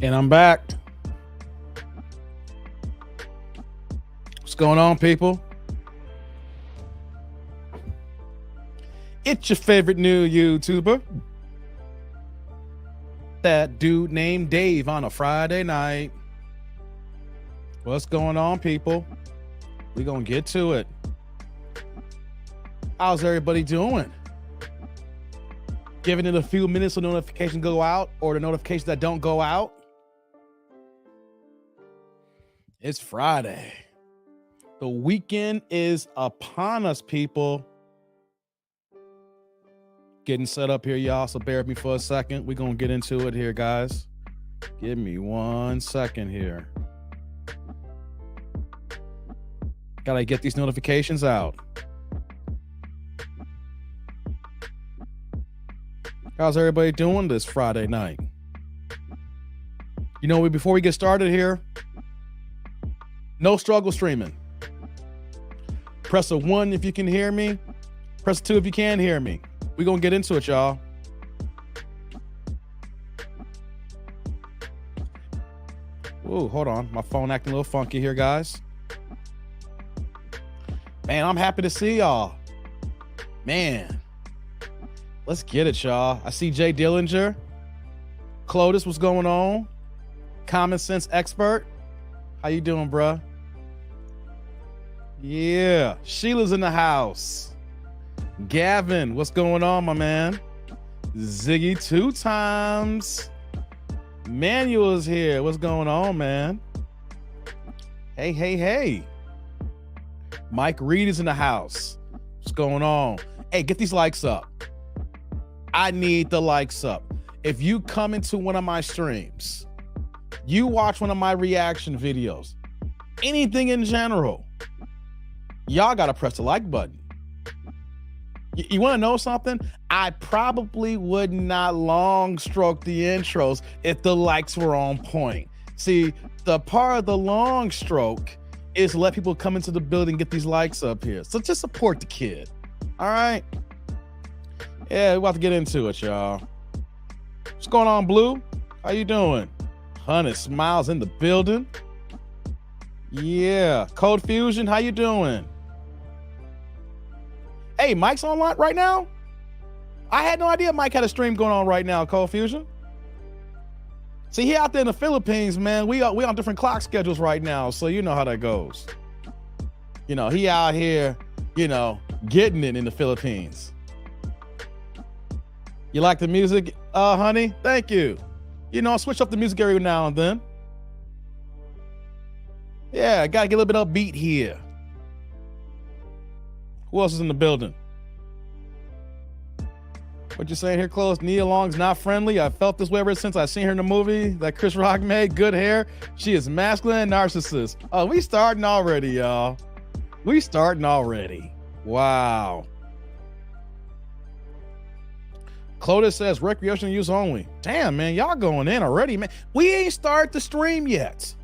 And I'm back. What's going on, people? It's your favorite new YouTuber. That dude named Dave on a Friday night. What's going on, people? We're going to get to it. How's everybody doing? Giving it a few minutes so notifications go out, or the notifications that don't go out. It's Friday. The weekend is upon us, people. Getting set up here, y'all, so bear with me for a second. We're going to get into it here, guys. Give me 1 second here. Gotta get these notifications out. How's everybody doing this Friday night? You know, before we get started here, no struggle streaming. Press a 1 if you can hear me. Press 2 if you can hear me. We're going to get into it, y'all. Ooh, hold on. My phone acting a little funky here, guys. Man, I'm happy to see y'all. Man, let's get it, y'all. I see Jay Dillinger. Clotus, what's going on? Common Sense Expert. How you doing, bruh? Yeah, Sheila's in the house. Gavin, what's going on, my man? Ziggy 2 times. Manuel's here. What's going on, man? Hey, hey, hey. Mike Reed is in the house. What's going on? Hey, get these likes up. I need the likes up. If you come into one of my streams, you watch one of my reaction videos, anything in general, y'all got to press the like button. You want to know something? I probably would not long stroke the intros if the likes were on point. See, the part of the long stroke is to let people come into the building and get these likes up here. So just support the kid. All right? Yeah, we're about to get into it, y'all. What's going on, Blue? How you doing? 100 Smiles in the building. Yeah. Code Fusion, how you doing? Hey, Mike's online right now? I had no idea Mike had a stream going on right now, Cold Fusion. See, he out there in the Philippines, man. We on different clock schedules right now, so you know how that goes. You know, he out here, you know, getting it in the Philippines. You like the music, honey? Thank you. You know, switch up the music every now and then. Yeah, gotta get a little bit upbeat here. Who else is in the building? What you saying here, close? Nia Long's not friendly. I felt this way ever since I seen her in the movie that Chris Rock made. Good hair. She is masculine and narcissist. Oh, we starting already, y'all. We starting already. Wow. Clotis says recreational use only. Damn, man, y'all going in already, man. We ain't started the stream yet.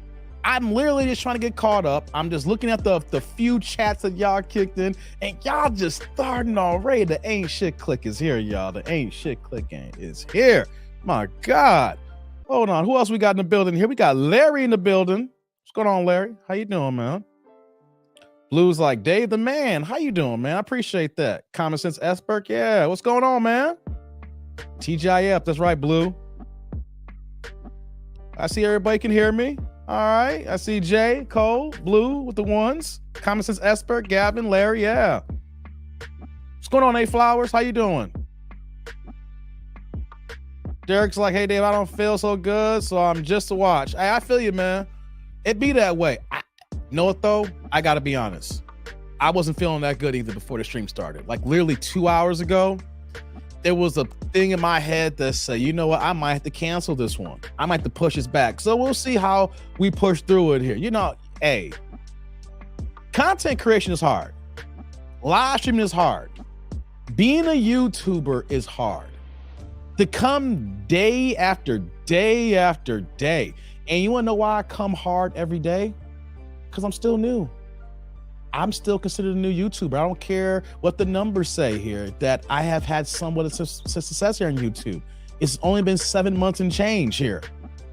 I'm literally just trying to get caught up. I'm just looking at the few chats that y'all kicked in, and y'all just starting already. The ain't shit click is here, y'all. The ain't shit clicking is here. My God. Hold on. Who else we got in the building here? We got Larry in the building. What's going on, Larry? How you doing, man? Blue's like, Dave the man. How you doing, man? I appreciate that. Common Sense Esberg. Yeah. What's going on, man? TGIF. That's right, Blue. I see everybody can hear me. All right, I see Jay, Cole, Blue with the ones. Common Sense Esper, Gavin, Larry, yeah. What's going on, A Flowers? How you doing? Derek's like, hey, Dave, I don't feel so good, so I'm just to watch. Hey, I feel you, man. It be that way. You know what, though? I got to be honest. I wasn't feeling that good either before the stream started. Like, literally 2 hours ago, there was a thing in my head that said, you know what, I might have to cancel this one. I might have to push this back. So we'll see how we push through it here. You know, hey, content creation is hard. Live streaming is hard. Being a YouTuber is hard. To come day after day after day. And you want to know why I come hard every day? Because I'm still new. I'm still considered a new YouTuber. I don't care what the numbers say here, that I have had somewhat of success here on YouTube. It's only been 7 months and change here.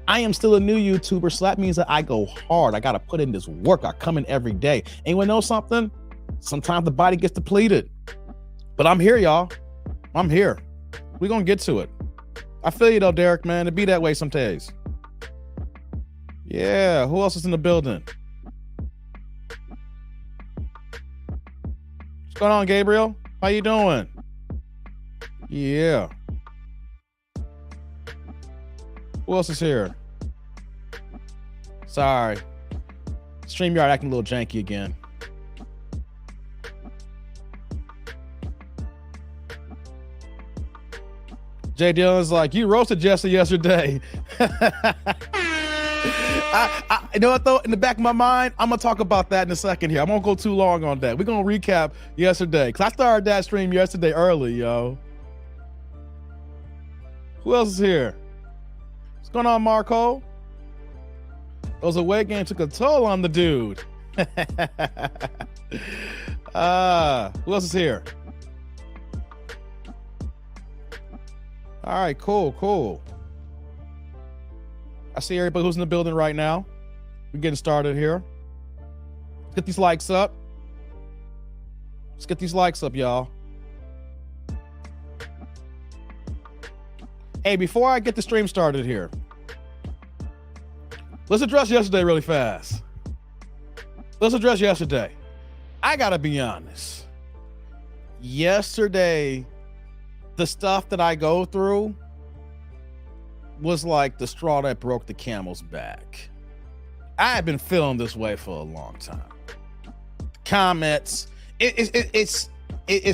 I am still a new YouTuber, so that means that I go hard. I got to put in this work. I come in every day. Anyone know something? Sometimes the body gets depleted. But I'm here, y'all. I'm here. We're going to get to it. I feel you, though, Derek, man. It be that way some days. Yeah. Who else is in the building? What's going on, Gabriel? How you doing? Yeah. Who else is here? Sorry. StreamYard acting a little janky again. Jay Dillon's like, you roasted Jesse yesterday. You know what, though? In the back of my mind, I'm going to talk about that in a second here. I won't go too long on that. We're going to recap yesterday, because I started that stream yesterday early, yo. Who else is here? What's going on, Marco? Those away games took a toll on the dude. Who else is here? All right, cool. I see everybody who's in the building right now. We're getting started here. Let's get these likes up. Let's get these likes up, y'all. Hey, before I get the stream started here, let's address yesterday really fast. Let's address yesterday. I gotta be honest. Yesterday, the stuff that I go through was like the straw that broke the camel's back. I have been feeling this way for a long time. Comments, it's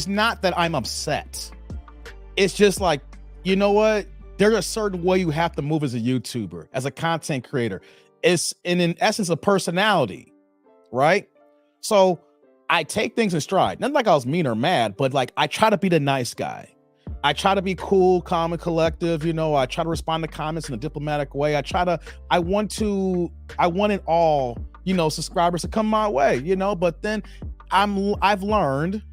not that I'm upset. It's just like, you know what? There's a certain way you have to move as a YouTuber, as a content creator. It's in essence a personality, right? So I take things in stride. Not like I was mean or mad, but like I try to be the nice guy. I try to be cool, calm, and collective. You know, I try to respond to comments in a diplomatic way. I want it all, you know, subscribers to come my way, you know, but then I have learned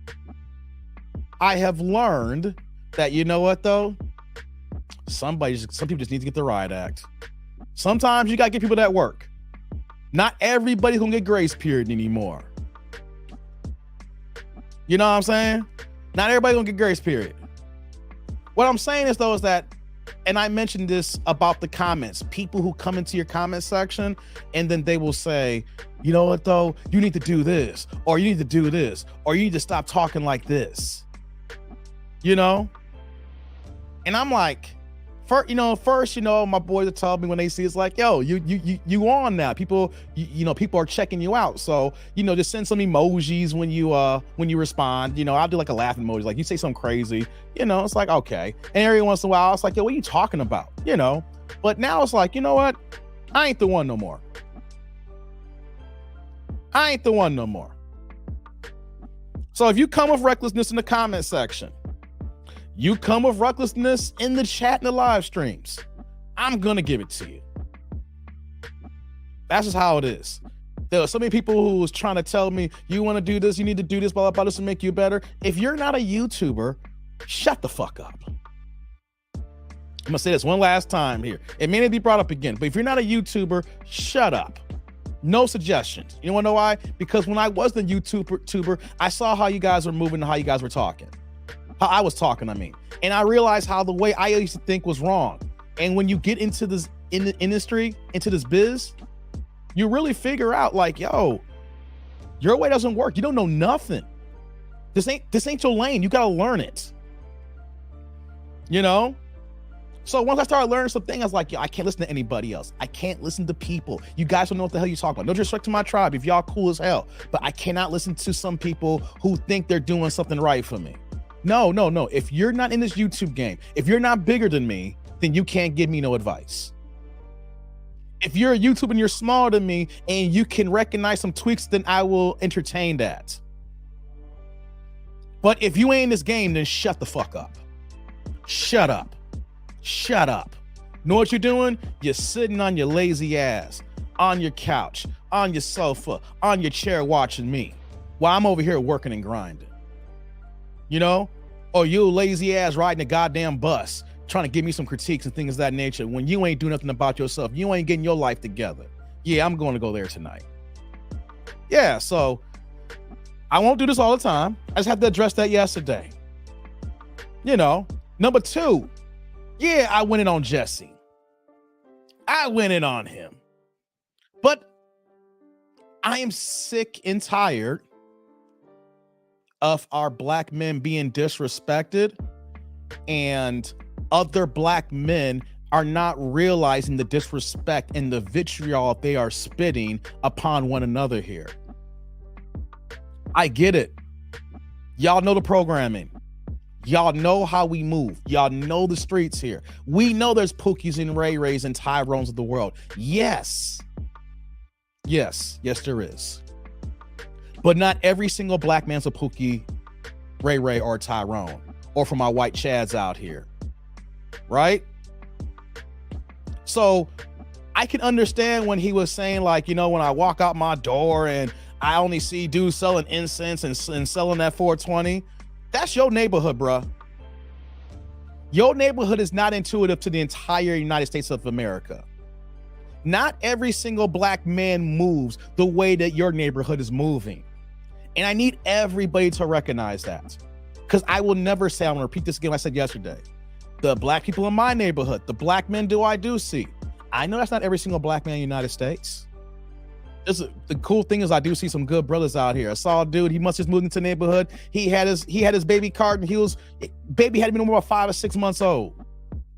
that, you know what, though? Some people just need to get the riot act. Sometimes you got to get people that work. Not everybody's going to get grace period anymore. You know what I'm saying? Not everybody going to get grace period. What I'm saying is though is that, and I mentioned this about the comments, people who come into your comment section and then they will say, you know what though, you need to do this, or you need to do this, or you need to stop talking like this, you know? And I'm like, first, my boys will tell me when they see it's like, yo, you on now. People, people are checking you out. So, just send some emojis when you respond. I'll do like a laughing emoji, like you say something crazy, it's like, okay. And every once in a while, it's like, yo, what are you talking about? But now it's like, you know what? I ain't the one no more. I ain't the one no more. So if you come with recklessness in the comment section, you come with recklessness in the chat and the live streams, I'm gonna give it to you. That's just how it is. There are so many people who was trying to tell me, you want to do this, you need to do this, blah, blah, blah, this will make you better. If you're not a YouTuber, shut the fuck up. I'm gonna say this one last time here. It may not be brought up again, but if you're not a YouTuber, shut up. No suggestions. You wanna know why? Because when I was the YouTuber, I saw how you guys were moving and how you guys were talking. How I was talking, and I realized how the way I used to think was wrong. And when you get into this in the industry, into this biz, you really figure out like, yo, your way doesn't work. You don't know nothing. This ain't your lane. You gotta learn it. So once I started learning something, I was like, yo, I can't listen to anybody else. I can't listen to people. You guys don't know what the hell you talk about. No disrespect to my tribe if y'all cool as hell, but I cannot listen to some people who think they're doing something right for me. No. If you're not in this YouTube game, if you're not bigger than me, then you can't give me no advice. If you're a YouTuber and you're smaller than me and you can recognize some tweaks, then I will entertain that. But if you ain't in this game, then shut the fuck up. Shut up. Shut up. Know what you're doing? You're sitting on your lazy ass, on your couch, on your sofa, on your chair watching me while I'm over here working and grinding. Or you lazy ass riding a goddamn bus trying to give me some critiques and things of that nature when you ain't doing nothing about yourself. You ain't getting your life together. Yeah, I'm going to go there tonight. Yeah, so I won't do this all the time. I just had to address that yesterday. Number two, yeah, I went in on Jesse. I went in on him. But I am sick and tired of our black men being disrespected, and other black men are not realizing the disrespect and the vitriol they are spitting upon one another here. I get it. Y'all know the programming. Y'all know how we move. Y'all know the streets here. We know there's Pookies and Ray Rays and Tyrones of the world. Yes, there is. But not every single black man's a Pookie, Ray Ray, or Tyrone, or for my white Chads out here, right? So I can understand when he was saying like, when I walk out my door and I only see dudes selling incense and selling that 420, that's your neighborhood, bruh. Your neighborhood is not intuitive to the entire United States of America. Not every single black man moves the way that your neighborhood is moving. And I need everybody to recognize that, because I will never say, I'm gonna repeat this again, I said yesterday, the black people in my neighborhood, the black men I do see. I know that's not every single black man in the United States. The cool thing is I do see some good brothers out here. I saw a dude, he must just moved into the neighborhood. He had his baby cart and baby had been about 5 or 6 months old,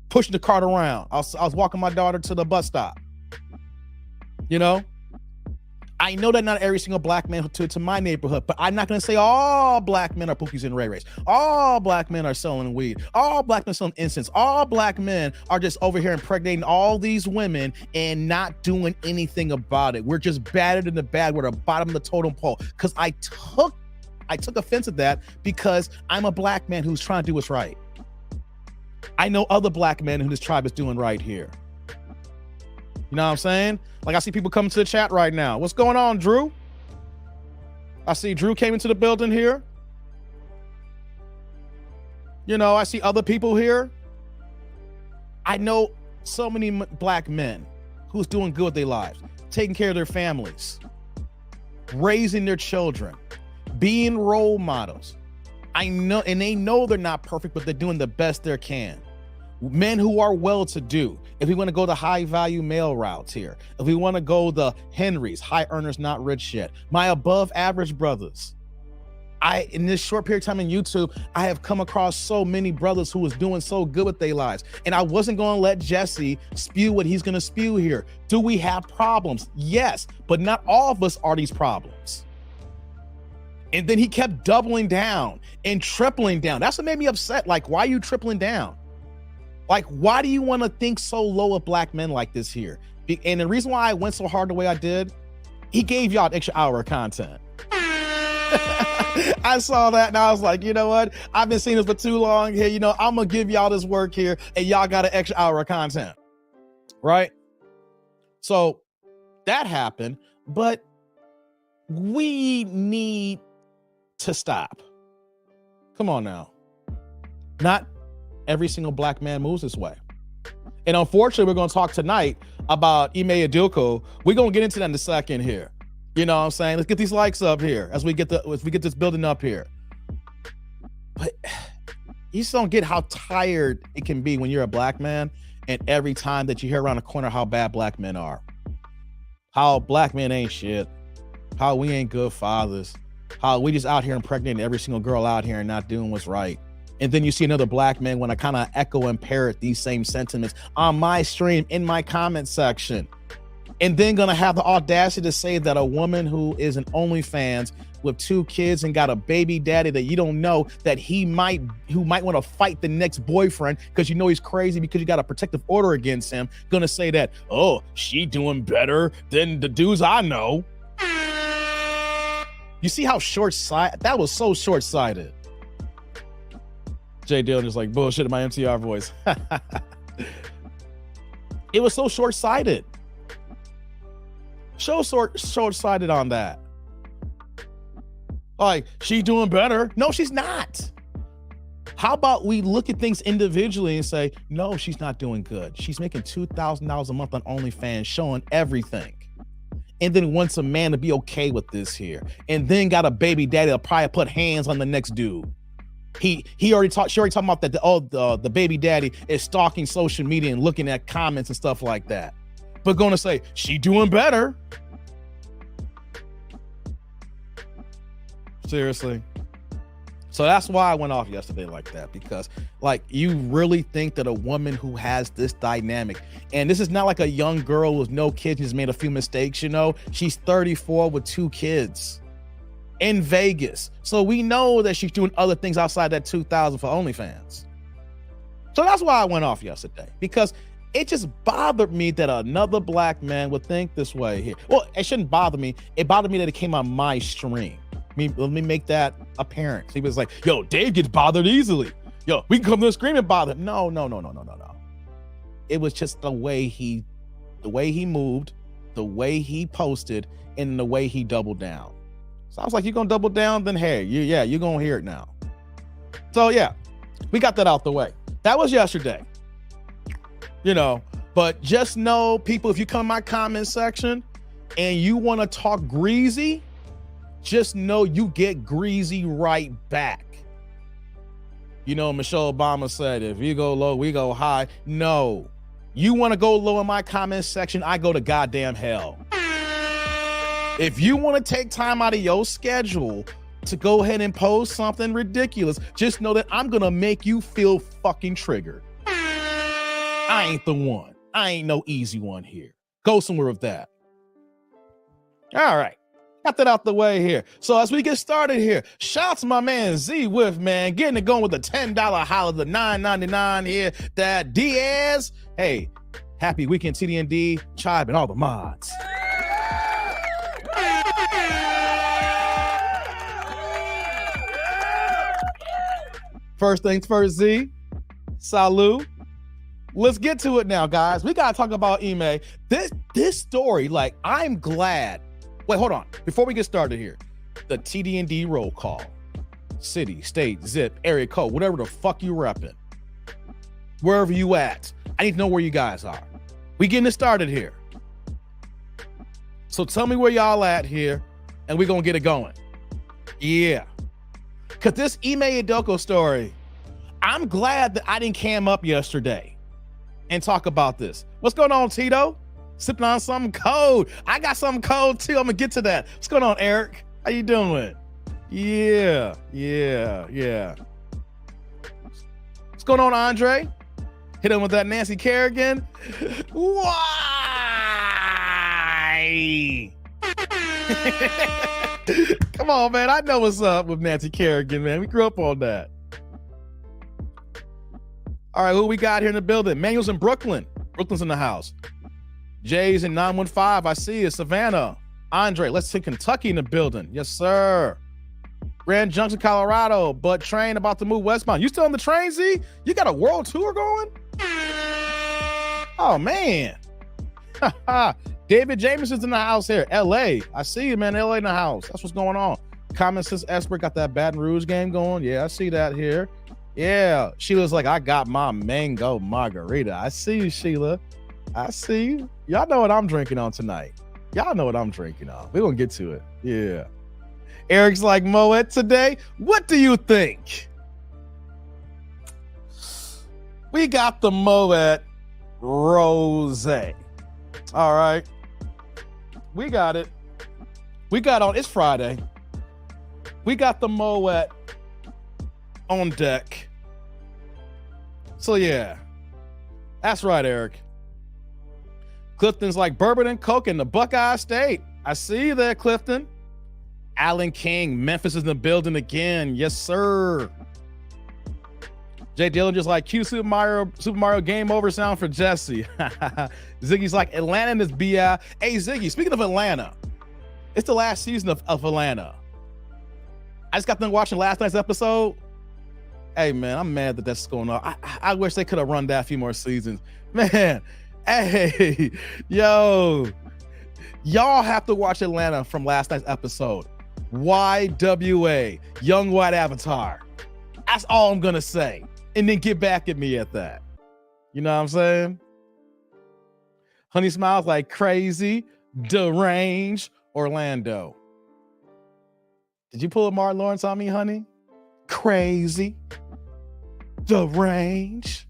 pushing the cart around. I was walking my daughter to the bus stop. I know that not every single black man to my neighborhood, but I'm not going to say all black men are Pookies and Ray Rays. All black men are selling weed. All black men selling incense. All black men are just over here impregnating all these women and not doing anything about it. We're just battered in the bag. We're at the bottom of the totem pole. Because I took offense at that because I'm a black man who's trying to do what's right. I know other black men who this tribe is doing right here. You know what I'm saying? Like I see people coming to the chat right now. What's going on, Drew? I see Drew came into the building here. I see other people here. I know so many black men who's doing good with their lives, taking care of their families, raising their children, being role models, I know, and they know they're not perfect, but they're doing the best they can. Men who are well-to-do, if we want to go the high-value male routes here, if we want to go the Henrys, high earners, not rich yet, my above-average brothers. In this short period of time in YouTube, I have come across so many brothers who was doing so good with their lives. And I wasn't going to let Jesse spew what he's going to spew here. Do we have problems? Yes, but not all of us are these problems. And then he kept doubling down and tripling down. That's what made me upset. Like, why are you tripling down? Like, why do you want to think so low of black men like this here? And the reason why I went so hard the way I did, he gave y'all an extra hour of content. I saw that and I was like, you know what? I've been seeing this for too long here. You know, I'm going to give y'all this work here and y'all got an extra hour of content, right? So that happened, but we need to stop. Come on now. Not every single black man moves this way. And unfortunately, we're going to talk tonight about Ime Udoka. We're going to get into that in a second here. You know what I'm saying? Let's get these likes up here as we get this building up here. But you just don't get how tired it can be when you're a black man and every time that you hear around the corner how bad black men are. How black men ain't shit. How we ain't good fathers. How we just out here impregnating every single girl out here and not doing what's right. And then you see another black man when I kind of echo and parrot these same sentiments on my stream, in my comment section. And then gonna have the audacity to say that a woman who is an OnlyFans with 2 kids and got a baby daddy that you don't know that who might want to fight the next boyfriend because you know he's crazy because you got a protective order against him, gonna say that, oh, she doing better than the dudes I know. You see how short-sighted, that was so short-sighted. Jay Dillon just like bullshit in my MTR voice. It was so short-sighted. Short-sighted on that. Like, she's doing better. No, she's not. How about we look at things individually and say, no, she's not doing good. She's making $2,000 a month on OnlyFans, showing everything. And then wants a man to be okay with this here. And then got a baby daddy that'll probably put hands on the next dude. She already talked about that the baby daddy is stalking social media and looking at comments and stuff like that. But gonna say, she doing better. Seriously. So that's why I went off yesterday like that, because like, you really think that a woman who has this dynamic, and this is not like a young girl with no kids who's made a few mistakes, you know, she's 34 with 2 kids in Vegas. So we know that she's doing other things outside that 2,000 for OnlyFans. So that's why I went off yesterday, because it just bothered me that another black man would think this way here. Well, it shouldn't bother me. It bothered me that it came on my stream. Let me make that apparent. He was like, yo, Dave gets bothered easily. Yo, we can come to the screen and bother. No. It was just the way he moved, the way he posted, and the way he doubled down. So I was like, you're gonna double down? Then hey, you're gonna hear it now. So yeah, we got that out the way. That was yesterday. You know, but just know, people, if you come in my comment section and you want to talk greasy, just know you get greasy right back. You know, Michelle Obama said, if you go low, we go high. No, you want to go low in my comment section, I go to goddamn hell. If you want to take time out of your schedule to go ahead and post something ridiculous, just know that I'm going to make you feel fucking triggered. I ain't the one. I ain't no easy one here. Go somewhere with that. All right. Got that out the way here. So as we get started here, shout out to my man Z with, man, getting it going with the $10 holla, the $9.99 here. That Diaz. Hey, happy weekend, TDND, Tribe, and all the mods. First things first, Z. Salute. Let's get to it now, guys. We gotta talk about Ime. This story, like, I'm glad. Wait, hold on. Before we get started here, the TD&D roll call. City, state, zip, area code, whatever the fuck you repping. Wherever you at. I need to know where you guys are. We getting it started here. So tell me where y'all at here, and we gonna get it going. Yeah. Cause this Ime Udoka story, I'm glad that I didn't cam up yesterday and talk about this. What's going on, Tito? Sipping on something cold. I got something cold too. I'm gonna get to that. What's going on, Eric? How you doing? Yeah. What's going on, Andre? Hit him with that Nancy Kerrigan. Why? Come on, man. I know what's up with Nancy Kerrigan, man. We grew up on that. All right, who we got here in the building? Manuel's in Brooklyn. Brooklyn's in the house. Jay's in 915. I see you. Savannah. Andre, let's see Kentucky in the building. Yes, sir. Grand Junction, Colorado. But train about to move westbound. You still on the train, Z? You got a world tour going? Oh, man. David Jameson's in the house here. LA. I see you, man. LA in the house. That's what's going on. Common Sense Expert got that Baton Rouge game going. Yeah, I see that here. Yeah. Sheila's like, I got my mango margarita. I see you, Sheila. I see you. Y'all know what I'm drinking on tonight. Y'all know what I'm drinking on. We're going to get to it. Yeah. Eric's like, Moet today. What do you think? We got the Moet Rosé. All right. We got it. We got on, it's Friday. We got the Moet on deck. So yeah, that's right, Eric. Clifton's like bourbon and Coke in the Buckeye State. I see you there, Clifton. Alan King, Memphis is in the building again. Yes, sir. Jay Dillinger's like, cue Super Mario Game Over sound for Jesse. Ziggy's like, Atlanta in this BI. Hey, Ziggy, speaking of Atlanta, it's the last season of Atlanta. I just got done watching last night's episode. Hey, man, I'm mad that that's going on. I wish they could have run that a few more seasons. Man, hey, yo, y'all have to watch Atlanta from last night's episode. YWA, Young White Avatar. That's all I'm going to say. And then get back at me at that. You know what I'm saying? Honey Smiles like crazy, deranged, Orlando. Did you pull a Martin Lawrence on me, honey? Crazy, deranged.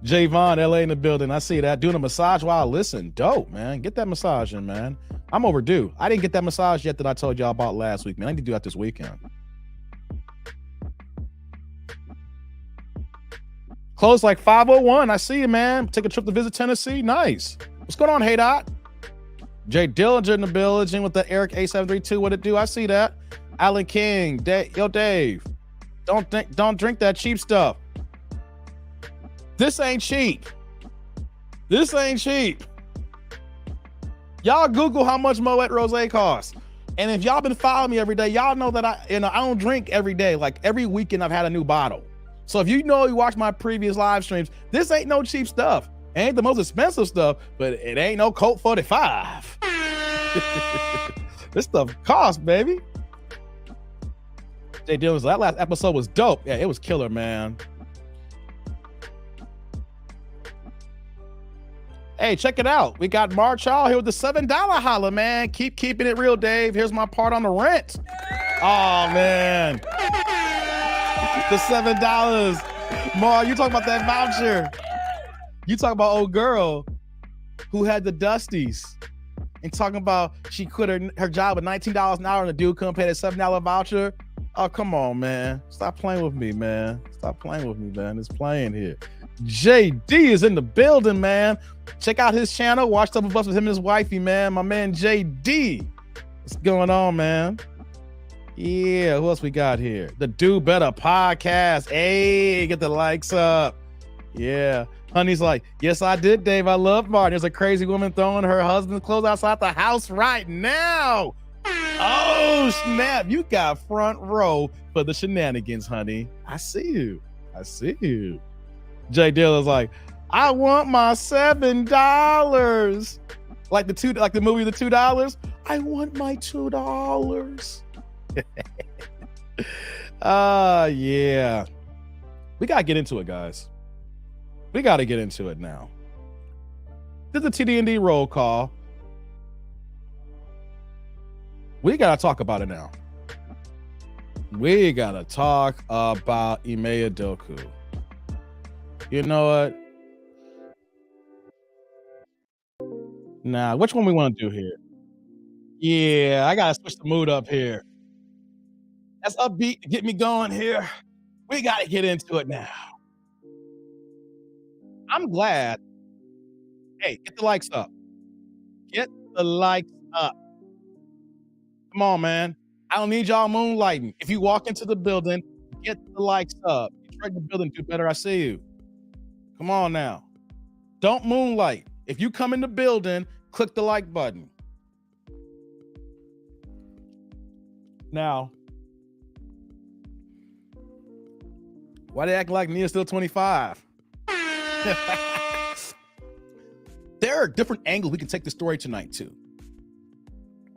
Javon, LA in the building. I see that. Doing a massage while I listen. Dope, man. Get that massage in, man. I'm overdue. I didn't get that massage yet that I told y'all about last week, man. I need to do that this weekend. Close like 5:01. I see you, man. Take a trip to visit Tennessee. Nice. What's going on, Hey Dot? Jay Dillinger in the building with the Eric A732. What it do? I see that. Alan King. Yo, Dave. Don't drink that cheap stuff. This ain't cheap. This ain't cheap. Y'all Google how much Moet Rosé costs. And if y'all been following me every day, y'all know that I don't drink every day. Like every weekend I've had a new bottle. So if you watch my previous live streams, this ain't no cheap stuff. It ain't the most expensive stuff, but it ain't no Colt 45. This stuff costs, baby. Jay Dillon, that last episode was dope. Yeah, it was killer, man. Hey, check it out. We got Marchal here with the $7 holla, man. Keep keeping it real, Dave. Here's my part on the rent. Oh, man. The $7. Mar, you talk about that voucher. You talk about old girl who had the Dusties and talking about she quit her job at $19 an hour and the dude couldn't pay the $7 voucher. Oh, come on, man. Stop playing with me, man. Stop playing with me, man. It's playing here. JD is in the building, man. Check out his channel. Watch Double Bus with him and his wifey, man. My man JD. What's going on, man? Yeah, who else we got here? The Do Better podcast. Hey, get the likes up. Yeah. Honey's like, yes, I did, Dave. I love Martin. There's a crazy woman throwing her husband's clothes outside the house right now. Oh, snap. You got front row for the shenanigans, honey. I see you. I see you. Jay Dillon's like, I want my $7. Like the movie The $2. I want my $2. Yeah. We gotta get into it, guys. We gotta get into it now. This is the TD&D roll call. We gotta talk about it now. We gotta talk about Ime Udoka. You know what? Now, which one we want to do here? Yeah, I gotta switch the mood up here. That's upbeat to get me going here. We gotta get into it now. I'm glad. Hey, get the likes up. Get the likes up. Come on, man. I don't need y'all moonlighting. If you walk into the building, get the likes up. You try the building, do better. I see you. Come on now. Don't moonlight. If you come in the building, click the like button. Now, why they acting like Nia's still 25? There are different angles we can take the story tonight too.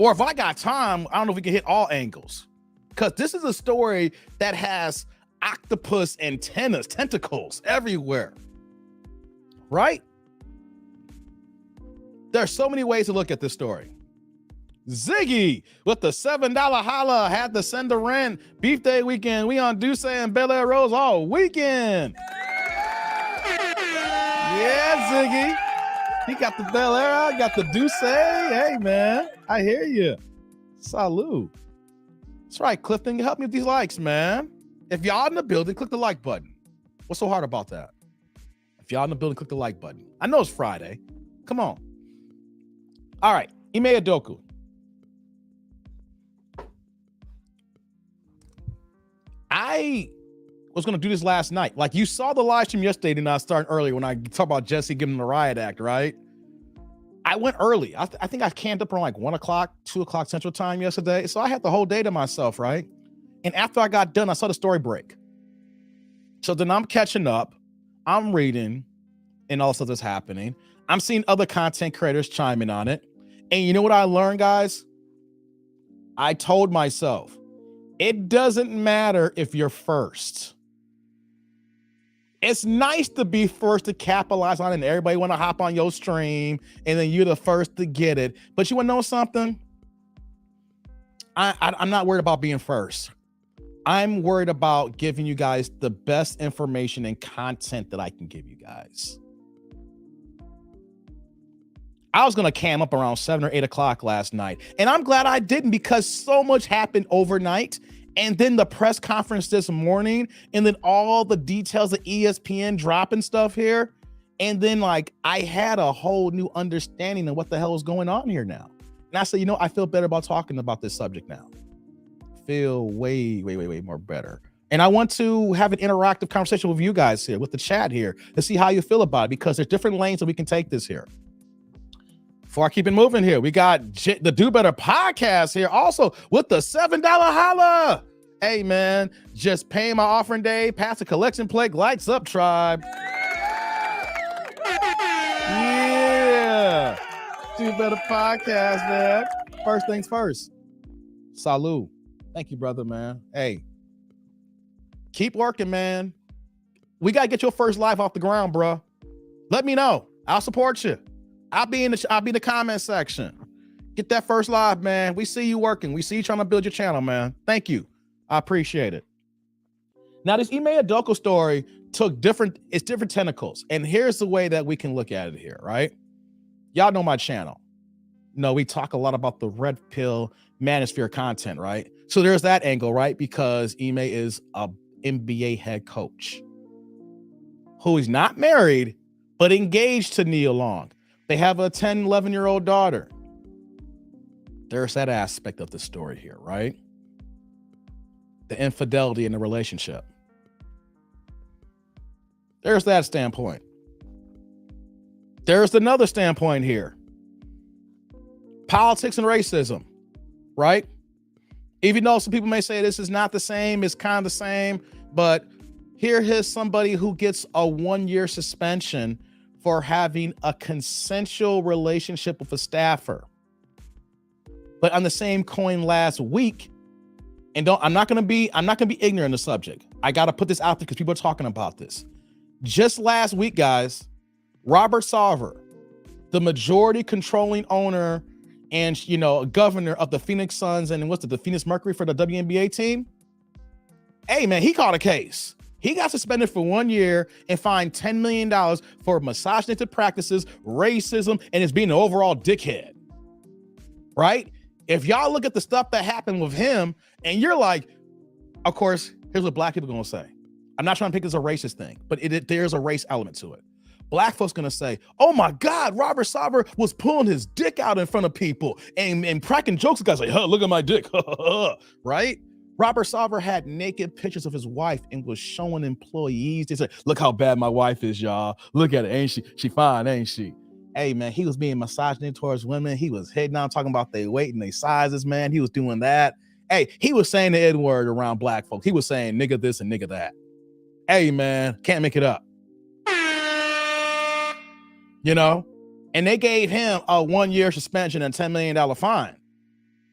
Or if I got time, I don't know if we can hit all angles. Because this is a story that has octopus antennas, tentacles everywhere. Right? There are so many ways to look at this story. Ziggy with the $7 holla had to send the rent. Beef Day weekend. We on Duce and Bel Air Rose all weekend. Yeah, Ziggy. He got the Bel Air, I got the Duce. Hey, man. I hear you. Salute. That's right, Clifton. Help me with these likes, man. If y'all in the building, click the like button. What's so hard about that? If y'all in the building, click the like button. I know it's Friday. Come on. All right. Ime Udoka. I was going to do this last night. Like you saw the live stream yesterday, didn't I start early when I talk about Jesse giving the riot act, right? I went early. I think I canned up around like 1 o'clock, 2 o'clock Central Time yesterday. So I had the whole day to myself, right? And after I got done, I saw the story break. So then I'm catching up. I'm reading and all stuff that's happening. I'm seeing other content creators chiming on it. And you know what I learned, guys? I told myself, it doesn't matter if you're first. It's nice to be first to capitalize on it and everybody want to hop on your stream and then you're the first to get it. But you want to know something? I'm not worried about being first. I'm worried about giving you guys the best information and content that I can give you guys. I was going to cam up around 7 or 8 o'clock last night. And I'm glad I didn't because so much happened overnight. And then the press conference this morning. And then all the details of ESPN dropping stuff here. And then like I had a whole new understanding of what the hell is going on here now. And I said, you know, I feel better about talking about this subject now. Feel way more better. And I want to have an interactive conversation with you guys here, with the chat here, to see how you feel about it, because there's different lanes that we can take this here. Before I keep it moving here, we got the Do Better podcast here also with the $7 holla. Hey, man, just paying my offering day, pass the collection plate, lights up, tribe. Yeah. Do Better podcast, man. First things first. Salute. Thank you, brother, man. Hey, keep working, man. We got to get your first live off the ground, bro. Let me know. I'll support you. I'll be in the comment section. Get that first live, man. We see you working. We see you trying to build your channel, man. Thank you. I appreciate it. Now, this Ime Udoka story took different tentacles. And here's the way that we can look at it here, right? Y'all know my channel. No, we talk a lot about the red pill manosphere content, right? So there's that angle, right? Because Ime is a NBA head coach who is not married, but engaged to Nia Long. They have a 10, 11-year-old daughter. There's that aspect of the story here, right? The infidelity in the relationship. There's that standpoint. There's another standpoint here. Politics and racism, right? Even though some people may say this is not the same, it's kind of the same, but here's somebody who gets a 1-year suspension for having a consensual relationship with a staffer. But on the same coin last week, and I'm not gonna be ignorant of the subject. I gotta put this out there because people are talking about this. Just last week, guys, Robert Sarver, the majority controlling owner and governor of the Phoenix Suns and the Phoenix Mercury for the WNBA team, Hey, man, he caught a case. He got suspended for 1 year and fined $10 million for misogynistic practices, racism, and his being an overall dickhead. Right? If y'all look at the stuff that happened with him and you're like, of course, here's what black people are going to say. I'm not trying to pick this as a racist thing, but there's a race element to it. Black folks going to say, oh my God, Robert Sarver was pulling his dick out in front of people and cracking jokes. The guy's like, huh, look at my dick, right? Robert Sarver had naked pictures of his wife and was showing employees. They said, look how bad my wife is, y'all. Look at it, ain't she? She fine, ain't she? Hey, man, he was being misogynistic towards women. He was heading down talking about their weight and their sizes, man. He was doing that. Hey, he was saying the N-word around black folks. He was saying nigga this and nigga that. Hey, man, can't make it up. You know? And they gave him a 1 year suspension and $10 million fine.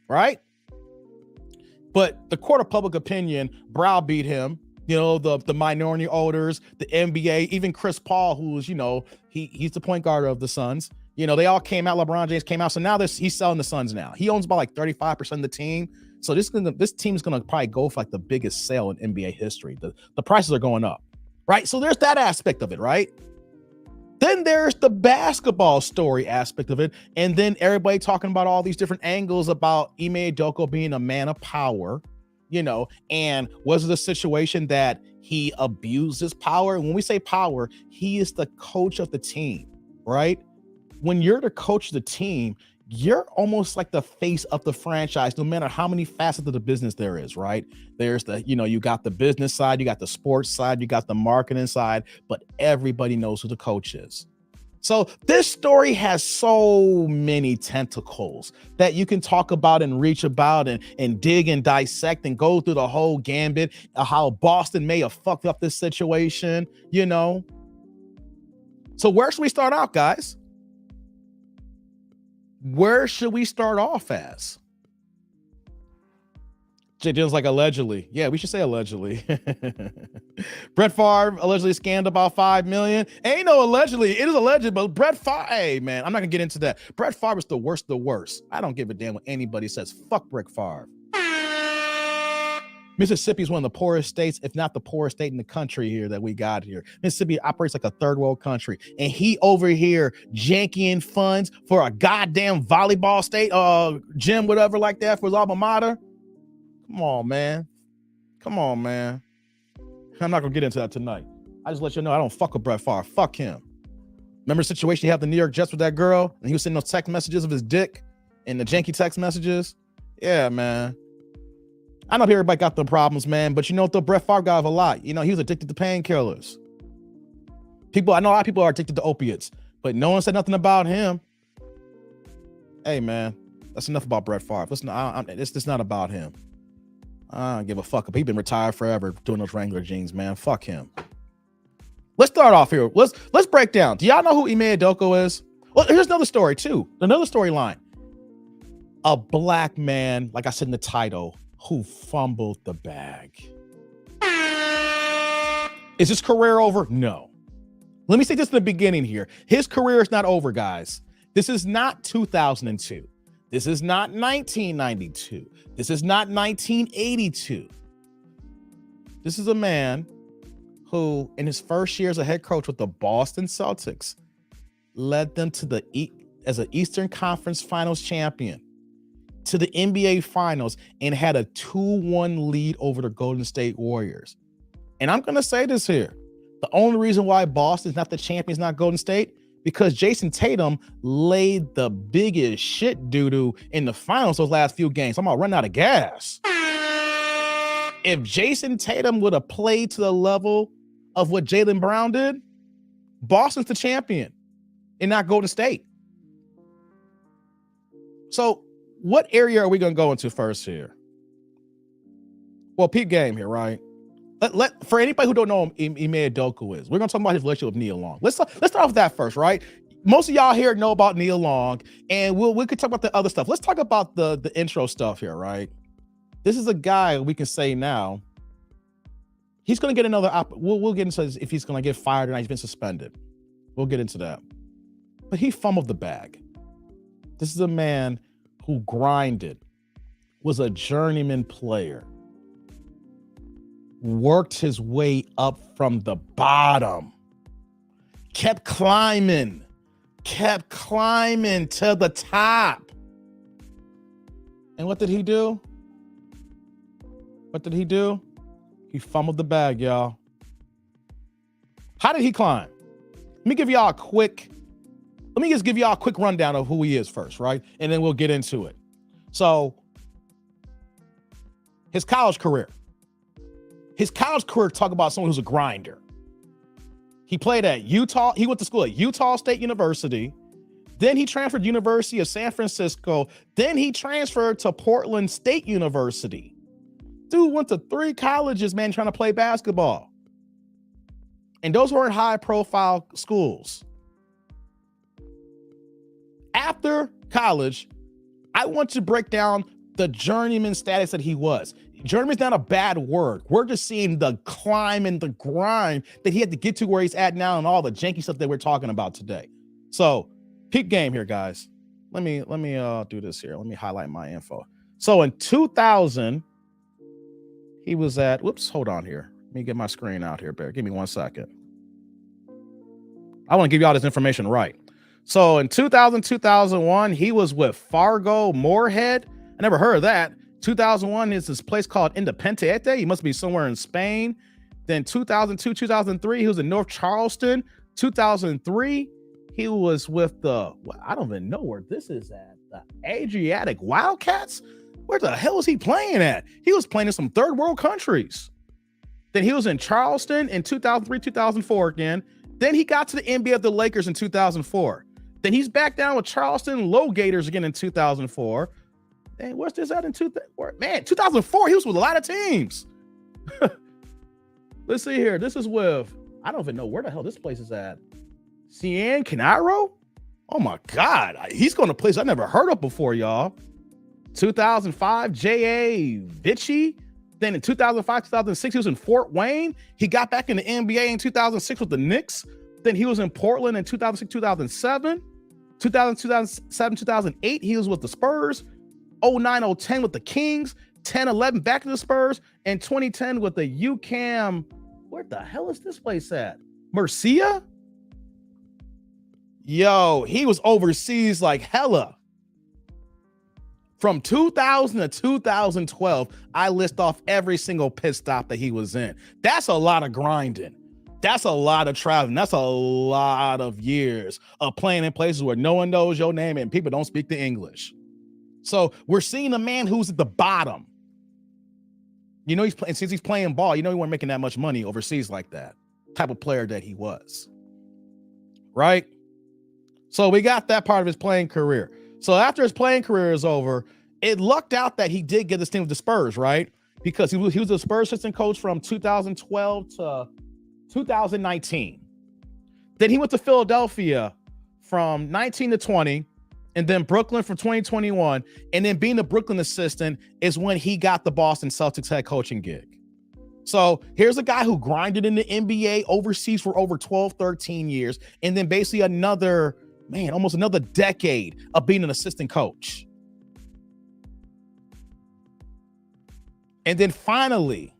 Right? But the court of public opinion browbeat him. You know, the minority owners, the NBA, even Chris Paul, who's, you know, he's the point guard of the Suns. You know, they all came out. LeBron James came out. So now he's selling the Suns now. He owns about like 35% of the team. So this team is going to probably go for like the biggest sale in NBA history. The prices are going up, right? So there's that aspect of it, right? Then there's the basketball story aspect of it. And then everybody talking about all these different angles about Ime Udoka being a man of power, you know, and was it a situation that he abused his power? When we say power, he is the coach of the team, right? When you're the coach of the team, you're almost like the face of the franchise, no matter how many facets of the business there is, right? There's you got the business side, you got the sports side, you got the marketing side, but everybody knows who the coach is. So this story has so many tentacles that you can talk about and reach about and dig and dissect and go through the whole gambit of how Boston may have fucked up this situation, you know? So where should we start out, guys? Where should we start off as? Jay Dillon's like allegedly. Yeah, we should say allegedly. Brett Favre allegedly scammed about $5 million. Ain't no allegedly. It is alleged, but Brett Favre, hey, man, I'm not going to get into that. Brett Favre is the worst of the worst. I don't give a damn what anybody says. Fuck Brett Favre. Mississippi is one of the poorest states, if not the poorest state in the country here that we got here. Mississippi operates like a third world country. And he over here jankying funds for a goddamn volleyball state, gym, whatever like that for his alma mater. Come on, man. Come on, man. I'm not going to get into that tonight. I just let you know I don't fuck with Brett Favre. Fuck him. Remember the situation he had the New York Jets with that girl? And he was sending those text messages of his dick and the janky text messages? Yeah, man. I know everybody got the problems, man, but you know what, though? Brett Favre got a lot. You know, he was addicted to painkillers. I know a lot of people are addicted to opiates, but no one said nothing about him. Hey, man, that's enough about Brett Favre. Listen, it's not about him. I don't give a fuck. He's been retired forever doing those Wrangler jeans, man. Fuck him. Let's start off here. Let's break down. Do y'all know who Ime Udoka is? Well, here's another story, too. Another storyline. A black man, like I said in the title, who fumbled the bag. Is his career over? No. Let me say this in the beginning here. His career is not over, guys. This is not 2002. This is not 1992. This is not 1982. This is a man who, in his first year as a head coach with the Boston Celtics, led them to as an Eastern Conference Finals champion, to the NBA Finals, and had a 2-1 lead over the Golden State Warriors. And I'm going to say this here. The only reason why Boston's not the champions, not Golden State, because Jason Tatum laid the biggest shit doo-doo in the finals those last few games. I'm going to run out of gas. If Jason Tatum would have played to the level of what Jaylen Brown did, Boston's the champion and not Golden State. So what area are we going to go into first here? Well, peep game here, right? For anybody who don't know who Ime Udoka is, we're going to talk about his relationship with Nia Long. Let's start off with that first, right? Most of y'all here know about Nia Long, and we could talk about the other stuff. Let's talk about the intro stuff here, right? This is a guy we can say now, he's going to get another we'll get into if he's going to get fired or not. He's been suspended. We'll get into that. But he fumbled the bag. This is a man who grinded, was a journeyman player, worked his way up from the bottom, kept climbing to the top. And what did he do? He fumbled the bag, y'all. How did he climb? Let me just give y'all a quick rundown of who he is first, right? And then we'll get into it. So, his college career talk about someone who's a grinder. He played at Utah. He went to school at Utah State University. Then he transferred to University of San Francisco. Then he transferred to Portland State University. Dude went to 3 colleges, man, trying to play basketball. And those weren't high-profile schools. After college, I want to break down the journeyman status that he was. Journeyman's not a bad word. We're just seeing the climb and the grind that he had to get to where he's at now and all the janky stuff that we're talking about today. So, peak game here, guys. Let me do this here. Let me highlight my info. So in 2000, he was at, hold on here. Let me get my screen out here, Bear. Give me 1 second. I want to give you all this information right. So in 2000, 2001, he was with Fargo Moorhead. I never heard of that. 2001 is this place called Independiente. He must be somewhere in Spain. Then 2002, 2003, he was in North Charleston. 2003, he was with I don't even know where this is at. The Adriatic Wildcats? Where the hell is he playing at? He was playing in some third world countries. Then he was in Charleston in 2003, 2004 again. Then he got to the NBA of the Lakers in 2004. Then he's back down with Charleston Low Gators again in 2004. And what's this at in 2004? He was with a lot of teams. Let's see here. This is with, I don't even know where the hell this place is at. Cian Canaro? Oh my God. He's going to places I've never heard of before, y'all. 2005, J.A. Vichy. Then in 2005, 2006, he was in Fort Wayne. He got back in the NBA in 2006 with the Knicks. Then he was in Portland in 2006, 2007. 2007, 2008, he was with the Spurs. 09, 010 with the Kings. 10, 11 back to the Spurs. And 2010 with the UCAM. Where the hell is this place at? Murcia? Yo, he was overseas like hella. From 2000 to 2012, I list off every single pit stop that he was in. That's a lot of grinding. That's a lot of traveling. That's a lot of years of playing in places where no one knows your name and people don't speak the English. So we're seeing a man who's at the bottom. You know, he's playing, since he's playing ball, you know, he wasn't making that much money overseas like that. Type of player that he was. Right? So we got that part of his playing career. So after his playing career is over, it lucked out that he did get this team with the Spurs, right? Because he was a Spurs assistant coach from 2012 to 2019. Then he went to Philadelphia from 19 to 20, and then Brooklyn from 2021. And then being the Brooklyn assistant is when he got the Boston Celtics head coaching gig. So here's a guy who grinded in the NBA overseas for over 12, 13 years, and then basically almost another decade of being an assistant coach. And then finally,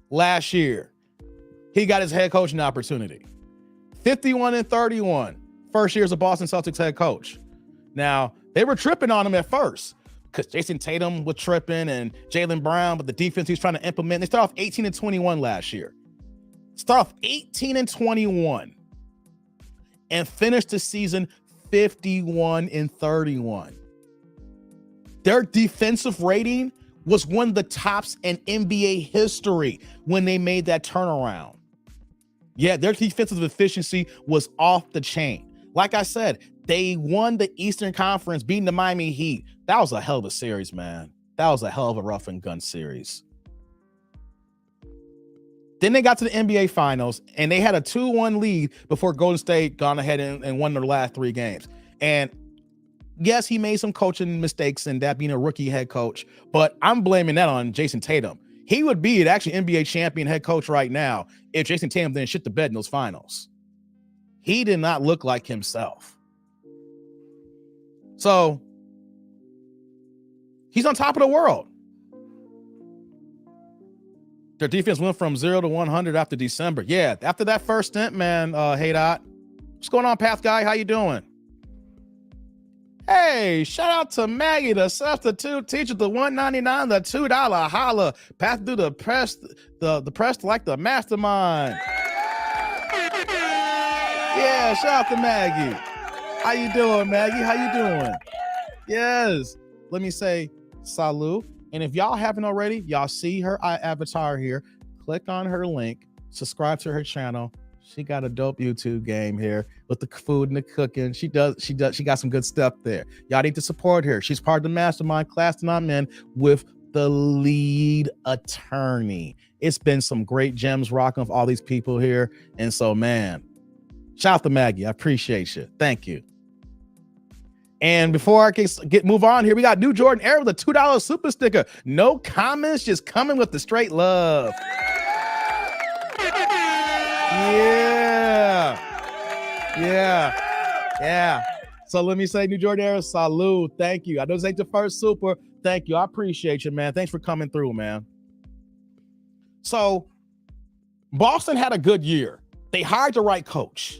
last year, he got his head coaching opportunity. 51-31, first year as a Boston Celtics head coach. Now, they were tripping on him at first because Jason Tatum was tripping and Jaylen Brown, but the defense he's trying to implement. They started off 18-21 last year. Start off 18-21 and finished the season 51-31. Their defensive rating was one of the tops in NBA history when they made that turnaround. Yeah, their defensive efficiency was off the chain. Like I said, they won the Eastern Conference, beating the Miami Heat. That was a hell of a series, man. That was a hell of a rough and gun series. Then they got to the NBA Finals, and they had a 2-1 lead before Golden State gone ahead and won their last 3 games. And yes, he made some coaching mistakes in that being a rookie head coach, but I'm blaming that on Jason Tatum. He would be an actually NBA champion head coach right now if Jason Tatum didn't shit the bed in those finals. He did not look like himself. So he's on top of the world. Their defense went from 0 to 100 after December. Yeah, after that first stint, man. Hey Dot, what's going on, Path Guy? How you doing? Hey, shout out to Maggie, the substitute teacher, the $1.99, the $2 holla. Path do the press, the press like the mastermind. Yeah, shout out to Maggie. How you doing, Maggie? How you doing? Yes. Let me say salut. And if y'all haven't already, y'all see her avatar here. Click on her link. Subscribe to her channel. She got a dope YouTube game here with the food and the cooking. She got some good stuff there. Y'all need to support her. She's part of the mastermind class that I'm in with the lead attorney. It's been some great gems rocking with all these people here. And so, man, shout out to Maggie. I appreciate you. Thank you. And before I move on here, we got New Jordan Air with a $2 super sticker. No comments, just coming with the straight love. Yeah. So let me say, New Jordan Air, salute. Thank you. I know this ain't the first super. Thank you. I appreciate you, man. Thanks for coming through, man. So Boston had a good year. They hired the right coach.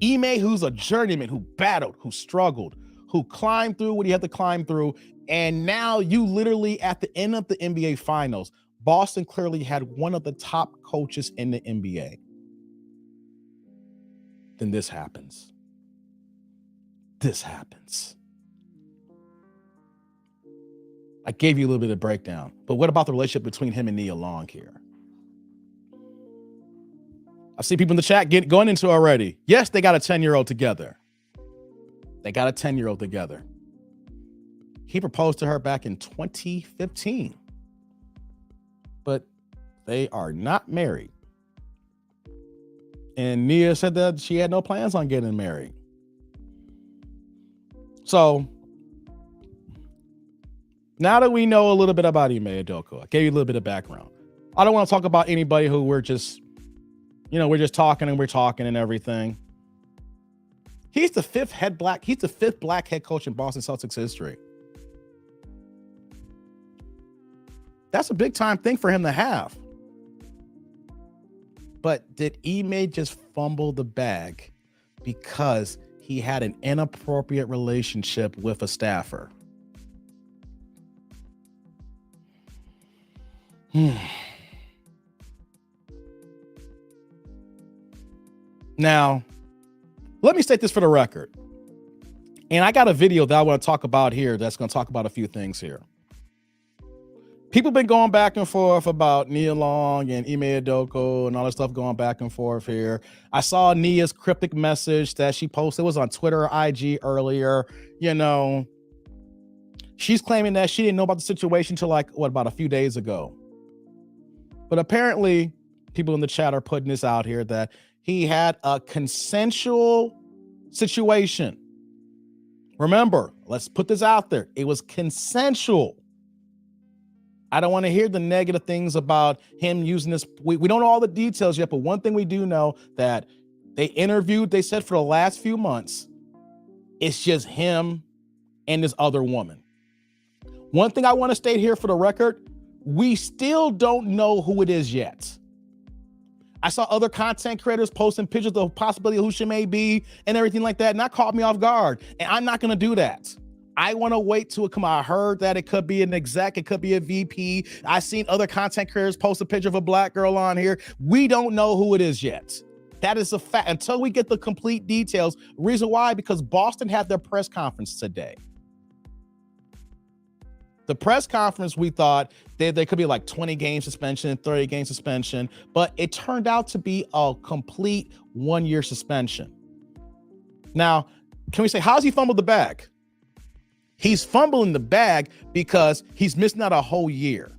Ime, who's a journeyman, who battled, who struggled, who climbed through what he had to climb through. And now you literally at the end of the NBA finals, Boston clearly had one of the top coaches in the NBA. Then this happens. I gave you a little bit of breakdown, but what about the relationship between him and Nia Long here? I see people in the chat going into it already. Yes, they got a 10-year-old together. He proposed to her back in 2015, but they are not married. And Nia said that she had no plans on getting married. So now that we know a little bit about Ime Udoka, I gave you a little bit of background. I don't want to talk about anybody who we're just talking and everything. He's the fifth black head coach in Boston Celtics history. That's a big time thing for him to have. But did Ime just fumble the bag because he had an inappropriate relationship with a staffer? Now, let me state this for the record. And I got a video that I want to talk about here that's going to talk about a few things here. People been going back and forth about Nia Long and Ime Udoka and all this stuff going back and forth here. I saw Nia's cryptic message that she posted. It was on Twitter or IG earlier. She's claiming that she didn't know about the situation until about a few days ago. But apparently, people in the chat are putting this out here that he had a consensual situation. Remember, let's put this out there. It was consensual. I don't want to hear the negative things about him using this. We don't know all the details yet, but one thing we do know that they said for the last few months, it's just him and this other woman. One thing I want to state here for the record, we still don't know who it is yet. I saw other content creators posting pictures of the possibility of who she may be and everything like that, and that caught me off guard. And I'm not going to do that. I want to wait till it come out. I heard that it could be an exec, it could be a VP. I've seen other content creators post a picture of a black girl on here. We don't know who it is yet. That is a fact. Until we get the complete details. Reason why? Because Boston had their press conference today. The press conference, we thought they could be like 20-game suspension, 30-game suspension, but it turned out to be a complete 1-year suspension. Now, can we say, how's he fumbled the bag? He's fumbling the bag because he's missing out a whole year.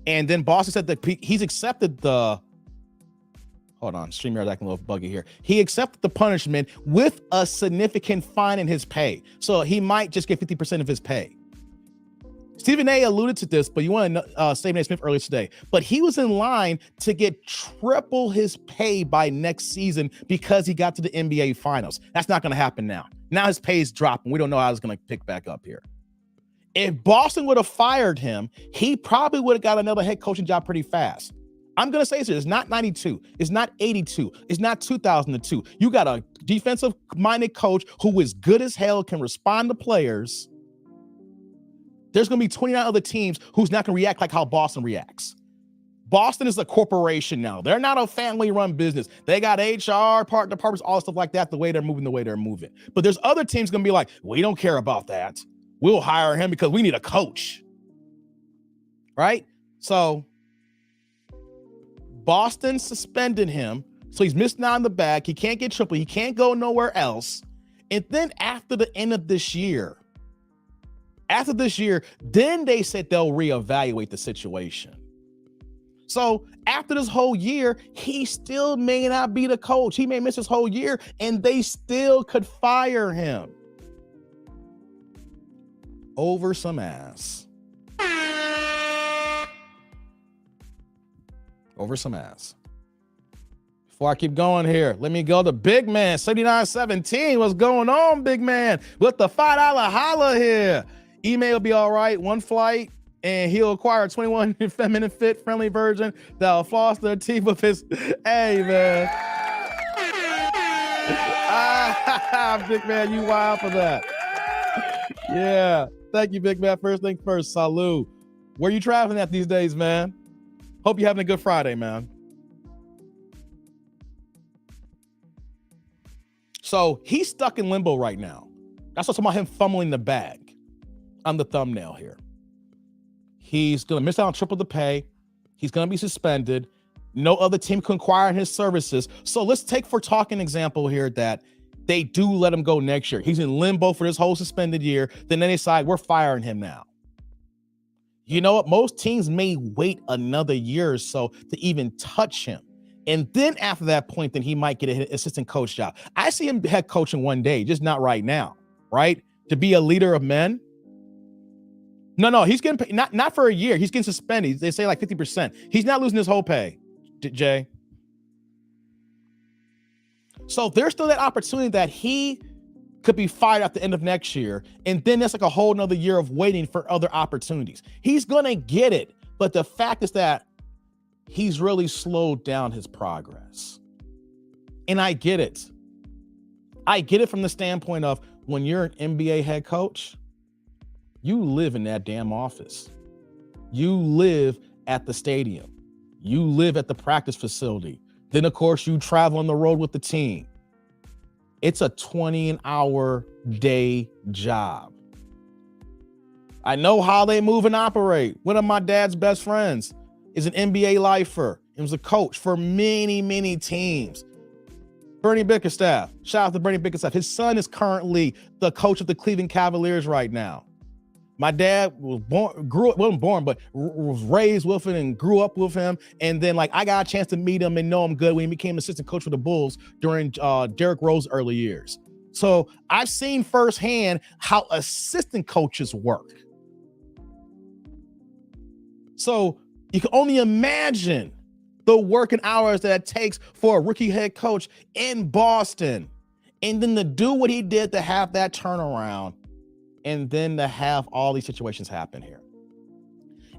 And then Boston said that he's accepted the, hold on, StreamYard's acting a little buggy here. He accepted the punishment with a significant fine in his pay. So he might just get 50% of his pay. Stephen A alluded to this, but you want to know Stephen A. Smith earlier today, but he was in line to get triple his pay by next season because he got to the NBA finals. That's not going to happen now. Now his pay is dropping. We don't know how it's going to pick back up here. If Boston would have fired him, he probably would have got another head coaching job pretty fast. I'm going to say this, it's not 92, it's not 82, it's not 2002. You got a defensive-minded coach who is good as hell, can respond to players. There's going to be 29 other teams who's not going to react like how Boston reacts. Boston is a corporation now. They're not a family-run business. They got HR, departments, all stuff like that, the way they're moving. But there's other teams going to be like, we don't care about that. We'll hire him because we need a coach. Right? So Boston suspended him. So he's missing out on the bag. He can't get triple. He can't go nowhere else. And then after the end of this year, then they said they'll reevaluate the situation. So after this whole year, he still may not be the coach. He may miss this whole year and they still could fire him over some ass. Over some ass. Before I keep going here, let me go to Big Man 7917. What's going on, Big Man? With the $5 holla here. Email will be all right. One flight, and he'll acquire a 21 feminine fit friendly version that'll floss the teeth of his. Hey, man. Big Man, you wild for that. Yeah. Thank you, Big Man. First thing first, salute. Where you traveling at these days, man? Hope you're having a good Friday, man. So he's stuck in limbo right now. That's what's about him fumbling the bag on the thumbnail here. He's going to miss out on triple the pay. He's going to be suspended. No other team can acquire his services. So let's take for talking example here that they do let him go next year. He's in limbo for this whole suspended year. Then they decide we're firing him now. You know what? Most teams may wait another year or so to even touch him. And then after that point, then he might get an assistant coach job. I see him head coaching one day, just not right now, right? To be a leader of men. No, he's getting paid, not for a year. He's getting suspended. They say like 50%. He's not losing his whole pay, Jay. So there's still that opportunity that he could be fired at the end of next year. And then that's like a whole nother year of waiting for other opportunities. He's going to get it. But the fact is that he's really slowed down his progress. And I get it. I get it from the standpoint of when you're an NBA head coach, you live in that damn office. You live at the stadium. You live at the practice facility. Then, of course, you travel on the road with the team. It's a 20-hour day job. I know how they move and operate. One of my dad's best friends is an NBA lifer. He was a coach for many, many teams. Bernie Bickerstaff. Shout out to Bernie Bickerstaff. His son is currently the coach of the Cleveland Cavaliers right now. My dad was was raised with him and grew up with him. And then I got a chance to meet him and know him good when he became assistant coach for the Bulls during Derrick Rose's early years. So I've seen firsthand how assistant coaches work. So you can only imagine the working hours that it takes for a rookie head coach in Boston. And then to do what he did to have that turnaround and then to have all these situations happen here.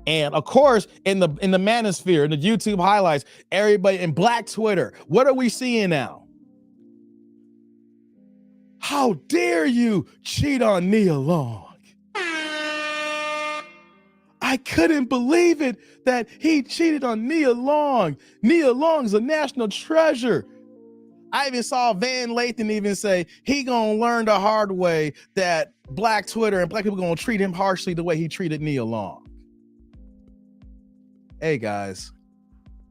And of course, in the manosphere, in the YouTube highlights, everybody in Black Twitter, what are we seeing now? How dare you cheat on Nia Long? I couldn't believe it that he cheated on Nia Long. Nia Long's a national treasure. I even saw Van Lathan even say he gonna learn the hard way that Black Twitter and Black people gonna treat him harshly the way he treated Nia Long. Hey guys,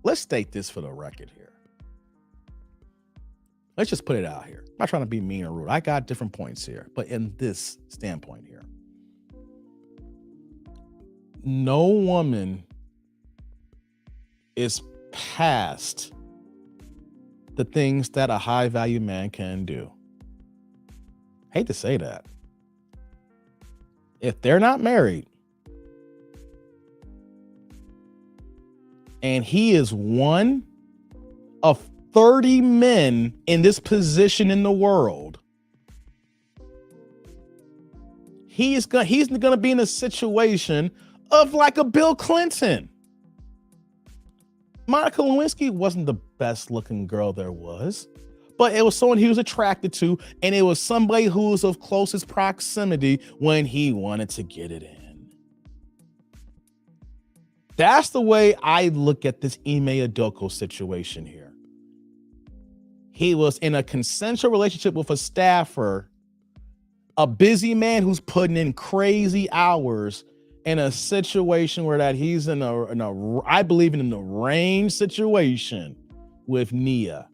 let's state this for the record here. Let's just put it out here. I'm not trying to be mean or rude. I got different points here, but in this standpoint here, no woman is past the things that a high value man can do. Hate to say that. If they're not married and he is one of 30 men in this position in the world, he's gonna be in a situation of like a Bill Clinton. Monica Lewinsky wasn't the best looking girl there was, but it was someone he was attracted to, and it was somebody who was of closest proximity when he wanted to get it in. That's the way I look at this Ime Udoka situation here. He was in a consensual relationship with a staffer, a busy man who's putting in crazy hours in a situation where that he's in a I believe in an arranged situation with Nia.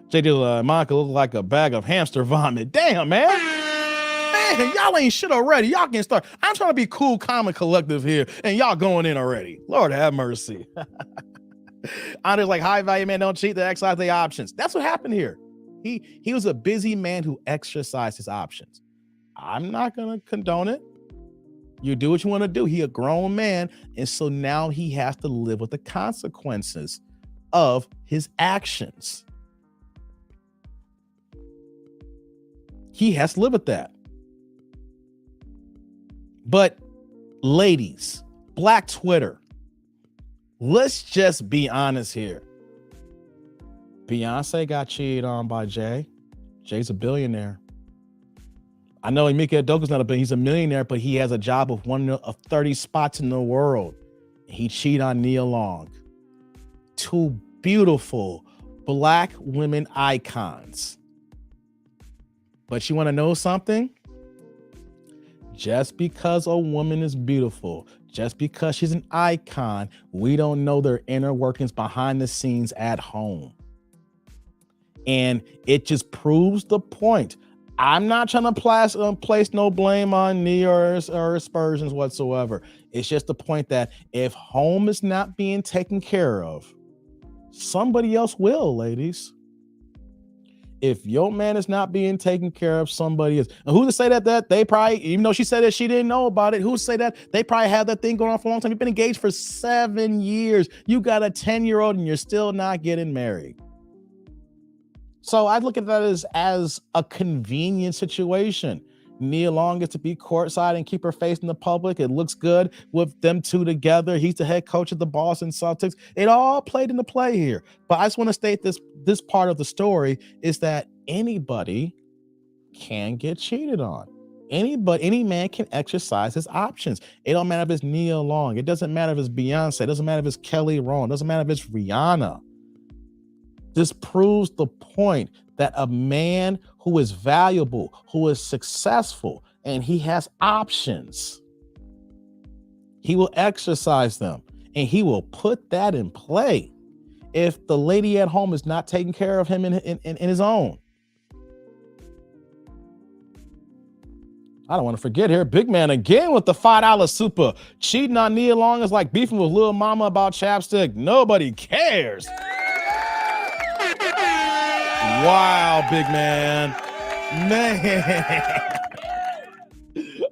JD Monica look like a bag of hamster vomit. Damn, man. Man, y'all ain't shit already. Y'all can start. I'm trying to be cool, calm, and collective here, and y'all going in already. Lord have mercy. Andrews like, high value man don't cheat, they exercise their options. That's what happened here. He was a busy man who exercised his options. I'm not gonna condone it. You do what you want to do. He a grown man, and so now he has to live with the consequences of his actions. He has to live with that. But ladies, Black Twitter, let's just be honest here. Beyonce got cheated on by Jay. Jay's a billionaire. I know Ime Udoka's not a billionaire, he's a millionaire, but he has a job of one of 30 spots in the world. He cheated on Nia Long. Two beautiful Black women icons. But you want to know something? Just because a woman is beautiful, just because she's an icon, we don't know their inner workings behind the scenes at home. And it just proves the point. I'm not trying to place no blame on Nia or aspersions whatsoever. It's just the point that if home is not being taken care of, somebody else will, ladies. If your man is not being taken care of, somebody is. And who to say that they probably, even though she said that she didn't know about it, who to say that they probably have that thing going on for a long time? You've been engaged for 7 years. You got a 10-year-old and you're still not getting married. So I look at that as a convenient situation. Nia Long gets to be courtside and keep her face in the public. It looks good with them two together. He's the head coach of the Boston Celtics. It all played into play here. But I just want to state this part of the story is that anybody can get cheated on. Any man can exercise his options. It don't matter if it's Nia Long. It doesn't matter if it's Beyonce. It doesn't matter if it's Kelly Rowland. It doesn't matter if it's Rihanna. This proves the point that a man who is valuable, who is successful, and he has options, he will exercise them and he will put that in play if the lady at home is not taking care of him in his own. I don't want to forget here, big man again with the $5 super. Cheating on Nia Long is like beefing with Lil Mama about chapstick. Nobody cares. Wow, big man. Man.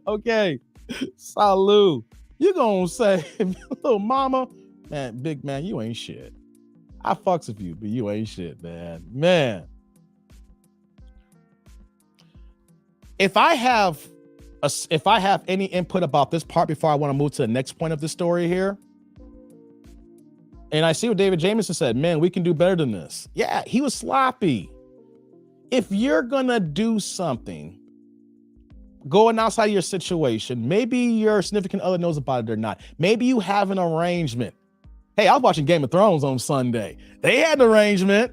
Okay. Salud. You gonna say, little mama, man, big man, you ain't shit. I fucks with you, but you ain't shit, man. Man. If I have any input about this part before I want to move to the next point of the story here, and I see what David Jameson said, man, we can do better than this. Yeah, he was sloppy. If you're gonna do something, going outside your situation, maybe your significant other knows about it or not. Maybe you have an arrangement. Hey, I was watching Game of Thrones on Sunday. They had an arrangement.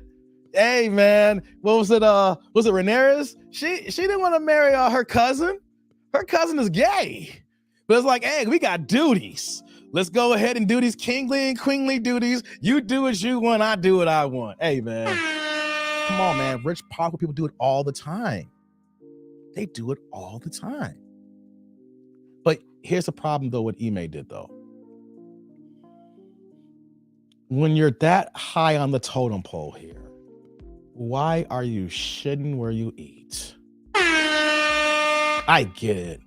Hey, man, what was it? Was it Rhaenyra? She didn't want to marry her cousin. Her cousin is gay. But it's like, hey, we got duties. Let's go ahead and do these kingly and queenly duties. You do what you want, I do what I want. Hey, man. Come on, man. Rich, powerful people do it all the time. They do it all the time. But here's the problem, though, what Ime did, though. When you're that high on the totem pole here, why are you shitting where you eat? I get it.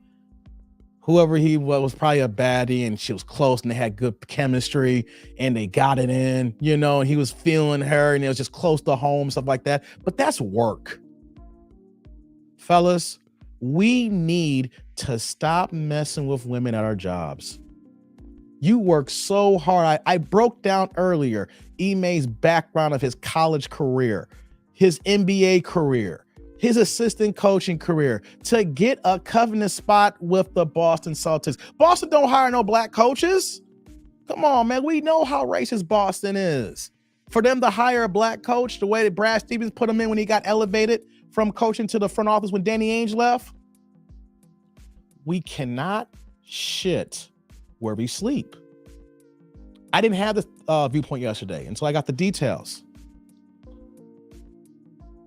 Whoever he was probably a baddie and she was close and they had good chemistry and they got it in, you know, and he was feeling her and it was just close to home, stuff like that. But that's work. Fellas, we need to stop messing with women at our jobs. You work so hard. I broke down earlier Ime's background of his college career, his NBA career, his assistant coaching career to get a covenant spot with the Boston Celtics. Boston don't hire no black coaches. Come on, man. We know how racist Boston is. For them to hire a black coach the way that Brad Stevens put him in when he got elevated from coaching to the front office when Danny Ainge left, we cannot shit where we sleep. I didn't have this viewpoint yesterday until I got the details.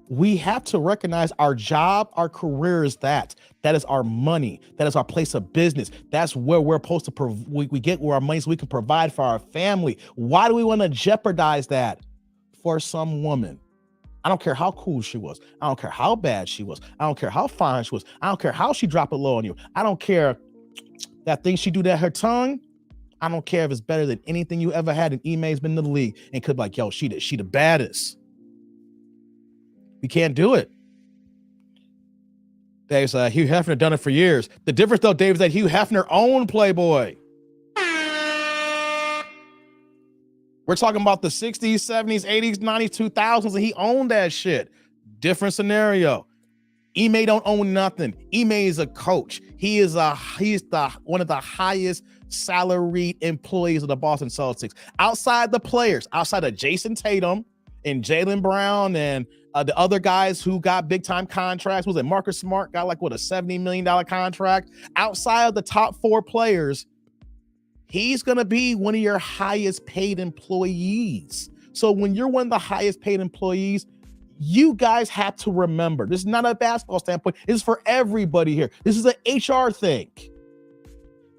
We have to recognize our job, our career is that. That is our money. That is our place of business. That's where we're supposed to, we get where our money so we can provide for our family. Why do we want to jeopardize that for some woman? I don't care how cool she was. I don't care how bad she was. I don't care how fine she was. I don't care how she dropped it low on you. I don't care that thing she do to her tongue. I don't care if it's better than anything you ever had. And Ime's been in the league and could be like, yo, she the baddest. We can't do it. Dave's Hugh Hefner done it for years. The difference though, Dave, is that Hugh Hefner owned Playboy. We're talking about the 60s, 70s, 80s, 90s, 2000s, and he owned that shit. Different scenario. Ime don't own nothing. Ime is a coach. He's one of the highest salaried employees of the Boston Celtics. Outside the players, outside of Jason Tatum and Jaylen Brown and the other guys who got big time contracts, was it Marcus Smart got like what, a $70 million contract? Outside of the top 4 players, he's going to be one of your highest paid employees. So when you're one of the highest paid employees, you guys have to remember, this is not a basketball standpoint. This is for everybody here. This is an HR thing.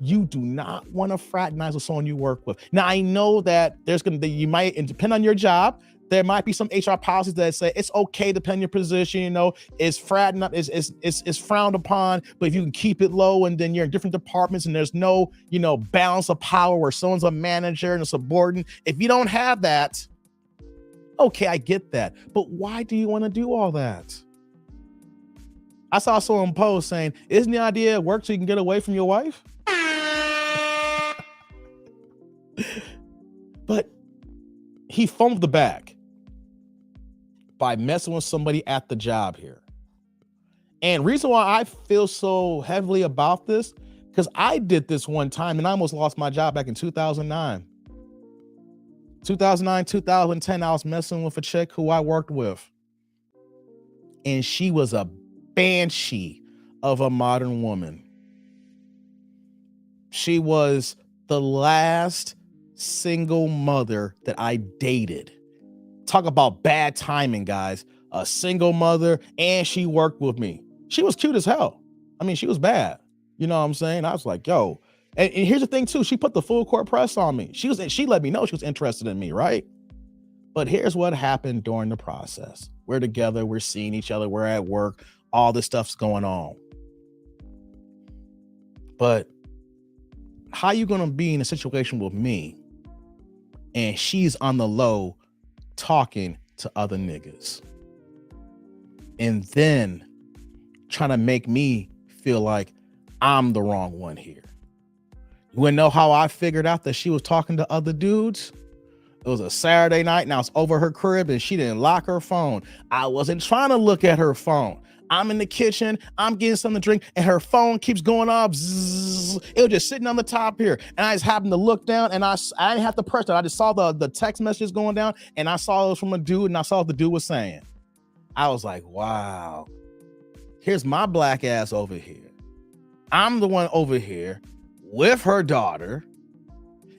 You do not want to fraternize with someone you work with. Now, I know that there's going to be, you might, and depend on your job, there might be some HR policies that say it's okay, depending on your position, you know, it's frowned upon, but if you can keep it low and then you're in different departments and there's no, you know, balance of power where someone's a manager and a subordinate. If you don't have that, okay, I get that. But why do you want to do all that? I saw someone post saying, isn't the idea of work so you can get away from your wife? But he fumbled the bag by messing with somebody at the job here. And reason why I feel so heavily about this, because I did this one time and I almost lost my job back in 2009. 2009, 2010, I was messing with a chick who I worked with. And she was a banshee of a modern woman. She was the last single mother that I dated. Talk about bad timing, guys. A single mother, and she worked with me. She was cute as hell. I mean, she was bad. You know what I'm saying? I was like, yo. And here's the thing too. She put the full court press on me. She let me know she was interested in me, right? But here's what happened during the process. We're together. We're seeing each other. We're at work. All this stuff's going on. But how you gonna be in a situation with me and she's on the low talking to other niggas and then trying to make me feel like I'm the wrong one here? You wanna know how I figured out that she was talking to other dudes? It was a Saturday night and I was over her crib and she didn't lock her phone. I wasn't trying to look at her phone. I'm in the kitchen, I'm getting something to drink, and her phone keeps going off. Zzz. It was just sitting on the top here. And I just happened to look down and I didn't have to press it. I just saw the text messages going down and I saw it was from a dude and I saw what the dude was saying. I was like, wow, here's my black ass over here. I'm the one over here with her daughter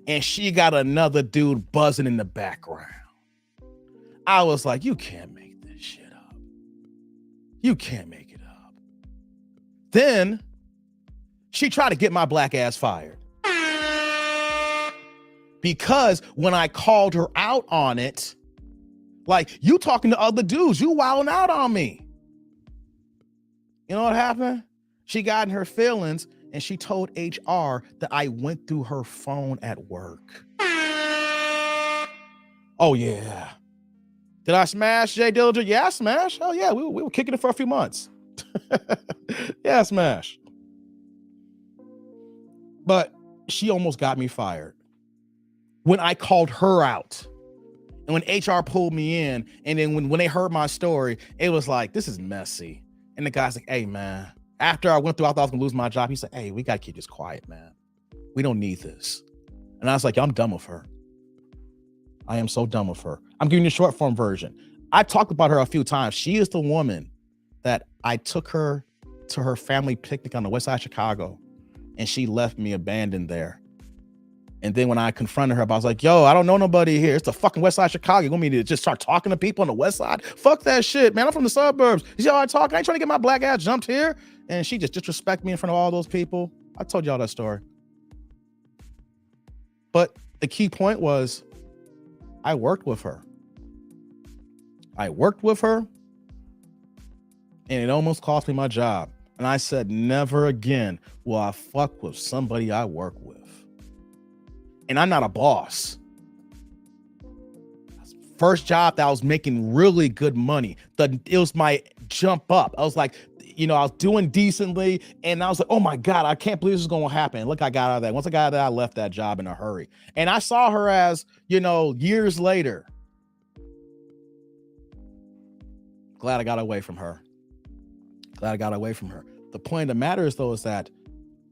and she got another dude buzzing in the background. I was like, you can't make this shit up. You can't make it up. Then she tried to get my black ass fired. Because when I called her out on it, like, you talking to other dudes, you wilding out on me. You know what happened? She got in her feelings and she told HR that I went through her phone at work. Oh yeah. Did I smash Jay Dillinger? Yeah, I smashed. Oh yeah, we were kicking it for a few months. Yeah, smash. But she almost got me fired when I called her out. And when HR pulled me in, and then when they heard my story, it was like, this is messy. And the guy's like, hey, man, after I went through, I thought I was gonna lose my job. He said, hey, we gotta keep this quiet, man. We don't need this. And I was like, I'm done with her. I am so done with her. I'm giving you a short form version. I talked about her a few times. She is the woman that I took her to her family picnic on the west side of Chicago, and she left me abandoned there. And then when I confronted her, I was like, yo, I don't know nobody here. It's the fucking west side of Chicago. You want me to just start talking to people on the west side? Fuck that shit, man. I'm from the suburbs. You see how I talk? I ain't trying to get my black ass jumped here. And she just disrespect me in front of all those people. I told y'all that story. But the key point was I worked with her. And it almost cost me my job. And I said, never again will I fuck with somebody I work with. And I'm not a boss. First job that I was making really good money. It was my jump up. I was like, I was doing decently, and I was like, oh my God, I can't believe this is going to happen. Look, I got out of that. Once I got out of that, I left that job in a hurry. And I saw her as, years later. Glad I got away from her. The point of the matter is, though, is that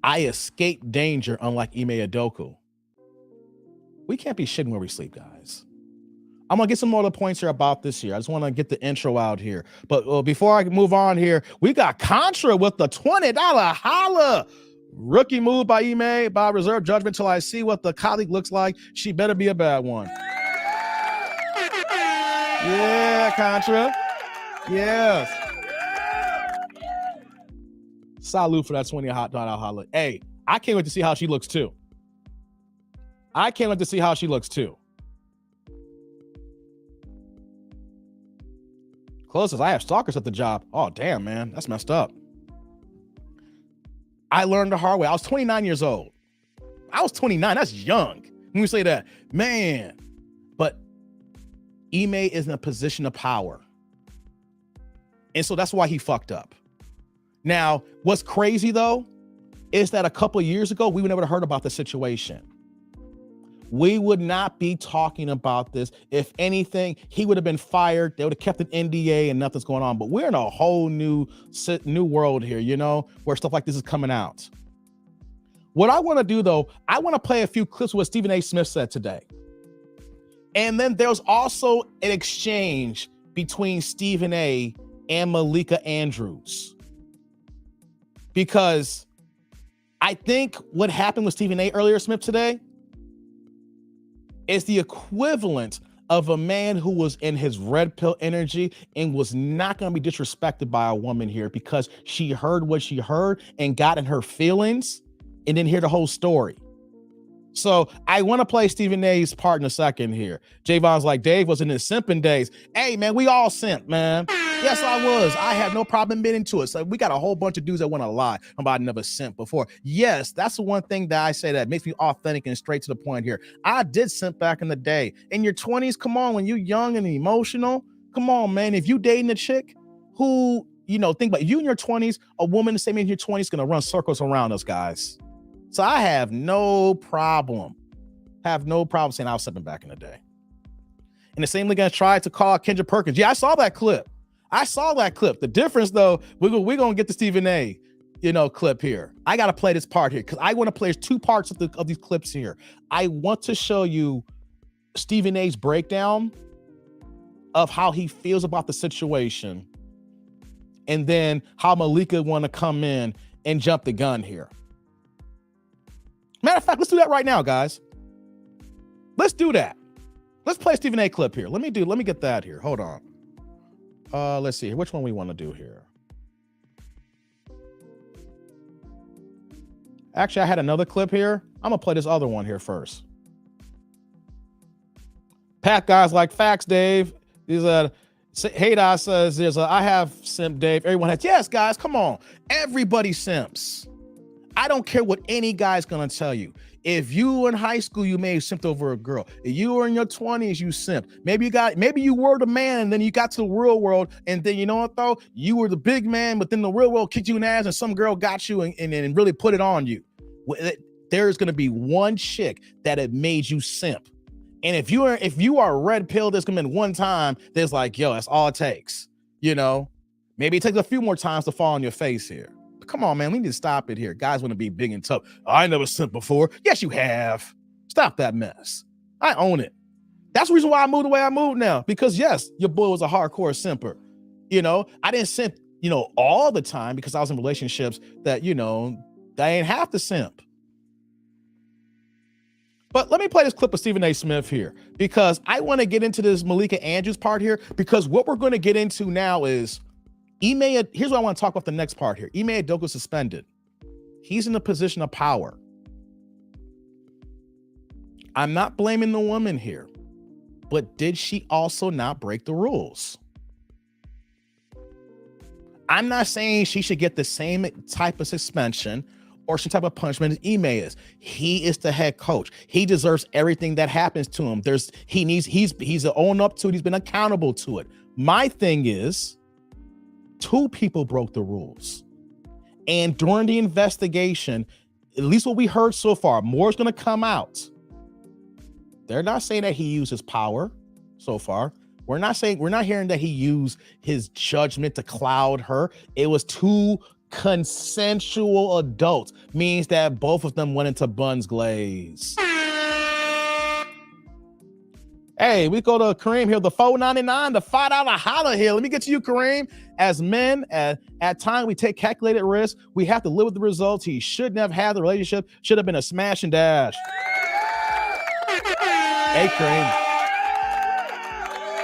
I escaped danger, unlike Ime Udoka. We can't be shitting where we sleep, guys. I'm going to get some more of the points here about this here. I just want to get the intro out here. But before I move on here, we got Contra with the $20 holla. Rookie move by Ime. By reserve judgment till I see what the colleague looks like. She better be a bad one. Yeah, Contra. Yes. Salute for that $20 holla. Hey, I can't wait to see how she looks too. Closest, I have stalkers at the job. Oh, damn, man. That's messed up. I learned the hard way. I was 29 years old. That's young. When we say that, man. But Ime is in a position of power. And so that's why he fucked up. Now, what's crazy, though, is that a couple of years ago, we would never have heard about the situation. We would not be talking about this. If anything, he would have been fired. They would have kept an NDA and nothing's going on. But we're in a whole new world here, where stuff like this is coming out. What I want to do, though, I want to play a few clips of what Stephen A. Smith said today. And then there's also an exchange between Stephen A. and Malika Andrews. Because I think what happened with Stephen A. earlier, Smith, today, is the equivalent of a man who was in his red pill energy and was not going to be disrespected by a woman here because she heard what she heard and got in her feelings and didn't hear the whole story. So I want to play Stephen A's part in a second here. Javon's like, Dave was in his simping days. Hey, man, we all simp, man. Yes, I was. I had no problem admitting to it. So we got a whole bunch of dudes that want to lie about never simp before. Yes, that's the one thing that I say that makes me authentic and straight to the point here. I did simp back in the day. In your 20s, come on, when you're young and emotional, come on, man. If you dating a chick who, think about it, you in your 20s, a woman the same in your 20s is going to run circles around us, guys. So I have no problem saying I was simping back in the day. And the same thing I tried to call Kendra Perkins. Yeah, I saw that clip. The difference, though, we're going to get the Stephen A. Clip here. I got to play this part here because I want to play two parts of these clips here. I want to show you Stephen A.'s breakdown of how he feels about the situation, and then how Malika want to come in and jump the gun here. Matter of fact, let's do that right now, guys. Let's do that. Let's play a Stephen A. clip here. Let me get that here. Hold on. Let's see here. Which one we want to do here? Actually, I had another clip here. I'm going to play this other one here first. Pat guys like facts, Dave. These Hayda says I have simp, Dave. Everyone has. Yes, guys, come on. Everybody simps. I don't care what any guy's gonna tell you. If you in high school, you may have simped over a girl. If you were in your 20s, you simped. Maybe you were the man, and then you got to the real world, and then you know what though? You were the big man, but then the real world kicked you in the ass, and some girl got you and really put it on you. There's gonna be one chick that it made you simp. And if you are a red pill that's come in one time, there's like, yo, that's all it takes. You know, maybe it takes a few more times to fall on your face here. But come on, man, we need to stop it here. Guys want to be big and tough. I never simped before. Yes, you have. Stop that mess. I own it. That's the reason why I moved the way I moved now. Because yes, your boy was a hardcore simper. You know, I didn't simp, all the time because I was in relationships that, I ain't have to simp. But let me play this clip of Stephen A. Smith here because I want to get into this Malika Andrews part here because what we're going to get into now is here's what I want to talk about the next part here. Ime Udoka suspended. He's in a position of power. I'm not blaming the woman here, but did she also not break the rules? I'm not saying she should get the same type of suspension or some type of punishment as Ime is. He is the head coach. He deserves everything that happens to him. He's owned up to it. He's been accountable to it. My thing is, 2 people broke the rules. And during the investigation, at least what we heard so far, more is going to come out. They're not saying that he used his power so far. We're not hearing that he used his judgment to cloud her. It was 2 consensual adults, means that both of them went into Buns Glaze. Hey, we go to Kareem here, the $4.99, the $5 holler here. Let me get to you, Kareem. As men, at times we take calculated risks. We have to live with the results. He shouldn't have had the relationship. Should have been a smash and dash. Hey, Kareem.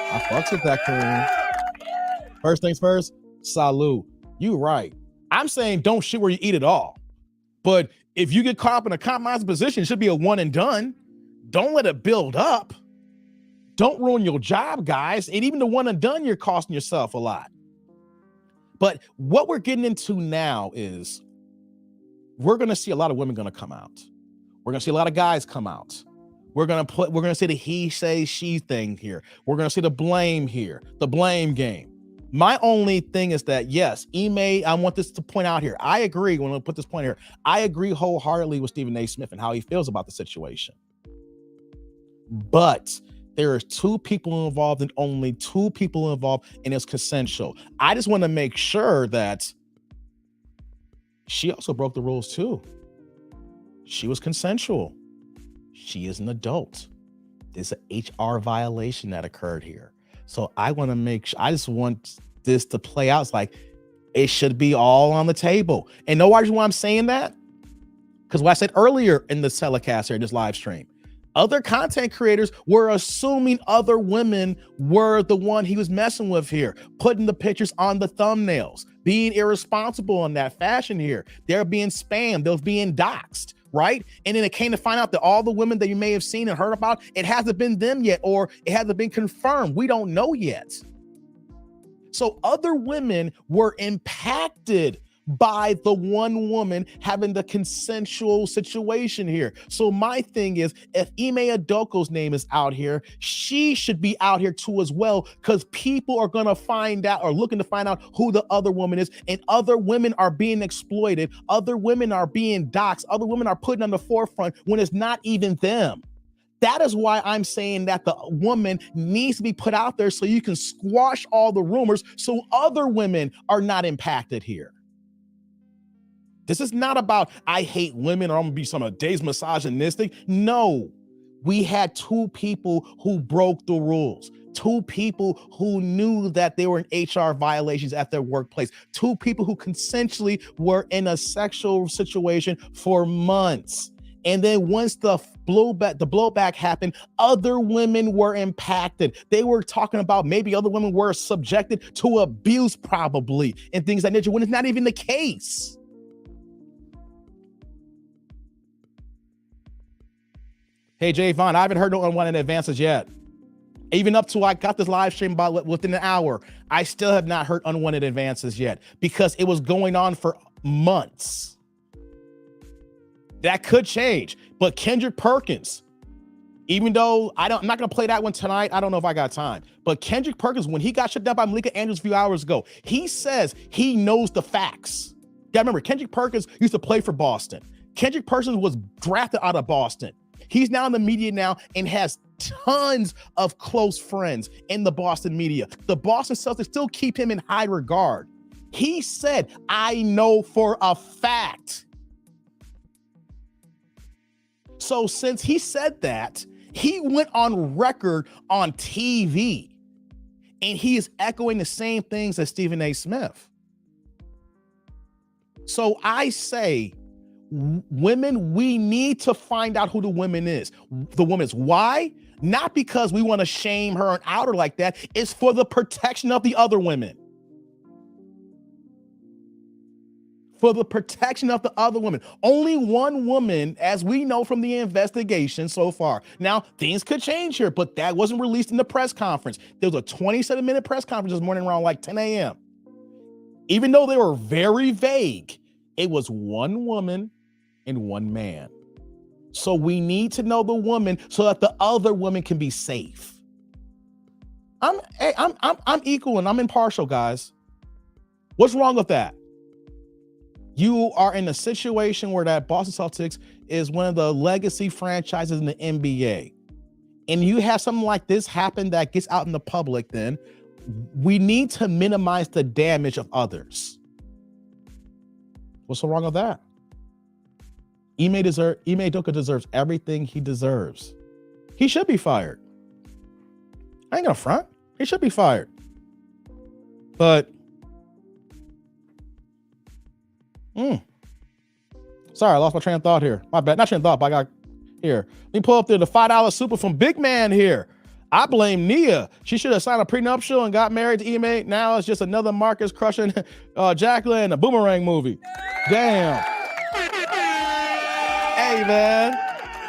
I fucks with that, Kareem. First things first, salute. You right. I'm saying don't shit where you eat it all. But if you get caught up in a compromised position, it should be a one and done. Don't let it build up. Don't ruin your job, guys. And even the one and done, you're costing yourself a lot. But what we're getting into now is we're going to see a lot of women going to come out. We're going to see a lot of guys come out. We're going to see the he say she thing here. We're going to see the blame here, the blame game. My only thing is that, yes, Ime, I want this to point out here. I agree when I put this point here. I agree wholeheartedly with Stephen A. Smith and how he feels about the situation. But there are 2 people involved and only 2 people involved, and it's consensual. I just want to make sure that she also broke the rules too. She was consensual. She is an adult. There's an HR violation that occurred here. So I want to make sure, I just want this to play out. It's like, it should be all on the table. And know why I'm saying that? Because what I said earlier in the telecast here, in this live stream, other content creators were assuming other women were the one he was messing with here, putting the pictures on the thumbnails, being irresponsible in that fashion here. They're being spammed. They're being doxxed. Right? And then it came to find out that all the women that you may have seen and heard about, it hasn't been them yet, or it hasn't been confirmed. We don't know yet. So other women were impacted by the one woman having the consensual situation here. So my thing is, if Ime Udoka's name is out here, she should be out here too as well, because people are going to find out or looking to find out who the other woman is, and other women are being exploited. Other women are being doxxed. Other women are put on the forefront when it's not even them. That is why I'm saying that the woman needs to be put out there so you can squash all the rumors so other women are not impacted here. This is not about, I hate women or I'm gonna be some of days misogynistic. No, we had 2 people who broke the rules. 2 people who knew that they were in HR violations at their workplace. 2 people who consensually were in a sexual situation for months. And then once the blowback happened, other women were impacted. They were talking about maybe other women were subjected to abuse probably and things like that when it's not even the case. Hey, Jay Vaughn, I haven't heard no unwanted advances yet. Even up to I got this live stream about within an hour, I still have not heard unwanted advances yet because it was going on for months. That could change. But Kendrick Perkins, even though I'm not going to play that one tonight. I don't know if I got time. But Kendrick Perkins, when he got shut down by Malika Andrews a few hours ago, he says he knows the facts. Yeah, remember, Kendrick Perkins used to play for Boston. Kendrick Perkins was drafted out of Boston. He's now in the media now and has tons of close friends in the Boston media. The Boston Celtics still keep him in high regard. He said, I know for a fact. So since he said that, he went on record on TV and he is echoing the same things as Stephen A. Smith. So I say, women, we need to find out who the woman is. The woman is. Why? Not because we want to shame her and out her like that. It's for the protection of the other women. For the protection of the other women. Only one woman, as we know from the investigation so far. Now, things could change here, but that wasn't released in the press conference. There was a 27-minute press conference this morning around like 10 a.m. Even though they were very vague, it was one woman and one man. So we need to know the woman so that the other woman can be safe. I'm equal and I'm impartial, guys. What's wrong with that? You are in a situation where that Boston Celtics is one of the legacy franchises in the NBA. And you have something like this happen that gets out in the public, then we need to minimize the damage of others. What's so wrong with that? Ime Udoka deserves everything he deserves. He should be fired. I ain't gonna front. He should be fired. But sorry, I lost my train of thought here. My bad. Not train of thought, but I got here. Let me pull up there the $5 super from Big Man here. I blame Nia. She should have signed a prenuptial and got married to Ime. Now it's just another Marcus crushing Jacqueline, a Boomerang movie. Damn. Hey, man.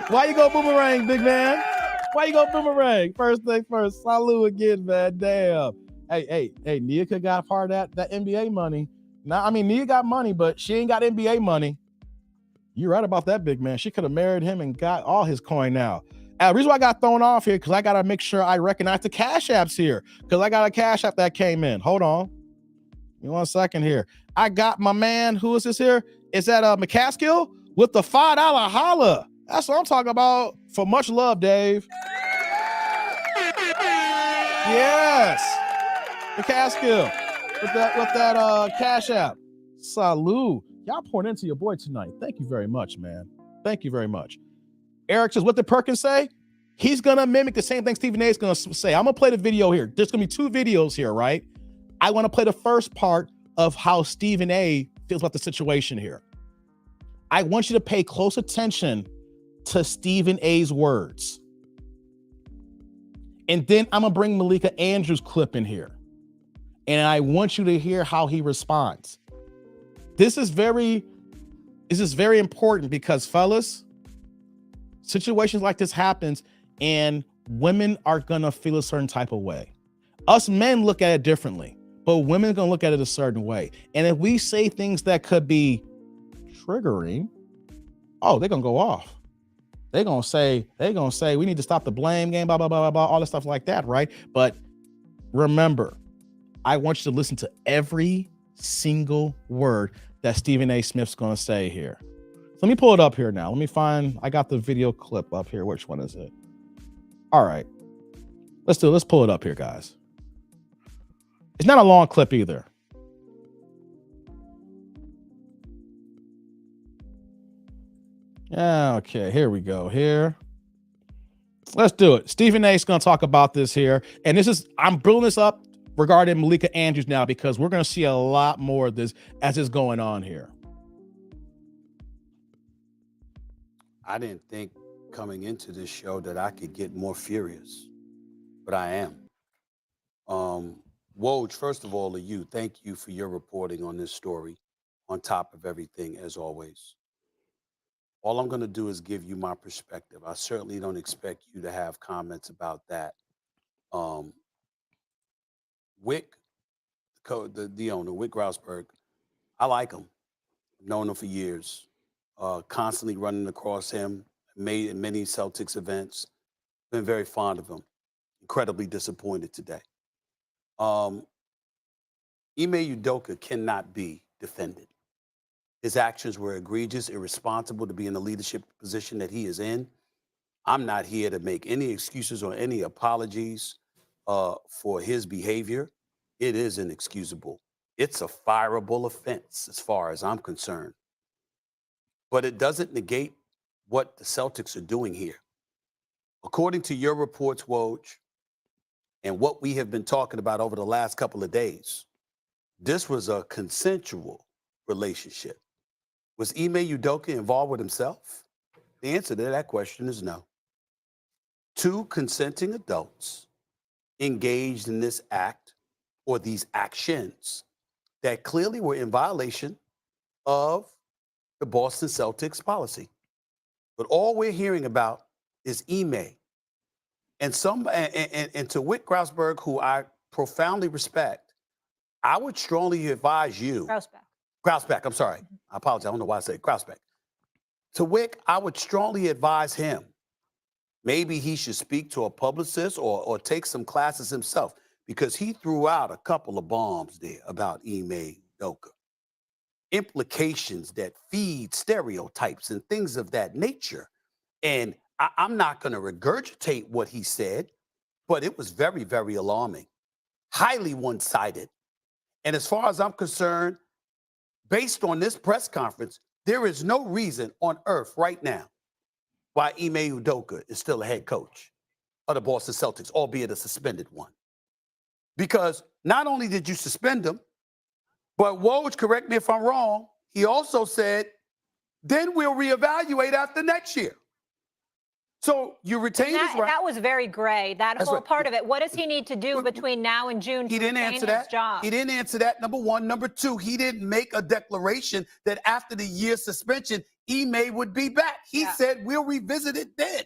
Why you go Boomerang, Big Man? Why you go Boomerang? First thing first. Salute again, man. Damn. Hey, Nia could got part of that NBA money. Now, I mean, Nia got money, but she ain't got NBA money. You're right about that, Big Man. She could have married him and got all his coin now. The reason why I got thrown off here, because I got to make sure I recognize the Cash Apps here, because I got a Cash App that came in. Hold on. Give me 1 second here. I got my man, who is this here? Is that McCaskill with the $5 holla? That's what I'm talking about. For much love, Dave. Yes. McCaskill. With that Cash App. Salute. Y'all pouring into your boy tonight. Thank you very much, man. Thank you very much. Eric says, what did Perkins say? He's going to mimic the same thing Stephen A is going to say. I'm going to play the video here. There's going to be 2 videos here, right? I want to play the first part of how Stephen A feels about the situation here. I want you to pay close attention to Stephen A's words. And then I'm going to bring Malika Andrews' clip in here. And I want you to hear how he responds. This is very important because, fellas, situations like this happens and women are going to feel a certain type of way. Us men look at it differently, but women are going to look at it a certain way. And if we say things that could be triggering, oh, they're going to go off. They're going to say, we need to stop the blame game, blah, blah, blah, blah, blah, all this stuff like that, right? But remember, I want you to listen to every single word that Stephen A. Smith's going to say here. So let me pull it up here now. Let me find, I got the video clip up here. Which one is it? All right. Let's pull it up here, guys. It's not a long clip either. Yeah, okay, here we go. Here. Let's do it. Stephen A. is going to talk about this here. And I'm building this up regarding Malika Andrews now because we're going to see a lot more of this as it's going on here. I didn't think coming into this show that I could get more furious, but I am. Woj, first of all, to you, thank you for your reporting on this story, on top of everything, as always. All I'm going to do is give you my perspective. I certainly don't expect you to have comments about that. Wick, the owner, Wick Grousberg, I like him. I've known him for years. constantly running across him, made in many Celtics events. Been very fond of him. Incredibly disappointed today. Ime Udoka cannot be defended. His actions were egregious, irresponsible to be in the leadership position that he is in. I'm not here to make any excuses or any apologies for his behavior. It is inexcusable. It's a fireable offense as far as I'm concerned. But it doesn't negate what the Celtics are doing here. According to your reports, Woj, and what we have been talking about over the last couple of days, this was a consensual relationship. Was Ime Udoka involved with himself? The answer to that question is no. Two consenting adults engaged in this act or these actions that clearly were in violation of the Boston Celtics policy. But all we're hearing about is Ime. And to Wick Grausberg, who I profoundly respect, I would strongly advise you. Grausbeck, I'm sorry. I apologize. I don't know why I said Grausbeck. To Wick, I would strongly advise him. Maybe he should speak to a publicist or take some classes himself, because he threw out a couple of bombs there about Ime Udoka. Implications that feed stereotypes and things of that nature. And I'm not going to regurgitate what he said, but it was very, very alarming, highly one-sided. And as far as I'm concerned, based on this press conference, there is no reason on earth right now why Ime Udoka is still a head coach of the Boston Celtics, albeit a suspended one. Because not only did you suspend him, but Woj, correct me if I'm wrong, he also said, then we'll reevaluate after next year. So you retain his right. That was very gray, that whole part of it. What does he need to do between now and June to retain his job? He didn't answer that, number one. Number two, he didn't make a declaration that after the year suspension, Ime would be back. He said, we'll revisit it then.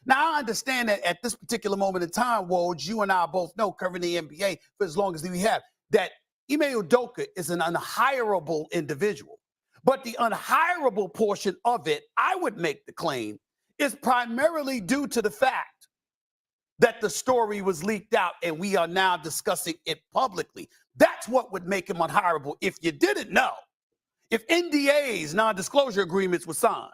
Now, I understand that at this particular moment in time, Woj, you and I both know, covering the NBA for as long as we have, that Ime Udoka is an unhirable individual. But the unhirable portion of it, I would make the claim, is primarily due to the fact that the story was leaked out and we are now discussing it publicly. That's what would make him unhirable. If you didn't know, if NDAs, non-disclosure agreements, were signed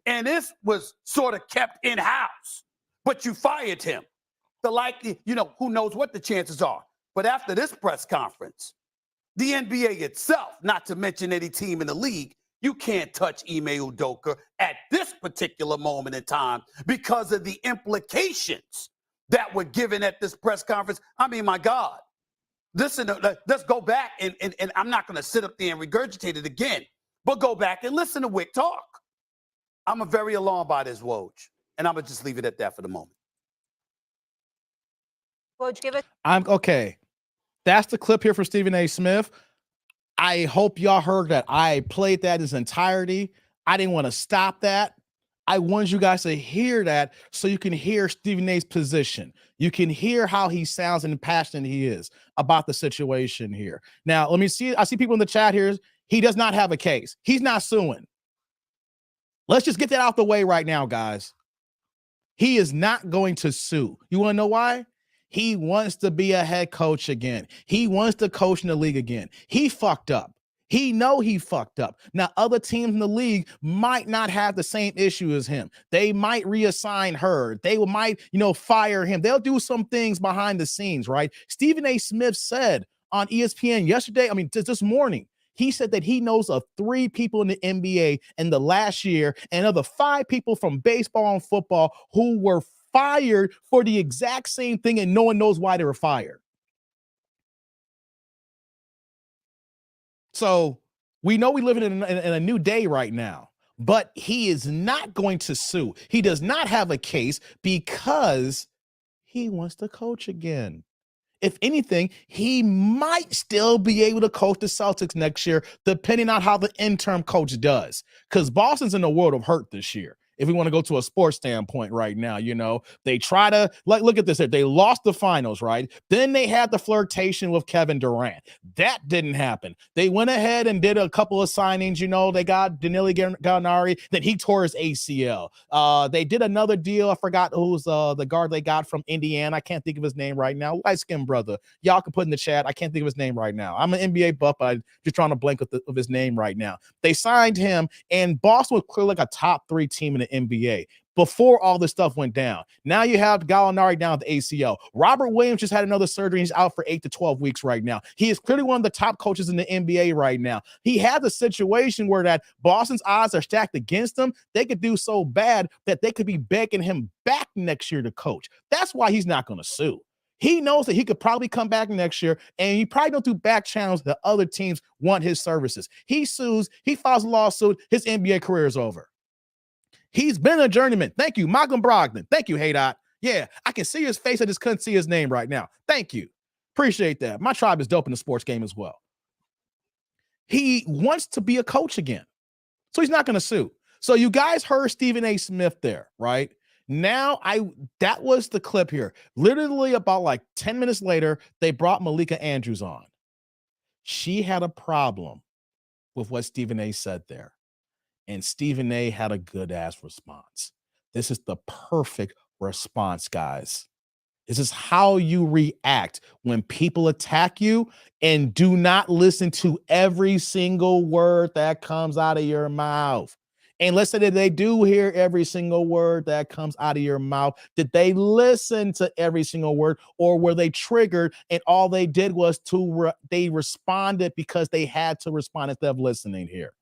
and this was sort of kept in-house, but you fired him, the likely, who knows what the chances are. But after this press conference, the NBA itself, not to mention any team in the league, you can't touch Ime Udoka at this particular moment in time because of the implications that were given at this press conference. I mean, my God. Listen, let's go back, and I'm not going to sit up there and regurgitate it again, but go back and listen to Wick talk. I'm very alarmed by this, Woj, and I'm going to just leave it at that for the moment. Woj, give it. I'm okay. That's the clip here from Stephen A. Smith. I hope y'all heard that. I played that in its entirety. I didn't want to stop that. I wanted you guys to hear that so you can hear Stephen A's position. You can hear how he sounds and passionate he is about the situation here. Now, let me see. I see people in the chat here. He does not have a case. He's not suing. Let's just get that out the way right now, guys. He is not going to sue. You want to know why? He wants to be a head coach again. He wants to coach in the league again. He fucked up. He fucked up. Now, other teams in the league might not have the same issue as him. They might reassign her. They might, fire him. They'll do some things behind the scenes, right? Stephen A. Smith said on ESPN yesterday, this morning, he said that he knows of 3 people in the NBA in the last year and other 5 people from baseball and football who were fired for the exact same thing, and no one knows why they were fired. So we know we live in a new day right now, but he is not going to sue. He does not have a case because he wants to coach again. If anything, he might still be able to coach the Celtics next year, depending on how the interim coach does, because Boston's in a world of hurt this year. if we want to go to a sports standpoint right now. You know, they try to, like, look at this here. They lost the finals, right? Then they had the flirtation with Kevin Durant. That didn't happen. They went ahead and did a couple of signings. You know, they got Danilo Gallinari, then he tore his ACL. They did another deal. I forgot who's the guard they got from Indiana. I can't think of his name right now. Light-skinned brother. Y'all can put in the chat. I can't think of his name right now. I'm an NBA buff, but I'm just trying to blank of his name right now. They signed him, and Boston was clearly like a top 3 team in the NBA before all this stuff went down. Now you have Gallinari down at the ACL. Robert Williams just had another surgery. He's out for 8 to 12 weeks right now. He is clearly one of the top coaches in the NBA right now. He has a situation where that Boston's odds are stacked against him. They could do so bad that they could be begging him back next year to coach. That's why he's not going to sue. He knows that he could probably come back next year, and he probably don't do back channels that other teams want his services. He sues, he files a lawsuit, his NBA career is over. He's been a journeyman. Thank you, Malcolm Brogdon. Thank you, Haydot. Yeah, I can see his face. I just couldn't see his name right now. Thank you. Appreciate that. My tribe is dope in the sports game as well. He wants to be a coach again, so he's not going to sue. So you guys heard Stephen A. Smith there, right? Now, that was the clip here. Literally about like 10 minutes later, they brought Malika Andrews on. She had a problem with what Stephen A. said there. And Stephen A. had a good-ass response. This is the perfect response, guys. This is how you react when people attack you, and do not listen to every single word that comes out of your mouth. And let's say that they do hear every single word that comes out of your mouth. Did they listen to every single word, or were they triggered and all they did was they responded because they had to respond instead of listening here?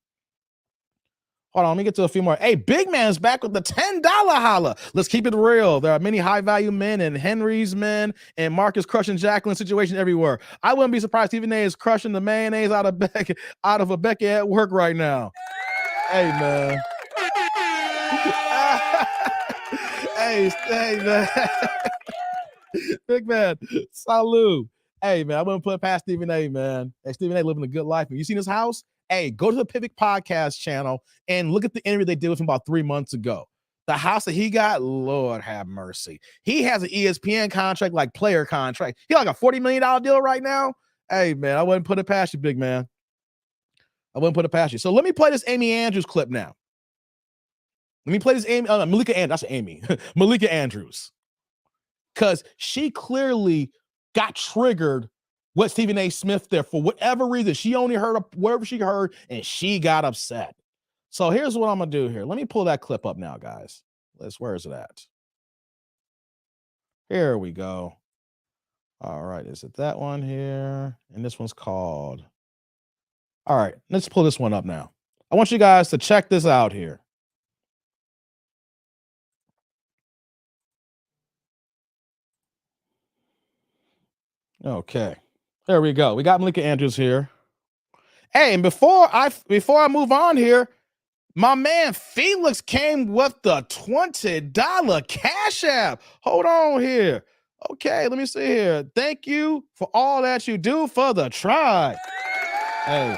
Hold on, let me get to a few more. Hey, Big Man's back with the $10 holla. Let's keep it real. There are many high-value men and Henry's men and Marcus crushing Jacqueline situation everywhere. I wouldn't be surprised Stephen A. is crushing the mayonnaise out of Becky at work right now. Hey, man. hey, man. Big man, salute. Hey, man, I wouldn't put it past Stephen A., man. Hey, Stephen A. living a good life. You seen his house? Hey, go to the Pivot Podcast channel and look at the interview they did with him about 3 months ago. The house that he got, Lord have mercy. He has an ESPN contract, like player contract. He got like a $40 million deal right now. Hey, man, I wouldn't put it past you, big man. I wouldn't put it past you. So let me play this Ime Andrews clip now. Let me play this Malika Andrews. That's Amy. Malika Andrews. Because she clearly got triggered with Stephen A. Smith there for whatever reason. She only heard whatever she heard, and she got upset. So here's what I'm going to do here. Let me pull that clip up now, guys. Where is it at? Here we go. All right. Is it that one here? And this one's called. All right. Let's pull this one up now. I want you guys to check this out here. Okay. There we go. We got Malika Andrews here. Hey, and before I move on here, my man Felix came with the $20 Cash App. Hold on here. Okay, let me see here. Thank you for all that you do for the tribe. Hey.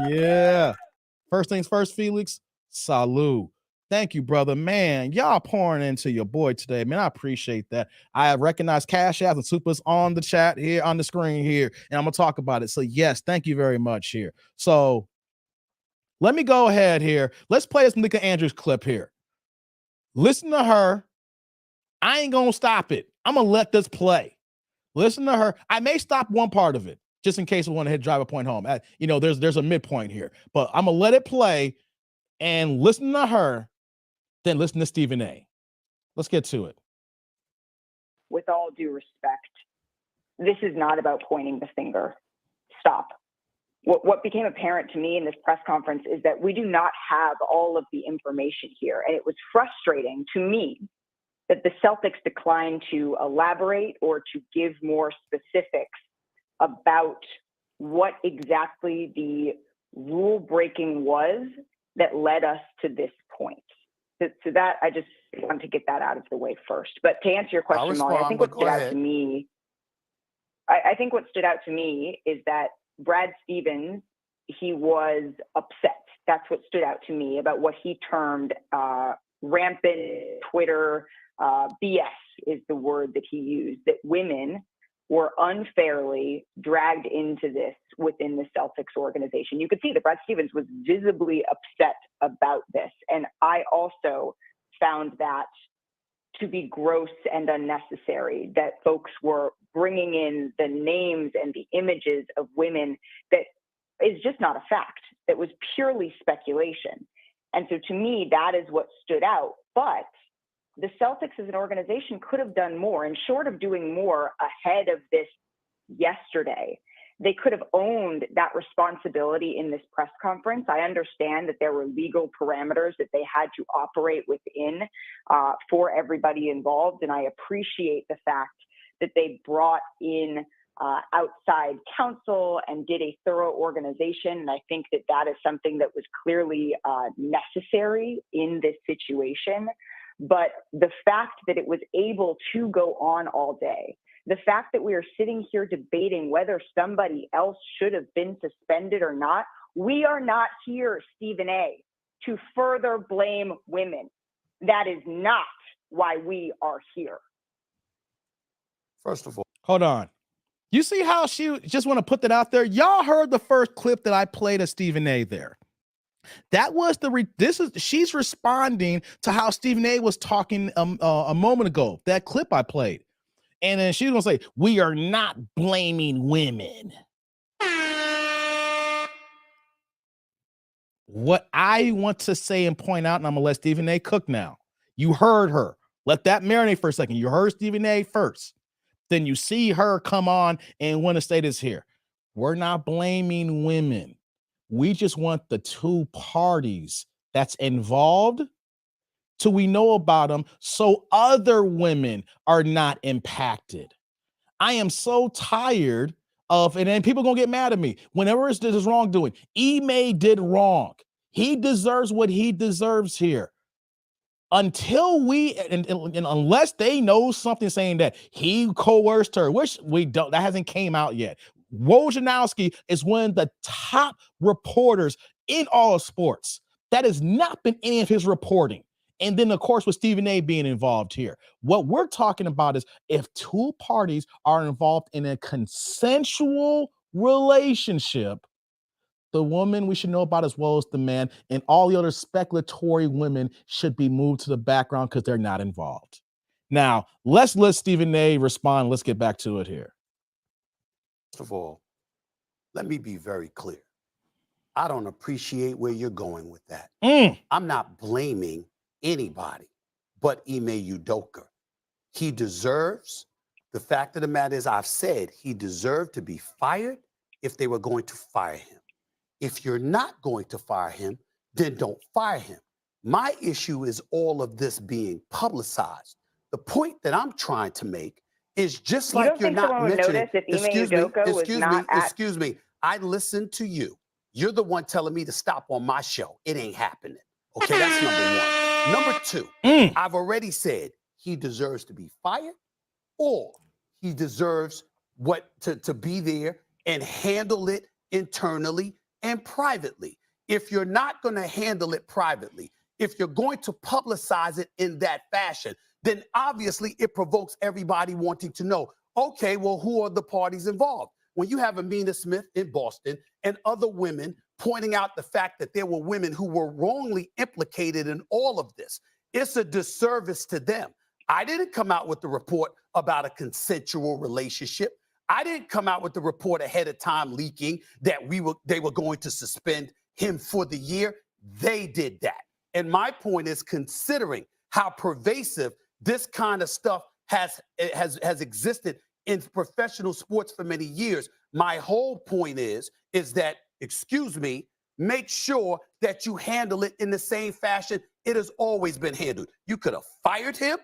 Yeah. First things first, Felix. Salute. Thank you, brother. Man, y'all pouring into your boy today, man. I appreciate that. I recognize Cash Apps and Supers on the chat here, on the screen here, and I'm going to talk about it. So, yes, thank you very much here. So, let me go ahead here. Let's play this Malika Andrews clip here. Listen to her. I ain't going to stop it. I'm going to let this play. Listen to her. I may stop one part of it, just in case we want to hit drive a point home. There's a midpoint here, but I'm going to let it play and listen to her. Then listen to Stephen A. Let's get to it. With all due respect, this is not about pointing the finger. Stop. What became apparent to me in this press conference is that we do not have all of the information here. And it was frustrating to me that the Celtics declined to elaborate or to give more specifics about what exactly the rule breaking was that led us to this point. So that I just want to get that out of the way first. But to answer your question, Molly, I think what stood out to me, I think what stood out to me is that Brad Stevens he was upset. That's what stood out to me about what he termed rampant Twitter BS is the word that he used, that women were unfairly dragged into this within the Celtics organization. You could see that Brad Stevens was visibly upset about this. And I also found that to be gross and unnecessary, that folks were bringing in the names and the images of women that is just not a fact. That was purely speculation. And so to me, that is what stood out. But the Celtics as an organization could have done more, and short of doing more ahead of this yesterday, they could have owned that responsibility in this press conference. I understand that there were legal parameters that they had to operate within for everybody involved. And I appreciate the fact that they brought in outside counsel and did a thorough organization. And I think that that is something that was clearly necessary in this situation. But the fact that it was able to go on all day, the fact that we are sitting here debating whether somebody else should have been suspended or not, we are not here, Stephen A., to further blame women. That is not why we are here. First of all, hold on. You see how she just want to put that out there? Y'all heard the first clip that I played of Stephen A. there. That was she's responding to how Stephen A. was talking a moment ago. That clip I played. And then she's going to say, we are not blaming women. What I want to say and point out, and I'm going to let Stephen A. cook now. You heard her. Let that marinate for a second. You heard Stephen A. first. Then you see her come on and want to say this here. We're not blaming women. We just want the two parties that's involved till we know about them so other women are not impacted. I am so tired of, and then people going to get mad at me. Whenever it's this wrongdoing, Ime did wrong. He deserves what he deserves here. Until we, and unless they know something saying that he coerced her, which we don't, that hasn't came out yet. Wojnarowski is one of the top reporters in all of sports. That has not been any of his reporting. And then, of course, with Stephen A. being involved here. What we're talking about is if two parties are involved in a consensual relationship, the woman we should know about as well as the man, and all the other speculatory women should be moved to the background because they're not involved. Now, let's let Stephen A. respond. Let's get back to it here. First of all, let me be very clear. I don't appreciate where you're going with that. I'm not blaming anybody but Ime Udoka. He deserves, the fact of the matter is, I've said he deserved to be fired if they were going to fire him. If you're not going to fire him, then don't fire him. My issue is all of this being publicized. The point that I'm trying to make is just like you're not mentioning. Excuse me. I listened to you. You're the one telling me to stop on my show. It ain't happening. Okay, that's number one. Number two, I've already said he deserves to be fired, or he deserves to be there and handle it internally and privately. If you're not going to handle it privately, if you're going to publicize it in that fashion, then obviously it provokes everybody wanting to know, okay, well, who are the parties involved? When you have Amina Smith in Boston and other women pointing out the fact that there were women who were wrongly implicated in all of this, it's a disservice to them. I didn't come out with the report about a consensual relationship. I didn't come out with the report ahead of time leaking that they were going to suspend him for the year. They did that. And my point is, considering how pervasive this kind of stuff has existed in professional sports for many years, my whole point is that, excuse me, make sure that you handle it in the same fashion it has always been handled. You could have fired him,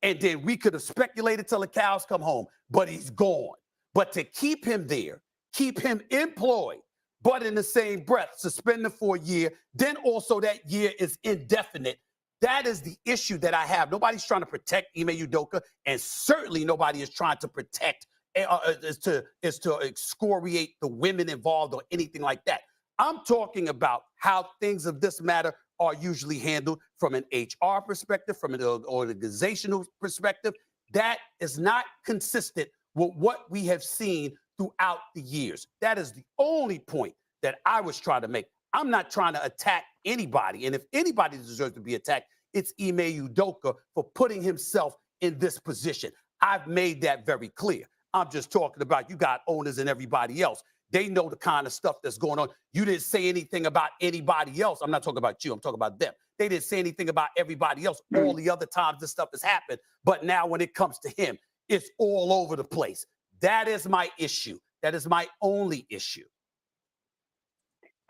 and then we could have speculated till the cows come home, but he's gone. But to keep him there, keep him employed, but in the same breath, suspend him for a year, then also that year is indefinite. That is the issue that I have. Nobody's trying to protect Ime Udoka, and certainly nobody is trying to protect is to excoriate the women involved or anything like that. I'm talking about how things of this matter are usually handled from an HR perspective, from an organizational perspective. That is not consistent with what we have seen throughout the years. That is the only point that I was trying to make. I'm not trying to attack anybody. And if anybody deserves to be attacked, it's Ime Udoka for putting himself in this position. I've made that very clear. I'm just talking about you got owners and everybody else. They know the kind of stuff that's going on. You didn't say anything about anybody else. I'm not talking about you. I'm talking about them. They didn't say anything about everybody else all the other times this stuff has happened. But now when it comes to him, it's all over the place. That is my issue. That is my only issue.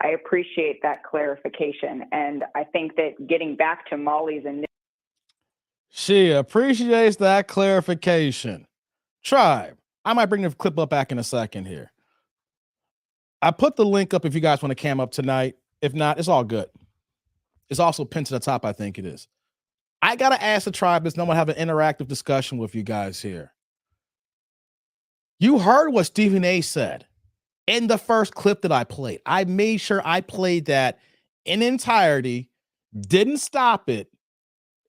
I appreciate that clarification. And I think that getting back to Molly's initial. She appreciates that clarification. Tribe, I might bring the clip up back in a second here. I put the link up if you guys want to cam up tonight. If not, it's all good. It's also pinned to the top, I think it is. I got to ask the tribe this. No one have an interactive discussion with you guys here. You heard what Stephen A said in the first clip that I played. I made sure I played that in entirety, didn't stop it,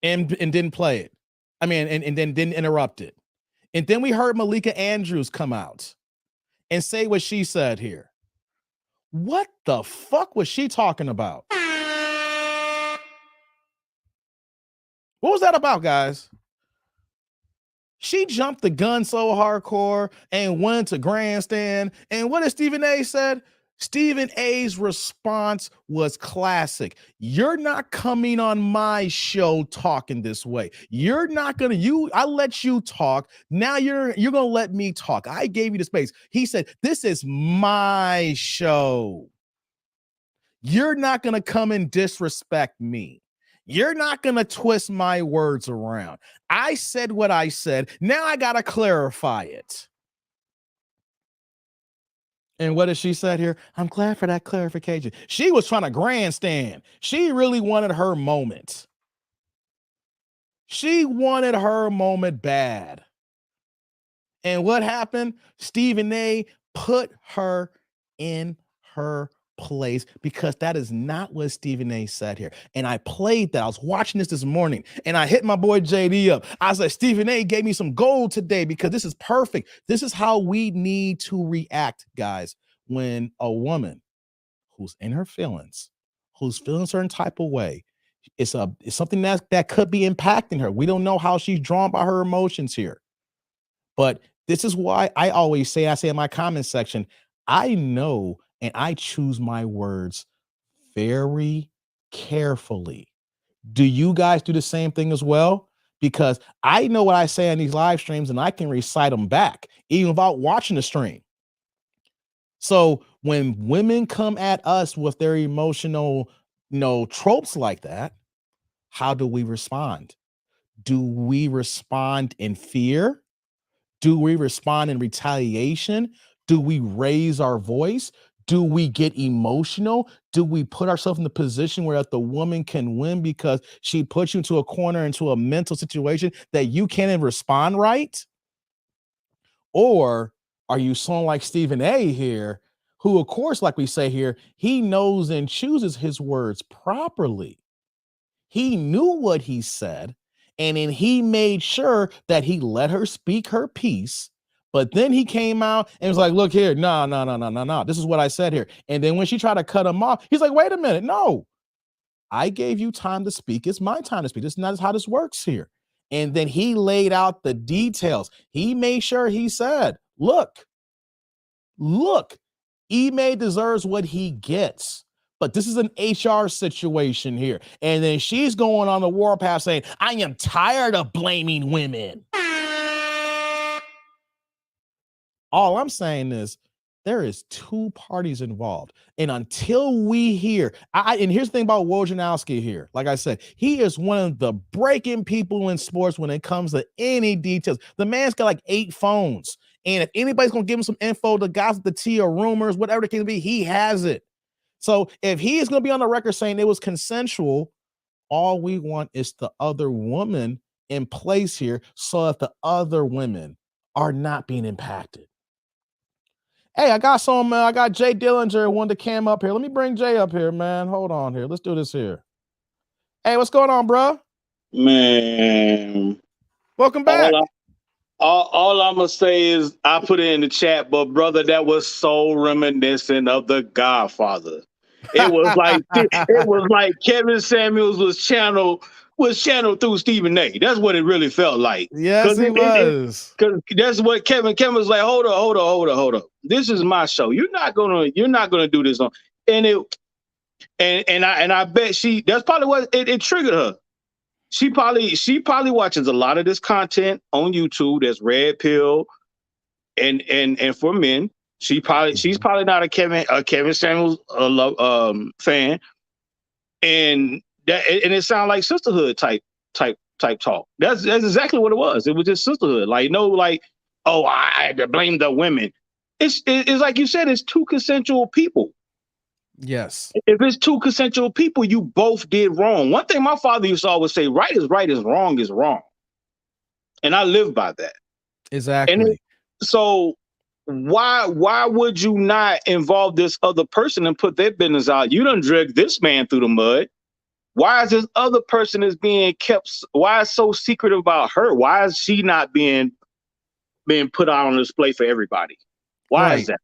and didn't play it. I mean, and then didn't interrupt it. And then we heard Malika Andrews come out and say what she said here. What the fuck was she talking about? What was that about, guys? She jumped the gun so hardcore and went to grandstand. And what did Stephen A said? Stephen A's response was classic. You're not coming on my show talking this way. You're not gonna, I let you talk. Now you're gonna let me talk. I gave you the space. He said, this is my show. You're not gonna come and disrespect me. You're not going to twist my words around. I said what I said. Now I got to clarify it. And what did she say here? I'm glad for that clarification. She was trying to grandstand. She really wanted her moment. She wanted her moment bad. And what happened? Stephen A put her in her place because that is not what Stephen A said here. And I played that. I was watching this morning and I hit my boy JD up. I was like, Stephen A gave me some gold today because this is perfect. This is how we need to react, guys, when a woman who's in her feelings, who's feeling a certain type of way, it's something that could be impacting her. We don't know how she's drawn by her emotions here. But this is why I always say, I say in my comment section, I know and I choose my words very carefully. Do you guys do the same thing as well? Because I know what I say on these live streams and I can recite them back, even without watching the stream. So when women come at us with their emotional, tropes like that, how do we respond? Do we respond in fear? Do we respond in retaliation? Do we raise our voice? Do we get emotional? Do we put ourselves in the position where the woman can win because she puts you into a corner, into a mental situation that you can't even respond right? Or are you someone like Stephen A here, who, of course, like we say here, he knows and chooses his words properly. He knew what he said, and then he made sure that he let her speak her piece. But then he came out and was like, look here, no. This is what I said here. And then when she tried to cut him off, he's like, wait a minute. No, I gave you time to speak. It's my time to speak. This is not how this works here. And then he laid out the details. He made sure he said, look, Ime deserves what he gets. But this is an HR situation here. And then she's going on the warpath saying, I am tired of blaming women. All I'm saying is there is two parties involved. And until we hear, and here's the thing about Wojnarowski here. Like I said, he is one of the breaking people in sports when it comes to any details. The man's got like 8 phones. And if anybody's going to give him some info, the gossip, the tea or rumors, whatever it can be, he has it. So if he is going to be on the record saying it was consensual, all we want is the other woman in place here so that the other women are not being impacted. Hey, I got Jay Dillinger wanted to cam up here. Let me bring Jay up here, man. Hold on here. Let's do this here. Hey, what's going on, bro? Man, Welcome back. All I'm gonna say is I put it in the chat, but brother, that was so reminiscent of The Godfather. It was like Kevin Samuels was channeled through Stephen A. That's what it really felt like. Yes, he was. Because that's what Kevin was like. Hold up. This is my show. You're not gonna do this on. And I bet that's probably what it triggered her. She probably watches a lot of this content on YouTube. That's red pill, and for men. She's probably not a Kevin Samuels fan, and it sounds like sisterhood type talk. That's exactly what it was. It was just sisterhood. Like I had to blame the women. It's like you said. It's two consensual people. Yes. If it's two consensual people, you both did wrong. One thing my father used to always say, right is wrong is wrong. And I live by that. Exactly. So why would you not involve this other person and put their business out? You done dragged this man through the mud. Why is this other person is being kept? Why is so secretive about her? Why is she not being put out on display for everybody? Why is that?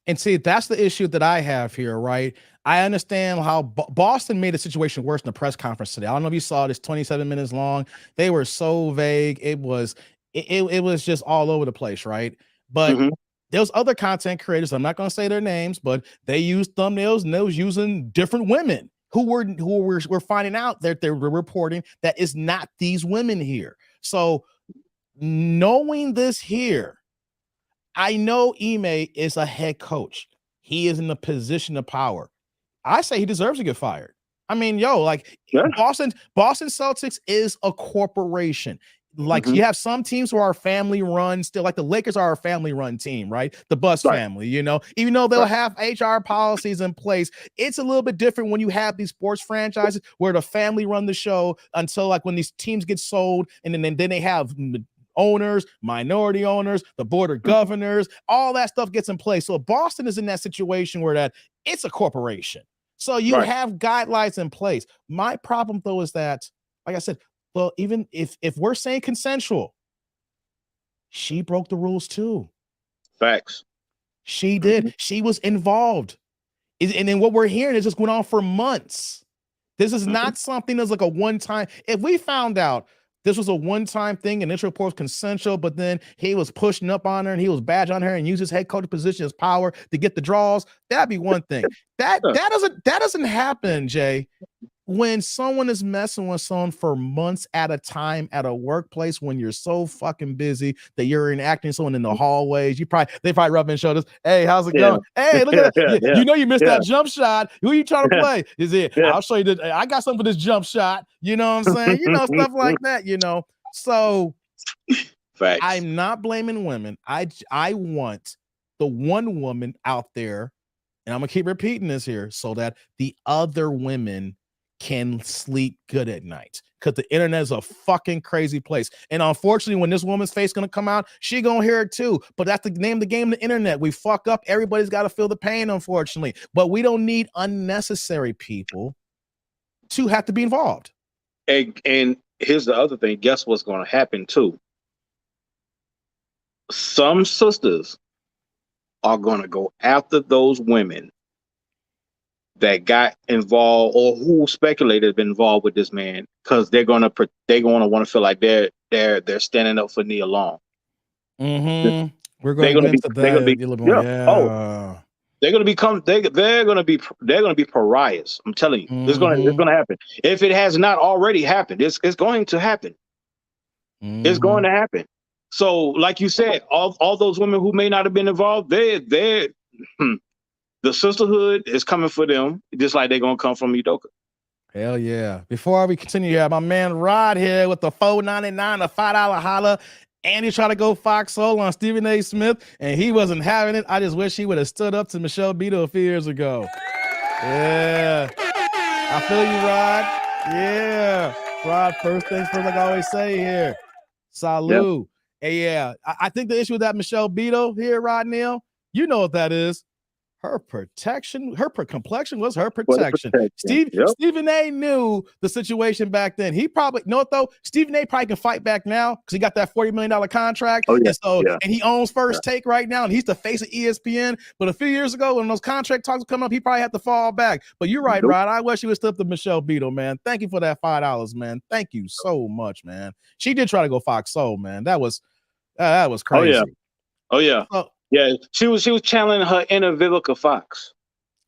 And see, that's the issue that I have here, right? I understand how Boston made the situation worse in the press conference today. I don't know if you saw this, 27 minutes long. They were so vague. It was just all over the place, right? But there's other content creators. I'm not going to say their names, but they used thumbnails and they was using different women who were finding out that they were reporting that it's not these women here. So knowing this here, I know Ime is a head coach. He is in a position of power. I say he deserves to get fired. I mean, Boston Celtics is a corporation. Like you have some teams who are family run still, like the Lakers are a family run team, right? The Buss family, even though they'll have HR policies in place, it's a little bit different when you have these sports franchises where the family run the show until like when these teams get sold and then they have owners, minority owners, the board of governors, all that stuff gets in place. So Boston is in that situation where it's a corporation. So you have guidelines in place. My problem though is that, like I said, well, even if we're saying consensual, she broke the rules too. Facts. She did. She was involved. And then what we're hearing is just going on for months. This is not something that's like a one-time. If we found out this was a one-time thing and this report was consensual, but then he was pushing up on her and he was badging on her and used his head coach position as power to get the draws, that'd be one thing. That doesn't happen, Jay. When someone is messing with someone for months at a time at a workplace, when you're so fucking busy that you're interacting with someone in the hallways, they probably rubbing shoulders. Hey, how's it going? Hey, look at that. You know you missed that jump shot. Who are you trying to play? Is it? I'll show you this. I got something for this jump shot. You know what I'm saying? Stuff like that, So Facts. I'm not blaming women. I want the one woman out there, and I'm gonna keep repeating this here so that the other women can sleep good at night, because the internet is a fucking crazy place. And unfortunately, when this woman's face gonna come out, she gonna hear it too. But that's the name of the game, the internet. We fuck up. Everybody's got to feel the pain, unfortunately. But we don't need unnecessary people to have to be involved. And here's the other thing. Guess what's going to happen too? Some sisters are going to go after those women that got involved or who speculated been involved with this man, because they're gonna want to feel like they're standing up for Nia Long. We're going to get into that a little more. Yeah. They're gonna be pariahs. I'm telling you, it's gonna happen. If it has not already happened, it's going to happen. It's going to happen. So, like you said, all those women who may not have been involved, the sisterhood is coming for them, just like they're gonna come from Udoka. Hell yeah. Before we continue here, my man Rod here with the $4.99, a $5 holla. And he tried to go Fox Soul on Stephen A. Smith, and he wasn't having it. I just wish he would have stood up to Michelle Beto a few years ago. Yeah. I feel you, Rod. Yeah. Rod, first things first, like I always say here. Salud. Yeah. I think the issue with that Michelle Beto here, Rod Neal, you know what that is. Her protection, complexion was her protection. Stephen A knew the situation back then. He probably, you know what though? Stephen A probably can fight back now because he got that $40 million contract. Oh, yeah. And he owns First Take right now, and he's the face of ESPN. But a few years ago, when those contract talks come up, he probably had to fall back. But you're right, Rod. I wish you would step to Michelle Beto, man. Thank you for that $5, man. Thank you so much, man. She did try to go Fox Soul, man. That was crazy. Oh yeah. Yeah, she was channeling her inner Vivica Fox.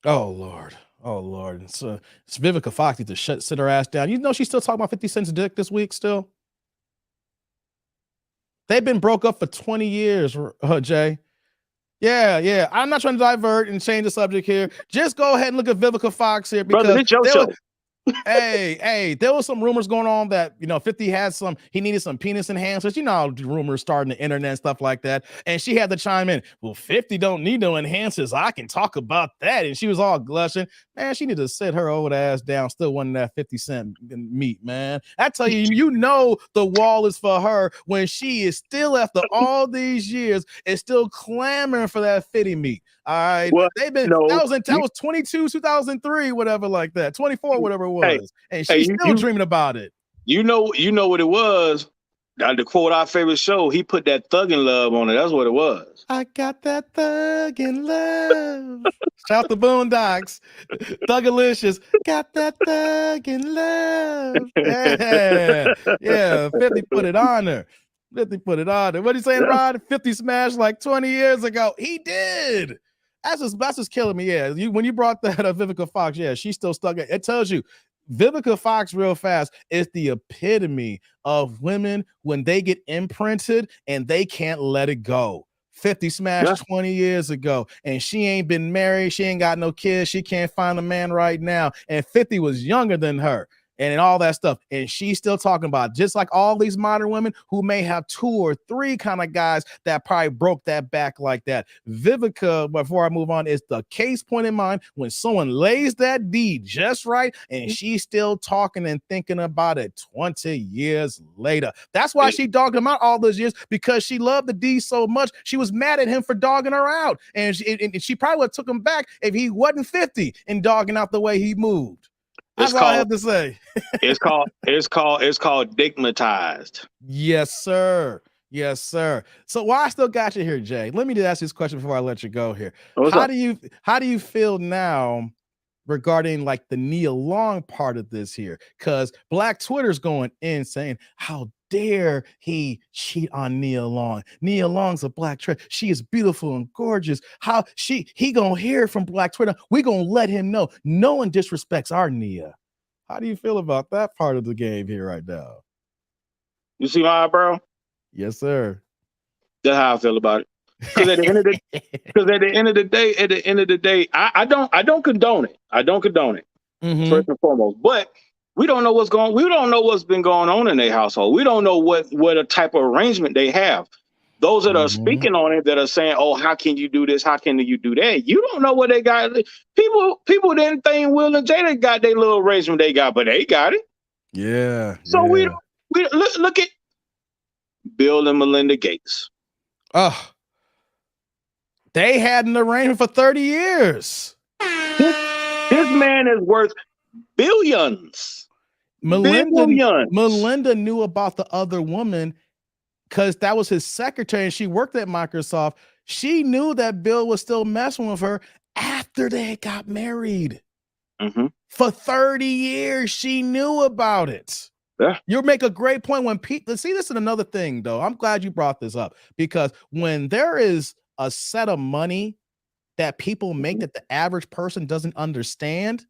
Oh Lord. So Vivica Fox needs to sit her ass down. You know she's still talking about 50 Cent's dick this week still. They've been broke up for 20 years, Jay. Yeah. I'm not trying to divert and change the subject here. Just go ahead and look at Vivica Fox here because brother, it's your show. Hey, there was some rumors going on that, 50 had he needed some penis enhancers. You know how rumors starting the internet and stuff like that. And she had to chime in, well, 50 don't need no enhancers. I can talk about that. And she was all blushing. Man, she needed to sit her old ass down, still wanting that 50 Cent meat, man. I tell you, the wall is for her when she is still, after all these years, is still clamoring for that 50 meat. All right. Well, that was 22, 2003, whatever like that. 24, whatever it was. And she's still dreaming about it. You know what it was. To quote our favorite show, he put that thuggin' love on it. That's what it was. I got that thuggin' love. Shout the Boondocks. Thuggalicious. Got that thuggin' love. Yeah. 50 put it on her. 50 put it on her. What are you saying, Rod? 50 smashed like 20 years ago. He did. That's just killing me. Yeah, when you brought that up, Vivica Fox, yeah, she's still stuck. It tells you, Vivica Fox, real fast, is the epitome of women when they get imprinted and they can't let it go. 50 smashed 20 years ago, and she ain't been married. She ain't got no kids. She can't find a man right now. And 50 was younger than her. And all that stuff. And she's still talking about, just like all these modern women who may have 2 or 3 kind of guys that probably broke that back like that. Vivica, before I move on, is the case point in mind when someone lays that deed just right and she's still talking and thinking about it 20 years later. That's why she dogged him out all those years, because she loved the deed so much. She was mad at him for dogging her out. And she probably would have took him back if he wasn't 50 and dogging out the way he moved. That's all I have to say. it's called digmatized. Yes, sir. So why I still got you here, Jay? Let me just ask this question before I let you go here. How do you feel now regarding like the Nia Long part of this here? Because Black Twitter's going in saying, how dare he cheat on Nia Long? Nia Long's a black trash. She is beautiful and gorgeous. How he gonna hear from Black Twitter? We gonna let him know. No one disrespects our Nia. How do you feel about that part of the game here right now? You see my eyebrow? Yes, sir. That's how I feel about it. Because at the end of the day, I don't condone it. I don't condone it. Mm-hmm. First and foremost, but we don't know what's been going on in their household. We don't know what a type of arrangement they have. Those that are speaking on it, that are saying, "Oh, how can you do this? How can you do that?" You don't know what they got. People didn't think Will and Jada got their little arrangement they got, but they got it. Yeah. So we look at Bill and Melinda Gates. Oh, they had an arrangement for 30 years. This man is worth billions. Melinda knew about the other woman because that was his secretary and she worked at Microsoft. She knew that Bill was still messing with her after they got married. Mm-hmm. For 30 years, she knew about it. Yeah. You make a great point when people see this is another thing, though. I'm glad you brought this up because when there is a set of money that people make that the average person doesn't understand,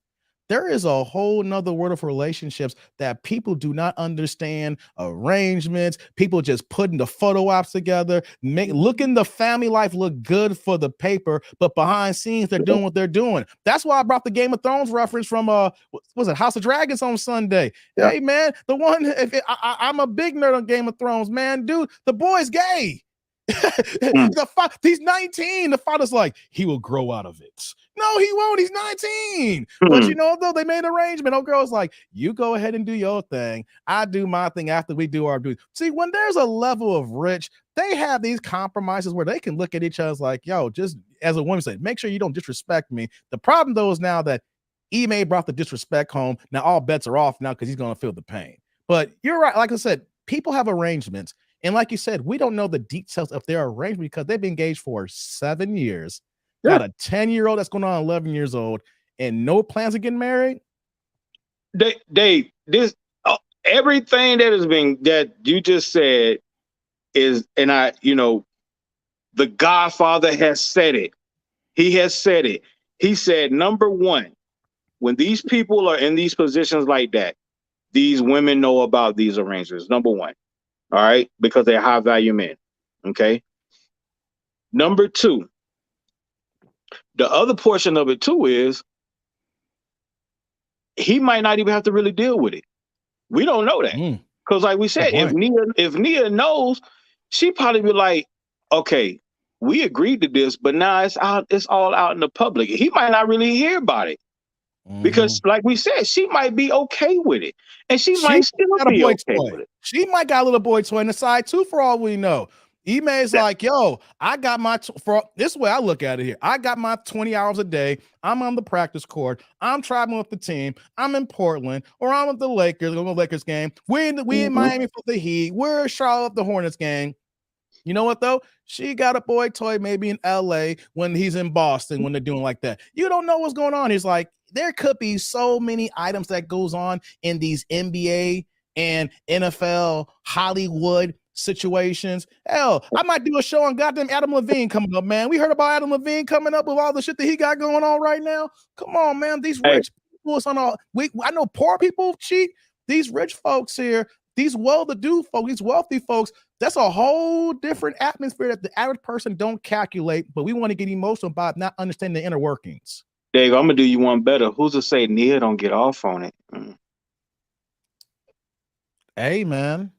there is a whole nother world of relationships that people do not understand. Arrangements, people just putting the photo ops together, looking the family life look good for the paper, but behind scenes they're doing what they're doing. That's why I brought the Game of Thrones reference from was it House of Dragons on Sunday? Yeah. Hey man, the one I'm a big nerd on Game of Thrones, man, dude. The boy's gay. He's 19. The father's like, he will grow out of it. No, he won't. He's 19. But you know, though, they made an arrangement. Old girl's like, you go ahead and do your thing. I do my thing after we do our duty. See, when there's a level of rich, they have these compromises where they can look at each other like, yo, just as a woman said, make sure you don't disrespect me. The problem, though, is now that Ime brought the disrespect home. Now all bets are off now because he's going to feel the pain. But you're right. Like I said, people have arrangements. And like you said, we don't know the details of their arrangement because they've been engaged for 7 years. Got a 10-year-old that's going on 11 years old and no plans of getting married. Everything that you just said is, and the Godfather has said it. He has said it. He said, number one, when these people are in these positions like that, these women know about these arrangements. Number one. All right. Because they're high value men. Okay. Number two, the other portion of it too is he might not even have to really deal with it. We don't know that. Because like we said, if Nia knows, she probably be like, okay, we agreed to this, but now it's all out in the public. He might not really hear about it. Because like we said, she might be okay with it. And she might still be okay with it. She might got a little boy toy on the side too, for all we know. Ime's like, yo, I got my, this way I look at it here. I got my 20 hours a day. I'm on the practice court. I'm traveling with the team. I'm in Portland, or I'm with the Lakers, going to the Lakers game. We in Miami for the Heat. We're Charlotte, the Hornets game. You know what, though? She got a boy toy maybe in LA when he's in Boston when they're doing like that. You don't know what's going on. He's like, there could be so many items that goes on in these NBA and NFL Hollywood situations. Hell, I might do a show on goddamn Adam Levine coming up, man. We heard about Adam Levine coming up with all the shit that he got going on right now. Come on, man. These rich people, it's on all. I know poor people cheat. These rich folks here, these well-to-do folks, these wealthy folks, that's a whole different atmosphere that the average person don't calculate, but we want to get emotional about not understanding the inner workings. Dave, I'm gonna do you one better. Who's to say Nia don't get off on it? Hey, man.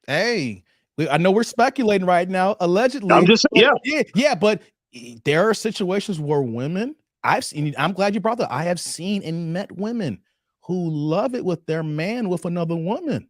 Hey, I know we're speculating right now, allegedly. I'm just but there are situations where women, I've seen, I'm glad you brought that. I have seen and met women who love it with their man with another woman.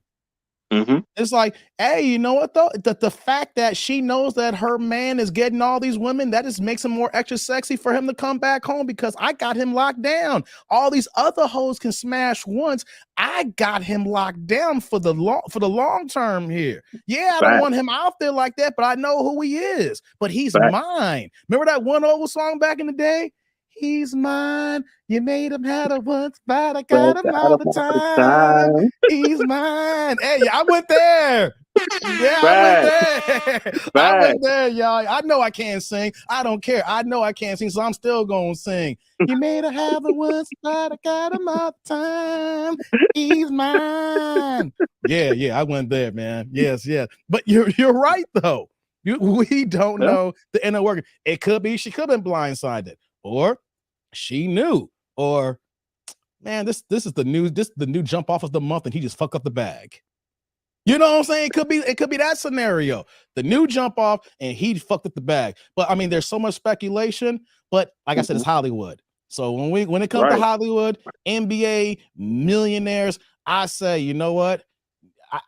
It's like, hey, you know what though? The fact that she knows that her man is getting all these women, that just makes him more extra sexy for him to come back home because I got him locked down. All these other hoes can smash once. I got him locked down for the long term here. Yeah, I don't want him out there like that, but I know who he is. But he's mine. Remember that one old song back in the day? He's mine. You made him had it once, but I got him all the time. He's mine. Hey, I went there. Yeah, I went there. I went there, y'all. I know I can't sing. I don't care. I know I can't sing, so I'm still gonna sing. You made her have it once, but I got him all the time. He's mine. Yeah, I went there, man. Yes. But you're right though. We don't know the inner working. It could be she could have been blindsided, or she knew, or man, this is the new jump off of the month, and he just fucked up the bag. You know what I'm saying? It could be that scenario. The new jump off, and he fucked up the bag. But I mean, there's so much speculation. But like I said, it's Hollywood. So when it comes to Hollywood, NBA, millionaires, I say, you know what?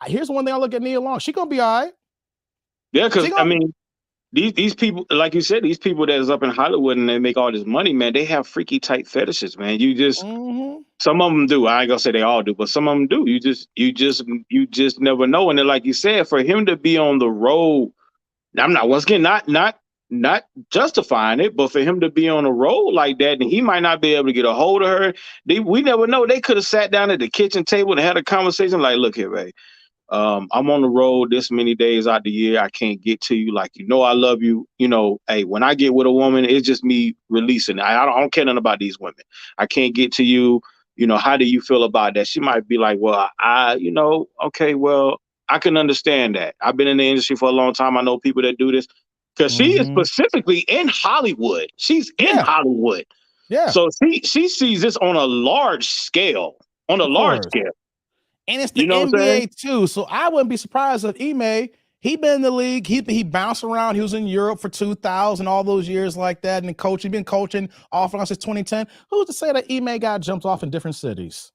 Here's one thing I look at Nia Long. She gonna be all right. Yeah, because I mean, these people, like you said, these people that is up in Hollywood and they make all this money, man, they have freaky type fetishes, man. You just some of them do. I ain't gonna say they all do, but some of them do. You just never know. And then, like you said, for him to be on the road, I'm not once again not justifying it, but for him to be on a road like that, and he might not be able to get a hold of her. We never know. They could have sat down at the kitchen table and had a conversation like, look here, babe. I'm on the road this many days out the year. I can't get to you. Like, I love you. Hey, when I get with a woman, it's just me releasing. I don't care nothing about these women. I can't get to you. How do you feel about that? She might be like, well, okay, well, I can understand that. I've been in the industry for a long time. I know people that do this because she is specifically in Hollywood. She's in Hollywood. Yeah. So she sees this on a large scale. And it's the NBA too. So I wouldn't be surprised if Ime He been in the league. He bounced around. He was in Europe for 2000, all those years like that. And he's been coaching off and on since 2010. Who's to say that Ime got jumped off in different cities?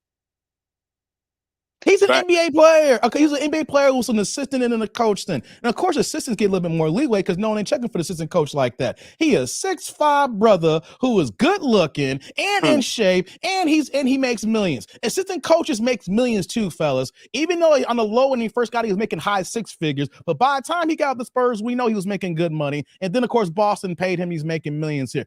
He's an NBA player. Okay, he's an NBA player who's an assistant and then a coach then. And of course, assistants get a little bit more leeway because no one ain't checking for the assistant coach like that. He is 6'5" brother who is good looking and in shape, and he makes millions. Assistant coaches makes millions too, fellas. Even though on the low when he first got, he was making high six figures. But by the time he got the Spurs, we know he was making good money. And then of course, Boston paid him. He's making millions here.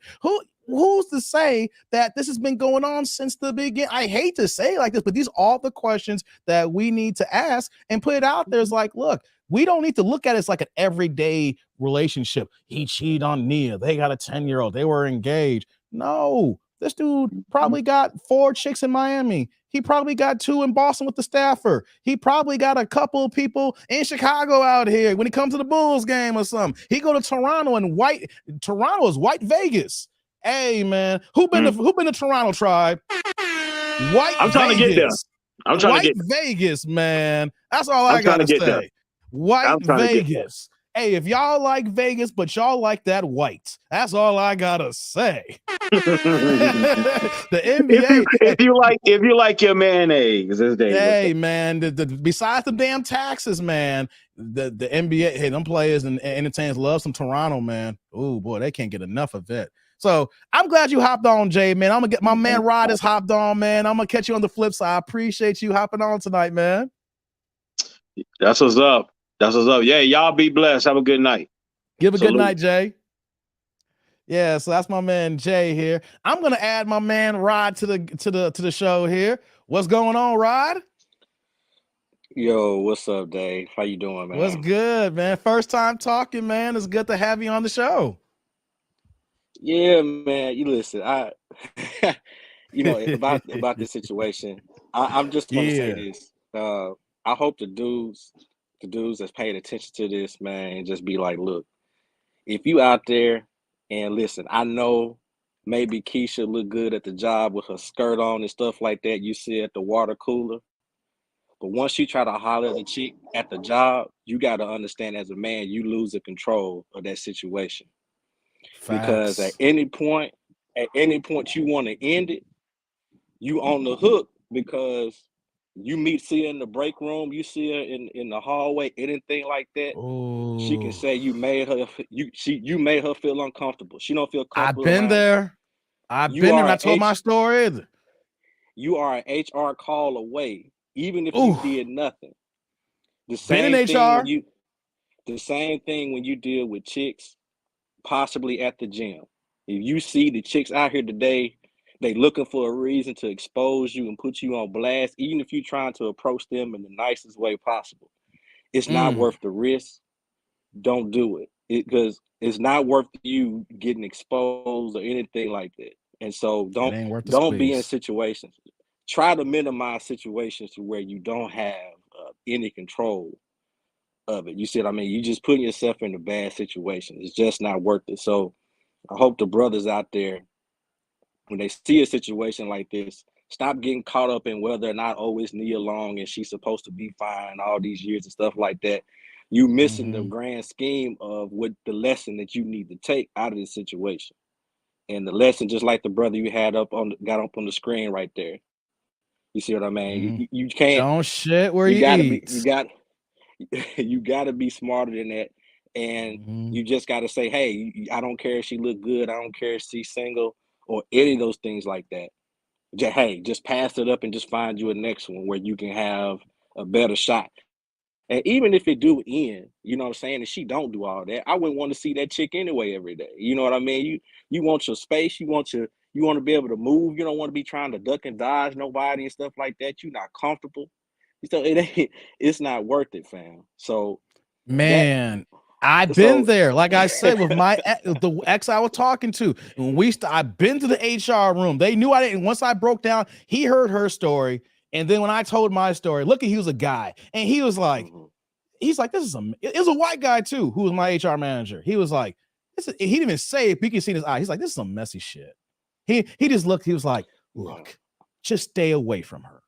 Who's to say that this has been going on since the beginning? I hate to say it like this, but these are all the questions that we need to ask and put it out there. It's like, look, we don't need to look at it as like an everyday relationship. He cheated on Nia. They got a 10-year-old. They were engaged. No, this dude probably got 4 chicks in Miami. He probably got 2 in Boston with the staffer. He probably got a couple of people in Chicago out here when he comes to the Bulls game or something. He go to Toronto and Toronto is white Vegas. Hey man, who been to Toronto, Tribe? I'm trying to get there. I'm trying to get Vegas, man. That's all I gotta say. White Vegas. Hey, if y'all like Vegas, but y'all like that white, that's all I gotta say. The NBA. If you like your mayonnaise, this day. Hey man, besides the damn taxes, man, the NBA, hey, them players and entertainers love some Toronto, man. Oh boy, they can't get enough of it. So I'm glad you hopped on, Jay, man. I'm gonna get my man Rod has hopped on, man. I'm gonna catch you on the flip side. I appreciate you hopping on tonight, man. That's what's up. That's what's up. Yeah, y'all be blessed. Have a good night. Give a good night, Jay. Yeah, so that's my man Jay here. I'm gonna add my man Rod to the show here. What's going on, Rod? Yo, what's up, Dave? How you doing, man? What's good, man? First time talking, man. It's good to have you on the show. Yeah, man. You listen, about this situation. I'm just gonna say this. I hope the dudes that's paying attention to this, man, and just be like, look, if you out there and listen, I know maybe Keisha look good at the job with her skirt on and stuff like that. You see at the water cooler. But once you try to holler at the chick at the job, you got to understand as a man, you lose the control of that situation. Facts. Because at any point you want to end it, you on the hook because you see her in the break room, you see her in the hallway, anything like that. Ooh. She can say you made her feel uncomfortable. She don't feel comfortable. I've been there. I've been there. I told my story. You are an HR call away, even if you did nothing. The same thing when you deal with chicks, possibly at the gym. If you see the chicks out here today, they looking for a reason to expose you and put you on blast, even if you're trying to approach them in the nicest way possible. It's not worth the risk. Don't do it because it's not worth you getting exposed or anything like that. And so don't be in situations. Try to minimize situations to where you don't have any control of it. You see what I mean? You just putting yourself in a bad situation. It's just not worth it. So I hope the brothers out there, when they see a situation like this, stop getting caught up in whether or not, it's Nia Long and she's supposed to be fine all these years and stuff like that. You missing the grand scheme of what the lesson that you need to take out of this situation. And the lesson, just like the brother you had got up on the screen right there. You see what I mean? You can't. Don't shit where you eat. You got to be smarter than that. And you just got to say, hey, I don't care if she look good. I don't care if she's single or any of those things like that. Just pass it up and just find you a next one where you can have a better shot. And even if it do end, you know what I'm saying, and she don't do all that, I wouldn't want to see that chick anyway every day. You know what I mean? You want your space. You want to be able to move. You don't want to be trying to duck and dodge nobody and stuff like that. You're not comfortable. So it's not worth it, fam. So man, I've been there. Like I said, with the ex I was talking to, when I've been to the HR room. They knew I didn't. Once I broke down, he heard her story. And then when I told my story, he was a guy, and he was like, it was a white guy too, who was my HR manager. He was like, he didn't even say it, but you can see in his eye. He's like, this is some messy shit. He just looked, he was like, look, just stay away from her.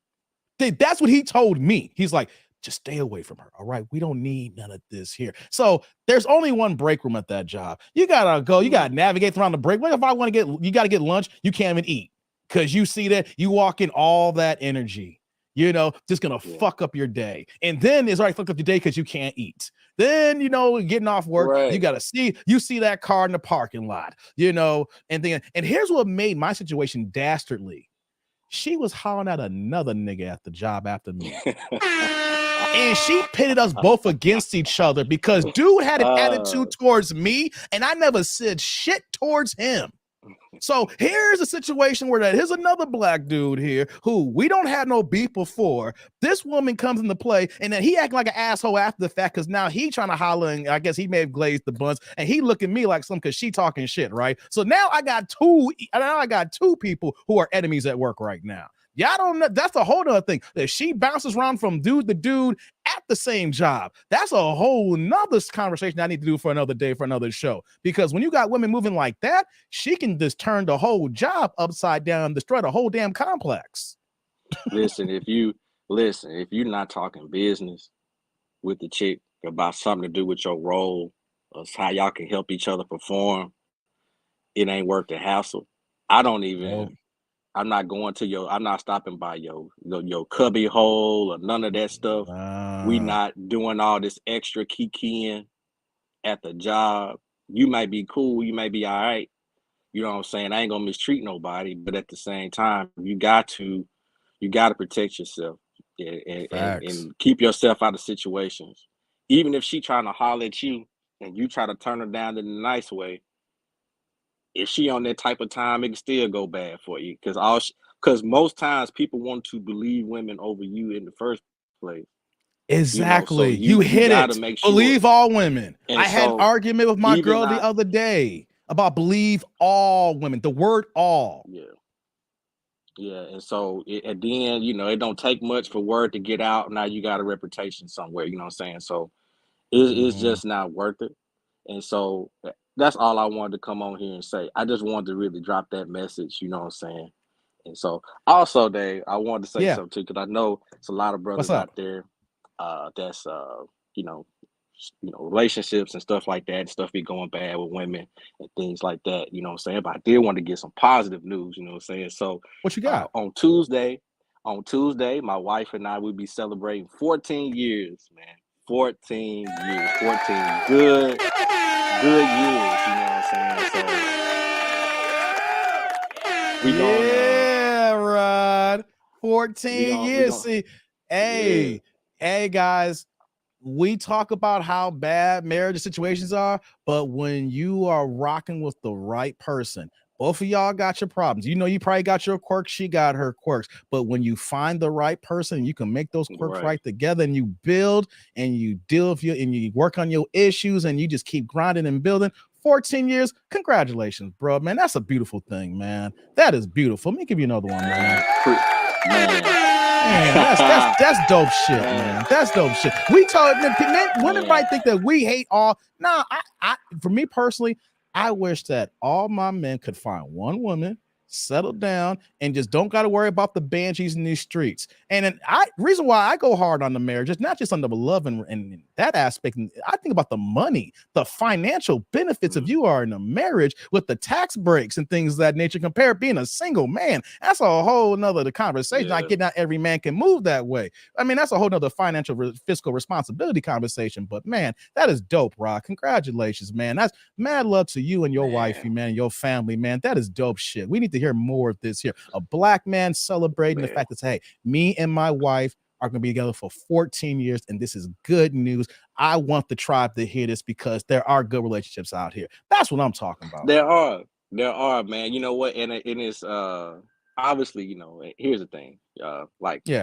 That's what he told me. He's like, just stay away from her. All right. We don't need none of this here. So there's only one break room at that job. You gotta go, you gotta navigate around the break. What if I want to you gotta get lunch? You can't even eat because you see that you walk in all that energy, just gonna fuck up your day. And then it's already fucked up your day because you can't eat. Then, getting off work, you gotta see that car in the parking lot, and here's what made my situation dastardly. She was hollering at another nigga at the job after me. And she pitted us both against each other because dude had an attitude towards me and I never said shit towards him. So here's a situation where here's another black dude here who we don't have no beef before. This woman comes into play and then he acting like an asshole after the fact because now he trying to holler and I guess he may have glazed the buns and he looking at me like something because she talking shit, right? So now I got two people who are enemies at work right now. Y'all don't know. That's a whole other thing. That she bounces around from dude to dude at the same job. That's a whole nother conversation I need to do for another day, for another show. Because when you got women moving like that, she can just turn the whole job upside down, destroy the whole damn complex. Listen, if you're not talking business with the chick about something to do with your role, or how y'all can help each other perform, it ain't worth the hassle. I'm not going to I'm not stopping by your cubby hole or none of that stuff. We not doing all this extra kikiing at the job. You might be cool, you might be all right. You know what I'm saying? I ain't gonna mistreat nobody, but at the same time, you got to protect yourself and keep yourself out of situations. Even if she trying to holler at you and you try to turn her down in a nice way, if she on that type of time, it can still go bad for you because most times people want to believe women over you in the first place. Exactly. You hit it. Make sure. Believe all women. And I had an argument with my girl the other day about believe all women. The word all. Yeah. And so at the end, it don't take much for word to get out. Now you got a reputation somewhere. You know what I'm saying? So it's just not worth it. And so that's all I wanted to come on here and say. I just wanted to really drop that message, you know what I'm saying? And so also, Dave, I wanted to say something too, because I know it's a lot of brothers out there that's relationships and stuff like that, stuff be going bad with women and things like that, you know what I'm saying? But I did want to get some positive news, you know what I'm saying? So what you got? On Tuesday, my wife and I will be celebrating 14 years, man. 14 years, 14 good years, you know what I'm saying? So Rod, 14 years. See, hey guys, we talk about how bad marriage situations are, but when you are rocking with the right person, both of y'all got your problems. You probably got your quirks. She got her quirks. But when you find the right person, you can make those quirks right together and you build and you deal with and you work on your issues and you just keep grinding and building. 14 years. Congratulations, bro, man. That's a beautiful thing, man. That is beautiful. Let me give you another one, man. Man, that's dope shit, man. That's dope shit. We talk, women might think that we hate all. No, I for me personally, I wish that all my men could find one woman, settle down, and just don't got to worry about the banshees in these streets. And then reason why I go hard on the marriage is not just on the love and that aspect. I think about the money, the financial benefits if you are in a marriage with the tax breaks and things of that nature compared to being a single man. That's a whole nother conversation. I get not every man can move that way. I mean, that's a whole nother financial fiscal responsibility conversation. But man, that is dope, Rock. Congratulations, man. That's mad love to you and your wifey, man, your family, man. That is dope shit. We need to hear more of this here. A black man celebrating the fact that, hey, me and my wife are going to be together for 14 years, and this is good news. I want the tribe to hear this because there are good relationships out here. That's what I'm talking about. There are, man. You know what? And it's obviously, here's the thing.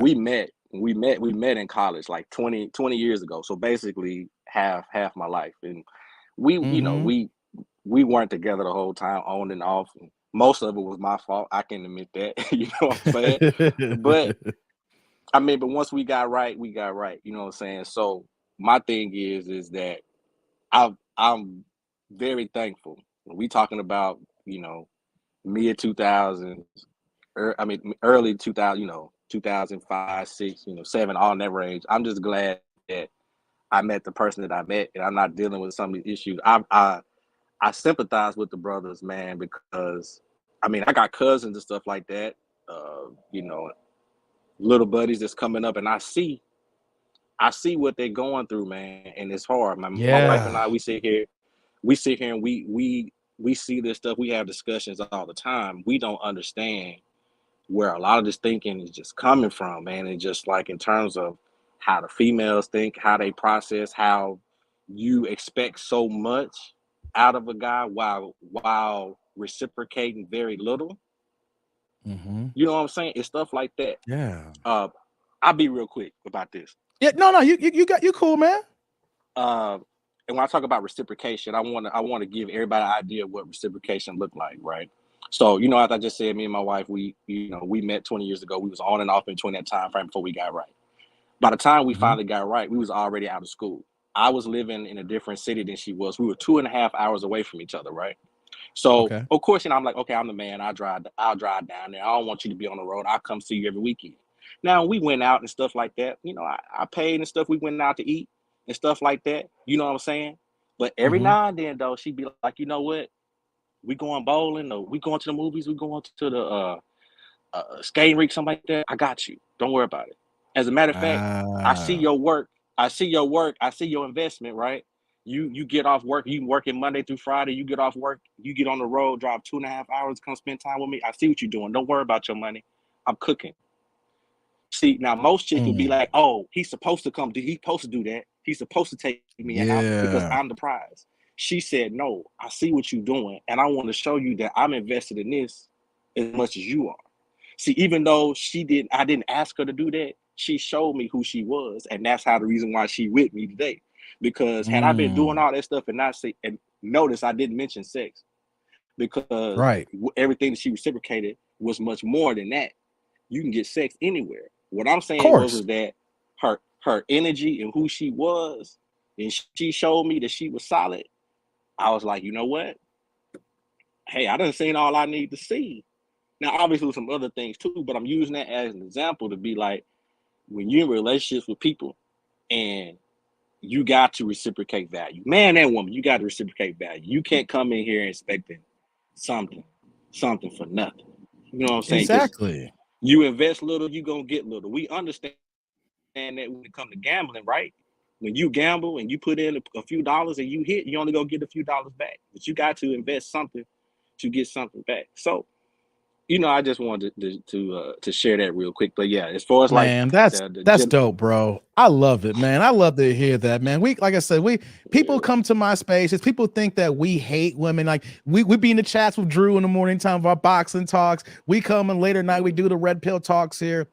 We met in college like 20 years ago. So basically half my life. And we weren't together the whole time, on and off. And most of it was my fault. I can admit that. You know what I'm saying? But I mean, but once we got right, we got right. You know what I'm saying? So my thing is that I'm very thankful. When we talking about, mid 2000s, early 2000, 2005, 6, 7, all in that range. I'm just glad that I met the person that I met, and I'm not dealing with some of these issues. I sympathize with the brothers, man, because I mean, I got cousins and stuff like that, little buddies that's coming up, and I see what they're going through, man, and it's hard. My wife and I, we sit here and we see this stuff. We have discussions all the time. We don't understand where a lot of this thinking is just coming from, man. And just like in terms of how the females think, how they process, how you expect so much out of a guy while reciprocating very little. Mm-hmm. You know what I'm saying? It's stuff like that. Yeah. I'll be real quick about this. Yeah, no, you cool, man. And when I talk about reciprocation, I want to give everybody an idea of what reciprocation looked like, right? So, as I just said, me and my wife, we met 20 years ago. We was on and off between that time frame before we got right. By the time we finally got right, we was already out of school. I was living in a different city than she was. We were 2.5 hours away from each other, right? So, Of course, I'm like, okay, I'm the man. I'll drive down there. I don't want you to be on the road. I'll come see you every weekend. Now, we went out and stuff like that. I paid and stuff. We went out to eat and stuff like that. You know what I'm saying? But every now and then, though, she'd be like, you know what? We going bowling, or we going to the movies, we going to the skating rink, something like that. I got you. Don't worry about it. As a matter of fact, I see your work. I see your investment, right? You get off work, you working Monday through Friday, you get off work, you get on the road, drive 2.5 hours, come spend time with me. I see what you're doing. Don't worry about your money. I'm cooking. See, now most chicks would be like, oh, he's supposed to come. He's supposed to do that. He's supposed to take me out because I'm the prize. She said, no, I see what you're doing, and I want to show you that I'm invested in this as much as you are. See, even though I didn't ask her to do that, she showed me who she was, and that's how the reason why she with me today. Because had I been doing all that stuff and notice I didn't mention sex, because everything that she reciprocated was much more than that. You can get sex anywhere. What I'm saying was that her energy and who she was, and she showed me that she was solid. I was like, you know what? Hey, I done seen all I need to see. Now, obviously, some other things too, but I'm using that as an example to be like, when you're in relationships with people and you got to reciprocate value, man and woman, you got to reciprocate value. You can't come in here expecting something for nothing. You know what I'm saying? Exactly. You invest little, you gonna get little. We understand that when it comes to gambling, right? When you gamble and you put in a few dollars and you hit, you only gonna get a few dollars back. But you got to invest something to get something back. So, I just wanted to share that real quick. But yeah, as far as that's dope, bro. I love it, man. I love to hear that, man. Like I said, people come to my spaces. People think that we hate women. Like we be in the chats with Drew in the morning time of our boxing talks. We come in later night. We do the red pill talks here.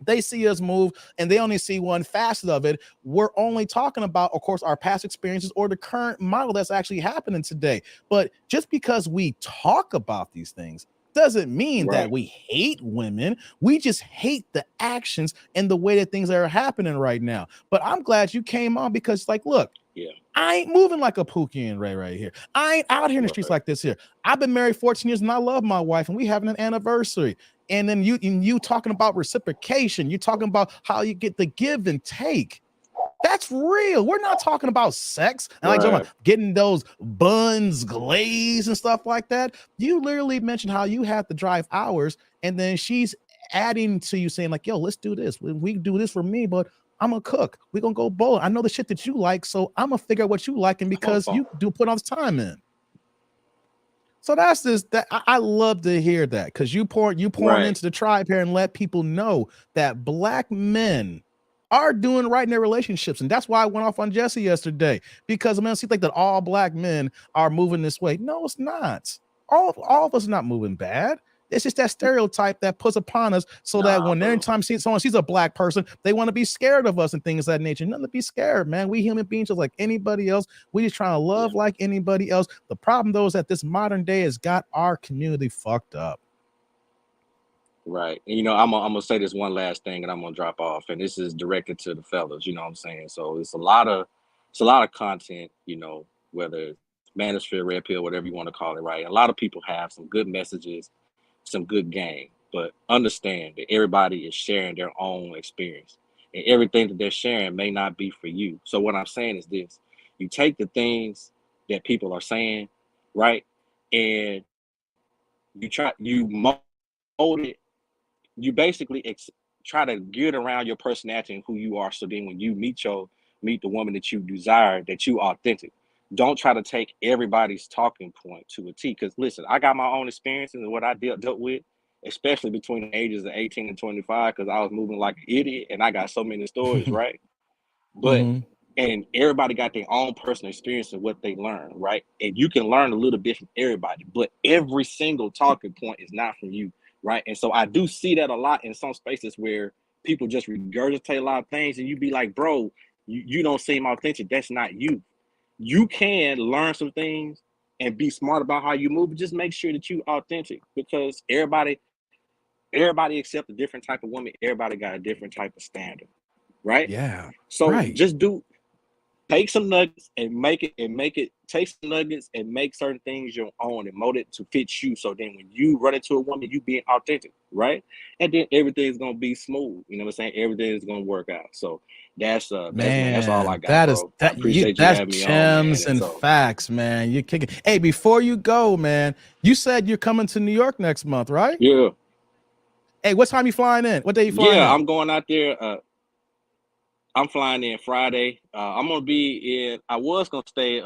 They see us move and they only see one facet of it. We're only talking about, of course, our past experiences or the current model that's actually happening today. But just because we talk about these things doesn't mean that we hate women. We just hate the actions and the way that things are happening right now. But I'm glad you came on because, like, look, I ain't moving like a Pookie and Ray right here. I ain't out here in the streets like this here. I've been married 14 years and I love my wife and we having an anniversary. And then you talking about reciprocation. You're talking about how you get the give and take. That's real. We're not talking about sex and like talking about getting those buns glazed and stuff like that. You literally mentioned how you have to drive hours and then she's adding to you saying like, yo, let's do this. We do this for me, but I'm a cook. We're going to go bowling. I know the shit that you like, so I'm going to figure out what you like. And because you do put all this time in. So that's this. That I love to hear that because you pouring into the tribe here and let people know that Black men are doing right in their relationships, and that's why I went off on Jesse yesterday because it seems like that all Black men are moving this way. No, it's not. All of us are not moving bad. It's just that stereotype that puts upon us so that when every time someone sees a Black person, they want to be scared of us and things of that nature. Nothing to be scared, man. We human beings just like anybody else. We just trying to love like anybody else. The problem, though, is that this modern day has got our community fucked up. Right. And, I'm gonna say this one last thing and I'm gonna drop off. And this is directed to the fellas, you know what I'm saying? So it's a lot of content, whether it's manosphere, red pill, whatever you want to call it, right? A lot of people have some good messages, some good game. but understand that everybody is sharing their own experience, and everything that they're sharing may not be for you. So what I'm saying is this: you take the things that people are saying, right, and you mold it. You basically try to gear it around your personality and who you are. So then when you meet the woman that you desire, that you authentic. Don't try to take everybody's talking point to a T. Because listen, I got my own experiences and what I dealt with, especially between the ages of 18 and 25, because I was moving like an idiot and I got so many stories, right? But and everybody got their own personal experience of what they learn, right? And you can learn a little bit from everybody, but every single talking point is not from you, right? And so I do see that a lot in some spaces where people just regurgitate a lot of things, and you be like, bro, you don't seem authentic. That's not you. You can learn some things and be smart about how you move, but just make sure that you authentic, because everybody accept a different type of woman. Everybody got a different type of standard, right? Yeah. So Right. just take some nuggets and take some nuggets and make certain things your own and mold it to fit you. So then when you run into a woman, you being authentic, right? And then everything's gonna be smooth. You know what I'm saying? Everything's gonna work out. So that's that's all I got, bro. I appreciate you that's having me on, man. gems And and so facts, man. You're kicking. Hey, before you go, man, you said you're coming to New York next month, right? yeah. Hey, what time you flying in? What day you flying in? I'm going out there. I'm flying in Friday. I'm gonna be in. I was gonna stay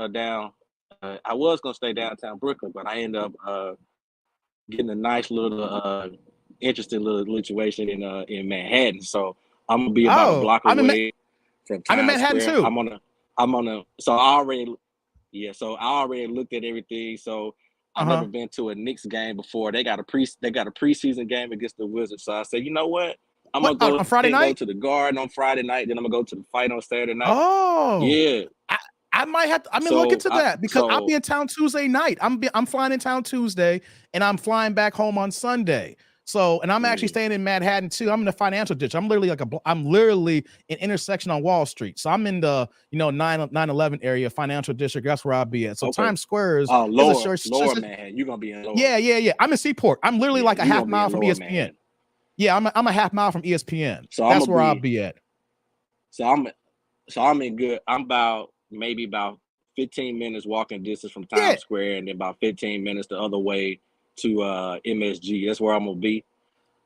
downtown Brooklyn, but I ended up getting a nice little interesting little situation in Manhattan. So I'm gonna be about a Oh, block away from I'm in Times Manhattan Square. too. So I already looked at everything. So I've never been to a Knicks game before. They got a preseason game against the Wizards. So I said, you know what? I'm What, gonna go on Friday and go night? to the Garden on Friday night. Then I'm gonna go to the fight on Saturday night. Oh, Yeah. I might have to. I'm gonna look into that because I'll be in town Tuesday night. I'm flying in town Tuesday, and I'm flying back home on Sunday. So, and I'm actually staying in Manhattan too. I'm in the financial district. I'm literally an intersection on Wall Street. So I'm in the 911 area, financial district. That's where I'll be at. So Okay. Times Square is Lower Manhattan. You're gonna be in Lower. Yeah. I'm in Seaport. I'm literally like a half mile from ESPN. Manhattan. Yeah, I'm a half mile from ESPN. So that's where I'll be at. So I'm in good. I'm about 15 minutes walking distance from Times Square, and then about 15 minutes the other way to MSG. That's where I'm gonna be.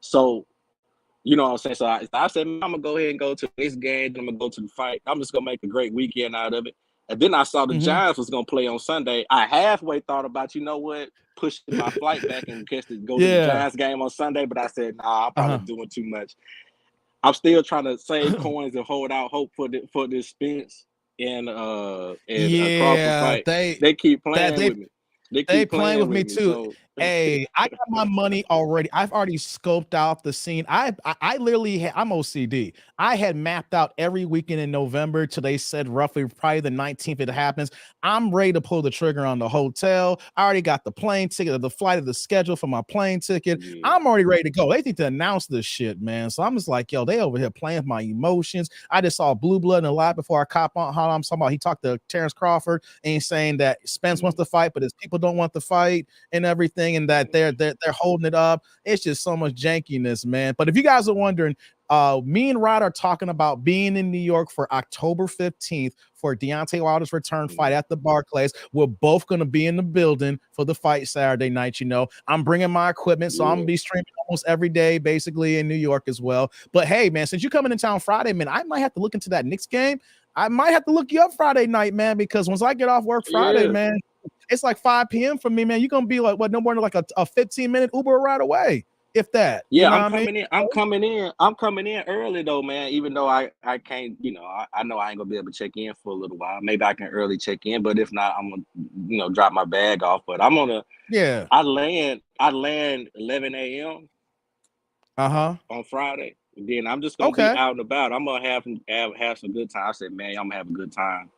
So you know what I'm saying. So I said, I'm gonna go ahead and go to this game. Then I'm gonna go to the fight. I'm just gonna make a great weekend out of it. And then I saw the Giants was gonna play on Sunday. I halfway thought about, you know what, pushing my flight back and go to the Giants game on Sunday. But I said, nah, I'm probably doing too much. I'm still trying to save coins and hold out hope for this Spence and Crawford fight. They keep playing with me. They keep playing with me too. So. Hey, I got my money already. I've already scoped out the scene. I literally I'm OCD. I had mapped out every weekend in November till they said roughly probably the 19th it happens. I'm ready to pull the trigger on the hotel. I already got the plane ticket, the flight of the schedule for my plane ticket. Yeah. I'm already ready to go. They need to announce this shit, man. So I'm just like, yo, they over here playing with my emotions. I just saw Blue Blood in a lot before I cop on how I'm talking about. He talked to Terrence Crawford and he's saying that Spence wants to fight, but his people don't want to fight and everything, and that they're holding it up. It's just so much jankiness, man. But if you guys are wondering, me and Rod are talking about being in New York for October 15th for Deontay Wilder's return fight at the Barclays. We're both going to be in the building for the fight Saturday night. I'm bringing my equipment, so I'm going to be streaming almost every day, basically, in New York as well. But hey, man, since you're coming in town Friday, man, I might have to look into that Knicks game. I might have to look you up Friday night, man, because once I get off work Friday, man, it's like 5 p.m. for me, man. You're going to be like, what, no more than like a 15-minute Uber ride away, if that. Yeah, I'm coming in early, though, man, even though I can't, I know I ain't going to be able to check in for a little while. Maybe I can early check in, but if not, I'm going to, drop my bag off. But I'm going to, I land 11 a.m. on Friday. And then I'm just going to be out and about. I'm going to have some good time. I said, man, I'm going to have a good time.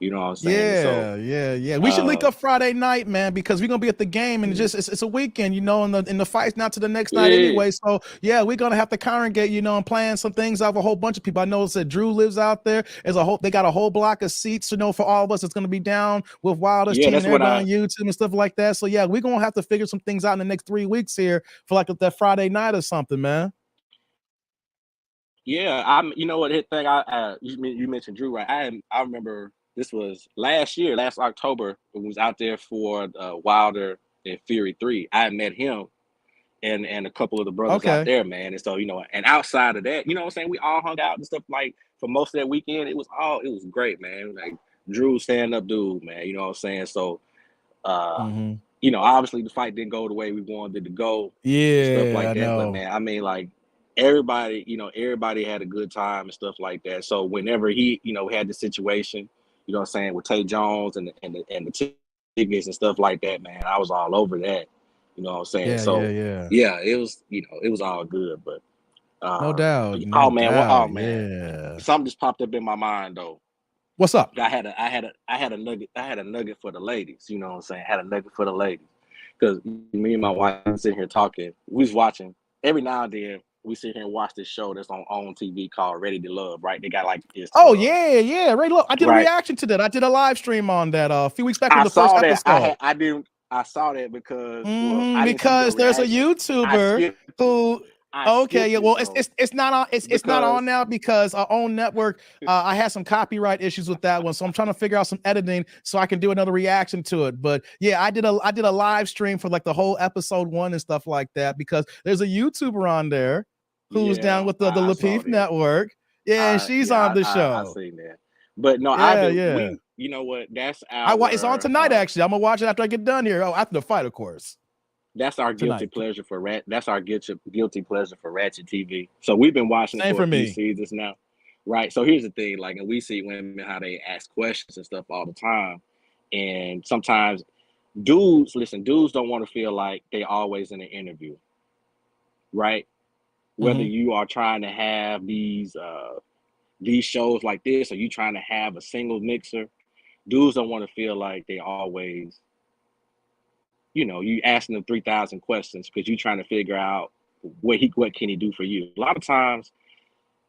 You know what I'm saying? So, yeah. We should link up Friday night, man, because we're gonna be at the game and it's a weekend, you know, and the fight's not to the next night anyway. So yeah, we're gonna have to congregate, you know, and plan some things out of a whole bunch of people. I know that Drew lives out there. They got a whole block of seats, you know, for all of us. It's gonna be down with Wilder's team and everybody on YouTube and stuff like that. So yeah, we're gonna have to figure some things out in the next 3 weeks here for like that Friday night or something, man. Yeah, you know what thing you mentioned Drew, right? I remember this was last October, when we was out there for Wilder and Fury 3. I met him and a couple of the brothers out there, man. And so, you know, and outside of that, you know what I'm saying, we all hung out and stuff like for most of that weekend. It was great, man. Like Drew stand-up dude, man, you know what I'm saying? So you know, obviously the fight didn't go the way we wanted it to go. Yeah, stuff like I that. know. But man, I mean, like everybody had a good time and stuff like that. So whenever he, you know, had the situation, you know what I'm saying, with Tay Jones and the tickets and stuff like that, man, I was all over that. You know what I'm saying? Yeah, it was, you know, it was all good. But no doubt. Man, something just popped up in my mind though. What's up? I had a nugget for the ladies. You know what I'm saying? I had a nugget for the ladies because me and my wife sitting here talking. We was watching every now and then. We sit here and watch this show that's on TV called Ready to Love. Right? They got like this. Oh yeah, Ready to Love. I did a reaction to that. I did a live stream on that a few weeks back in the first episode. I saw that because because there's a YouTuber who. Okay, yeah. Well, it's not on. It's not on now because our own network. I had some copyright issues with that one, so I'm trying to figure out some editing so I can do another reaction to it. But yeah, I did a live stream for like the whole episode 1 and stuff like that because there's a YouTuber on there who's down with the Lapeef network. Yeah, she's on the show. I seen that, but no, you know what? That's it's on tonight. Actually, I'm gonna watch it after I get done here. Oh, after the fight, of course. That's our guilty pleasure for That's our guilty pleasure for Ratchet TV. So we've been watching it for a few seasons now, right? So here's the thing, like, and we see women how they ask questions and stuff all the time, and sometimes dudes don't want to feel like they always in an interview, right? Whether you are trying to have these shows like this, or you trying to have a single mixer, dudes don't want to feel like they always. You know, you asking them 3,000 questions because you're trying to figure out what can he do for you. A lot of times,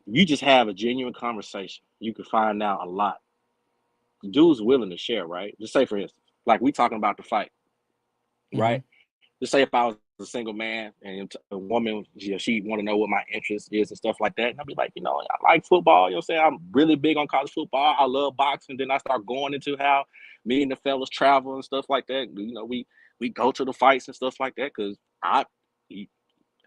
you just have a genuine conversation. You can find out a lot. Dude's willing to share, right? Just say, for instance, like we talking about the fight, right? Just say if I was a single man and a woman, she want to know what my interest is and stuff like that, and I'd be like, you know, I like football. You know what I'm saying? I'm really big on college football. I love boxing. Then I start going into how me and the fellas travel and stuff like that. You know, we go to the fights and stuff like that because I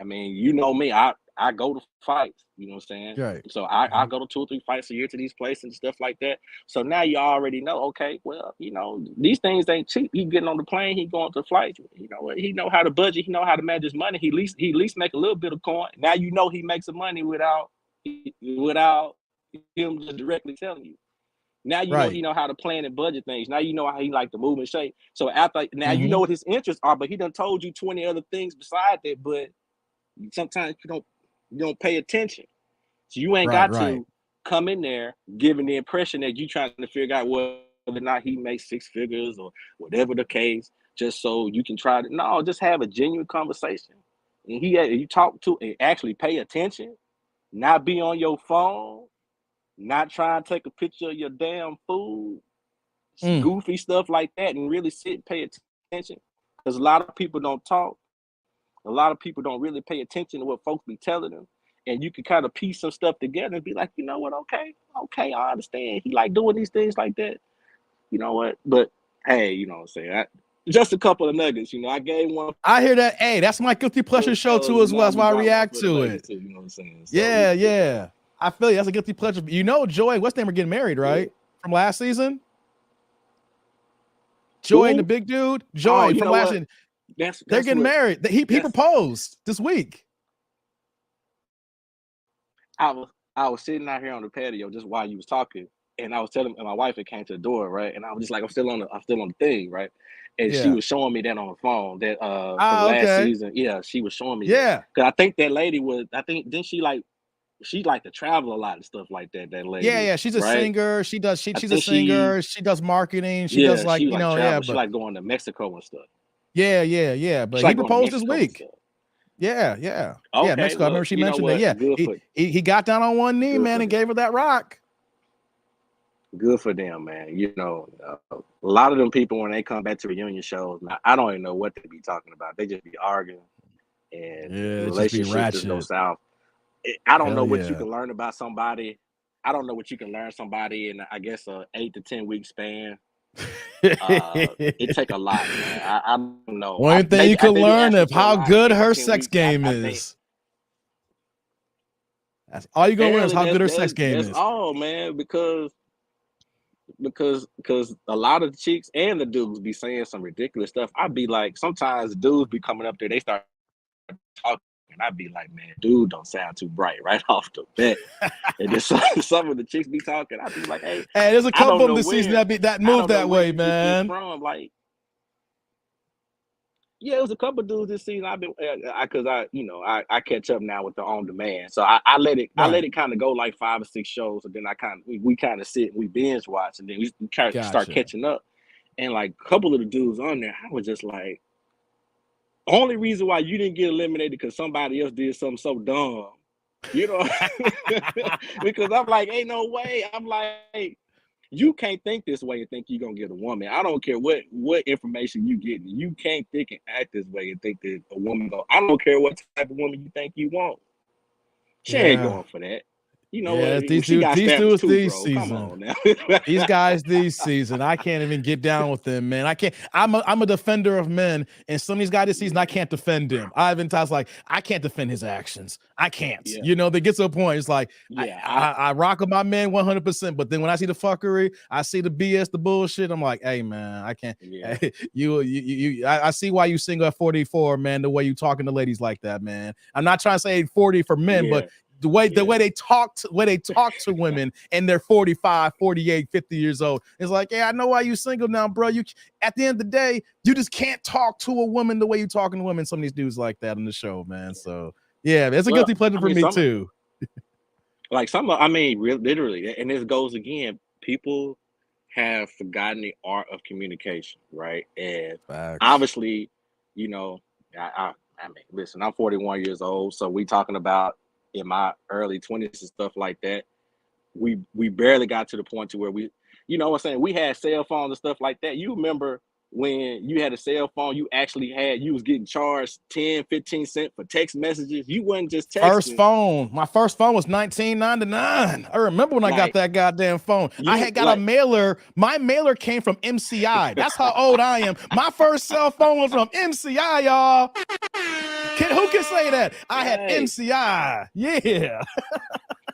mean, you know me, I go to fights, you know what I'm saying? Right. So I go to 2 or 3 fights a year to these places and stuff like that. So now you already know, okay, well, you know, these things ain't cheap. He getting on the plane, he going to the flight. You know what? He know how to budget. He know how to manage his money. He at least make a little bit of coin. Now you know he makes some money without him just directly telling you. Now you know he know how to plan and budget things. Now you know how he like to move and shape. So you know what his interests are, but he done told you 20 other things beside that. But sometimes you don't pay attention. So you ain't got to come in there giving the impression that you trying to figure out whether or not he makes 6 figures or whatever the case, just so you can try to just have a genuine conversation. And you talk to and actually pay attention, not be on your phone. Not try and take a picture of your damn food, goofy stuff like that, and really sit and pay attention. Because a lot of people don't talk. A lot of people don't really pay attention to what folks be telling them. And you can kind of piece some stuff together and be like, you know what, okay, I understand. He like doing these things like that. You know what? But hey, you know what I'm saying? Just a couple of nuggets, you know. I gave one. I hear that. Hey, that's my guilty pleasure show too, as well. That's why I react to it. Too, you know what I'm saying? So, yeah. I feel you. That's a guilty pleasure. You know, Joy, what's name are getting married, right? From last season. Joy and the big dude. Joy from last season. They're getting married. He proposed this week. I was sitting out here on the patio just while you was talking, and I was telling my wife it came to the door, right? And I was just like, I'm still on the thing, right? And she was showing me that on the phone that from last season. Yeah, she was showing me. Yeah, because I think that lady was. Didn't she like she like to travel a lot and stuff like that. That lady, yeah. She's a right? singer. She's a think singer. She does marketing. She yeah, does like, she you like know, travel. yeah, She but like going to Mexico and stuff. yeah. She But he like going to proposed this Mexico and week. stuff. Yeah. Okay, Mexico. I well, remember she you know mentioned that. what? Yeah, Good for he got down on one knee, good man, for and them. gave her that rock. Good for them, man. You know, a lot of them people when they come back to reunion shows, man, I don't even know what they be talking about. They just be arguing, and Yeah, just be relationships just go ratchet. south. I don't know Hell what you yeah. can learn about somebody. I don't know what you can learn somebody in, I guess, a 8 to 10 week span. It take a lot, man. I don't know. One thing you could they be learn asking of for a how lot in good 8 to her 10 sex weeks. game I think is. That's all you're gonna learn is how good her sex game that's is. all, man. Because a lot of the chicks and the dudes be saying some ridiculous stuff. I'd be like, sometimes the dudes be coming up there, they start talking, and I'd be like, man, dude don't sound too bright right off the bat. And then some of the chicks be talking, I'd be like, hey, There's a I couple don't of them know this season where, that I move don't know that where way, you get this man. from. Like, yeah, it was a couple dudes this season. I've been, cause I catch up now with the on demand, so I let it kind of go like 5 or 6 shows, and then we kind of sit and we binge watch, and then we kind of start Gotcha. catching up. And like a couple of the dudes on there, I was just like, only reason why you didn't get eliminated because somebody else did something so dumb, you know? Because I'm like, ain't no way. I'm like, you can't think this way and think you're gonna get a woman. I don't care what information you get. You can't think and act this way and think that a woman I don't care what type of woman you think you want. She ain't going for that. You know what? These She got standards dudes too, this bro. Come season. on now. These guys this season, I can't even get down with them, man. I can't. I'm a defender of men, and some of these guys this season, I can't defend them. Ivan Ty's like, I can't defend his actions. I can't. Yeah. You know, they get to a point. It's like, yeah, I rock with my man 100%, but then when I see the fuckery, I see the BS, the bullshit. I'm like, hey, man, I can't. Yeah. I see why you single at 44, man. The way you talking to ladies like that, man. I'm not trying to say 40 for men, but the way they talk to women and they're 45, 48, 50 years old. It's like, yeah, I know why you single now, bro. You at the end of the day, you just can't talk to a woman the way you talking to women. Some of these dudes like that on the show, man. So yeah, it's a guilty pleasure for me too. Like literally, and this goes again, people have forgotten the art of communication, right? And obviously, you know, I mean, listen, I'm 41 years old, so we talking about in my early 20s and stuff like that. We barely got to the point to where we, you know what I'm saying, we had cell phones and stuff like that. You remember when you had a cell phone, you was getting charged 10, 15 cents for text messages. You wasn't just texting. My first phone was $19.99. I remember when I got that goddamn phone. I had got a mailer. My mailer came from MCI. That's how old I am. My first cell phone was from MCI, y'all. Who can say that? I had MCI. Yeah.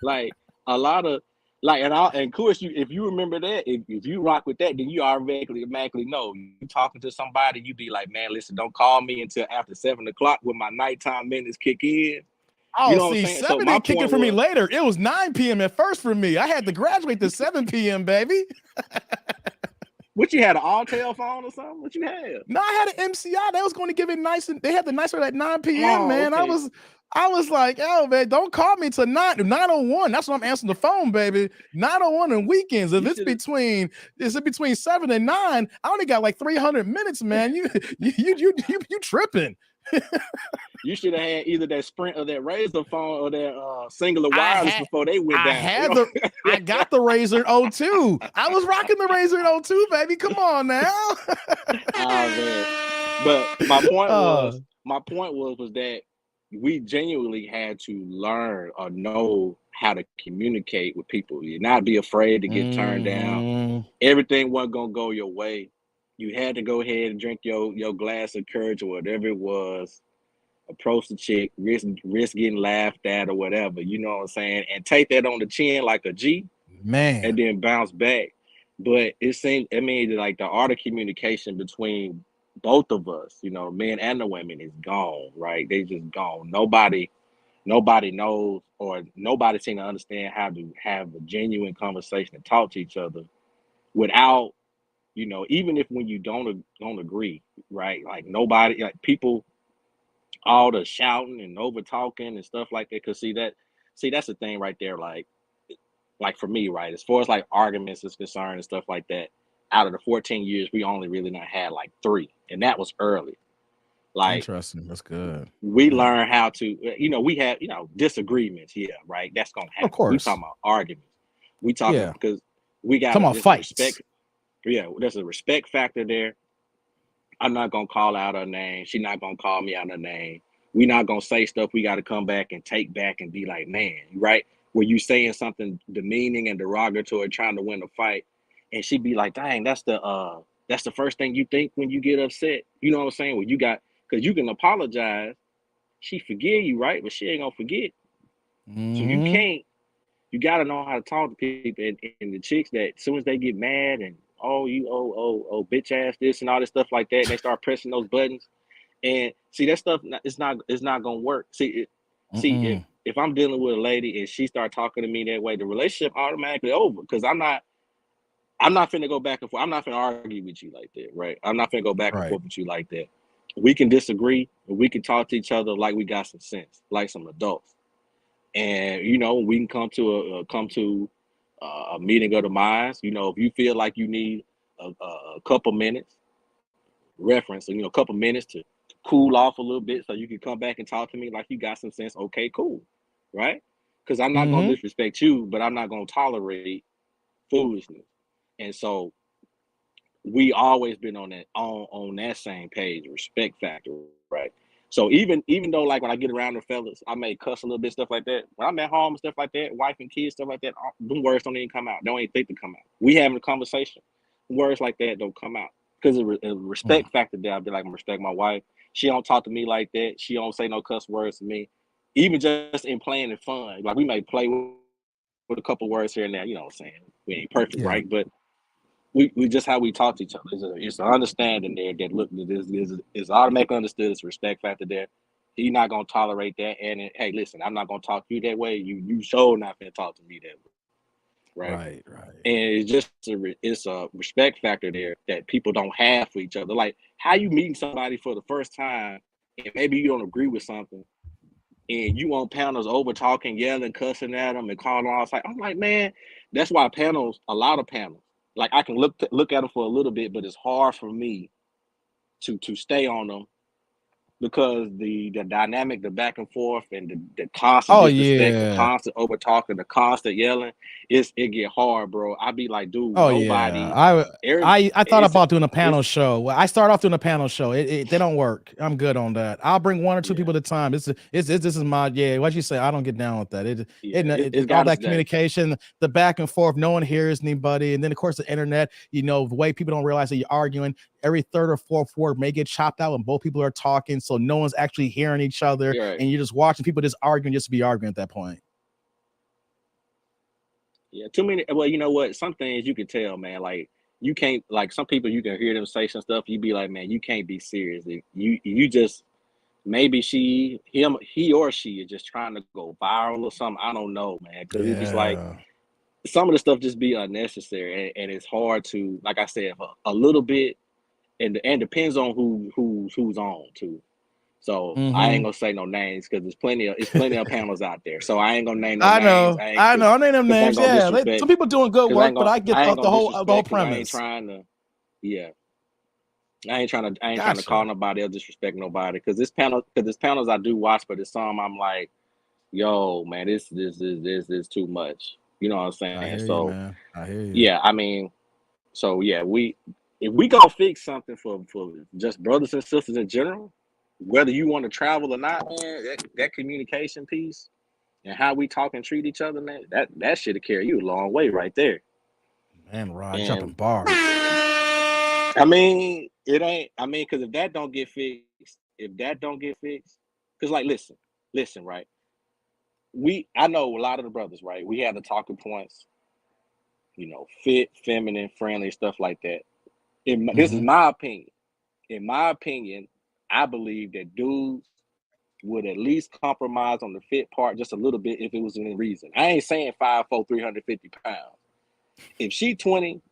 Like a lot of and of course, if you remember that, if you rock with that, then you automatically know. You talking to somebody, you be like, man, listen, don't call me until after 7 o'clock when my nighttime minutes kick in. Oh, you know see, 7 didn't kick in for me later. It was 9 p.m. at first for me. I had to graduate to 7 p.m., baby. What, you had an all-tail phone or something? What you had? No, I had an MCI. They was going to give it nice, and they had the nicer at 9 p.m., man. Okay. I was like, oh, man, don't call me till 9:01. That's when I'm answering the phone, baby. 9:01 on weekends. If it's between 7 and 9, I only got like 300 minutes, man. You tripping. You should have had either that Sprint or that Razor phone or that singular wireless before they went down. I got the Razor 02. I was rocking the Razor 02, baby. Come on now. Oh, man. But my point was that we genuinely had to learn or know how to communicate with people. You not be afraid to get turned down. Everything wasn't gonna go your way. You had to go ahead and drink your glass of courage or whatever it was. Approach the chick, risk getting laughed at or whatever. You know what I'm saying? And take that on the chin like a G, man, and then bounce back. But it seemed, like the art of communication between both of us, you know, men and the women, is gone, right? They just gone. Nobody knows, or nobody seems to understand how to have a genuine conversation and talk to each other without, you know, even if when you don't agree, right? Like people, all the shouting and over talking and stuff like that. Cause see, that see, that's the thing right there. Like for me, right, as far as like arguments is concerned and stuff like that, out of the 14 years, we only really not had like 3, and that was early. Like, interesting. That's good. We learn how to, we have, disagreements. Yeah, right. That's gonna happen. Of course. We talking about arguments. We talking because we got about fights. Respect. Yeah, there's a respect factor there. I'm not gonna call out her name. She's not gonna call me out her name. We're not gonna say stuff we got to come back and take back and be like, man, right? Where you saying something demeaning and derogatory, trying to win a fight, and she be like, dang, that's the first thing you think when you get upset. You know what I'm saying? Well, because you can apologize, she forgive you, right? But she ain't gonna forget. Mm-hmm. So you gotta know how to talk to people, and the chicks that as soon as they get mad and bitch ass this and all this stuff like that, and they start pressing those buttons. And see, that stuff, it's not gonna work. If I'm dealing with a lady and she start talking to me that way, the relationship automatically over, because I'm not finna go back and forth. I'm not finna argue with you like that, right? I'm not finna go back and forth with you like that. We can disagree, and we can talk to each other like we got some sense, like some adults. And we can come to a meeting of the minds. If you feel like you need a couple minutes reference, a couple minutes to cool off a little bit, so you can come back and talk to me like you got some sense. Okay, cool, right? Because I'm not gonna disrespect you, but I'm not gonna tolerate foolishness. And so we always been on that same page, respect factor, right? So even though, like, when I get around the fellas, I may cuss a little bit, stuff like that. When I'm at home and stuff like that, wife and kids, stuff like that, them words don't even come out. Don't even think to come out. We having a conversation. Words like that don't come out. Because of a respect factor there, I'll be like, I respect my wife. She don't talk to me like that. She don't say no cuss words to me. Even just in playing and fun. Like, we may play with a couple words here and there, you know what I'm saying? We ain't perfect, right? But we just how we talk to each other. It's an understanding there that look, is automatically understood. It's a respect factor there. He's not gonna tolerate that. And hey, listen, I'm not gonna talk to you that way. You sure not gonna talk to me that way, right? Right. And it's a respect factor there that people don't have for each other. Like, how you meeting somebody for the first time, and maybe you don't agree with something, and you on panels over talking, yelling, cussing at them, and calling all sides. I'm like, man, that's why a lot of panels. Like, I can look at them for a little bit, but it's hard for me to stay on them because the dynamic, the back and forth, and the constant disrespect, the constant over talking, the constant yelling, it get hard, bro. I be like, dude, nobody. I thought about doing a panel show. I start off doing a panel show. They don't work. I'm good on that. I'll bring 1 or 2 people at a time. This is my what you say. I don't get down with that. It's all that communication, the back and forth. No one hears anybody, and then of course the internet. The way people don't realize that you're arguing. Every third or fourth word may get chopped out when both people are talking, so no one's actually hearing each other, and you're just watching people just arguing just to be arguing at that point. Yeah, too many. Well, you know what? Some things you can tell, man. Like, you can't, like, some people you can hear them say some stuff. You be like, man, you can't be serious. You just, maybe he or she is just trying to go viral or something. I don't know, man. Because it's just like some of the stuff just be unnecessary, and it's hard to, like I said, a little bit. And depends on who's on too. So I ain't gonna say no names because there's plenty of panels out there. So I ain't gonna name no names. I know. I'll name them names. Yeah, some people doing good work, but I get the whole premise. I ain't trying to call nobody or disrespect nobody because this panels I do watch, but there's some I'm like, yo, man, this is too much. You know what I'm saying? I hear so you, man. I hear you. Yeah, I mean, so yeah, if we gonna fix something for just brothers and sisters in general, whether you want to travel or not, man, that communication piece and how we talk and treat each other, man, that should carry you a long way right there. Man, Rod, jumping bars. I mean, it ain't. I mean, because if that don't get fixed, because like, listen, right? I know a lot of the brothers, right? We have the talking points, fit, feminine, friendly, stuff like that. This is my opinion. In my opinion, I believe that dudes would at least compromise on the fit part just a little bit if it was within reason. I ain't saying 5'4", 350 pounds. If she 20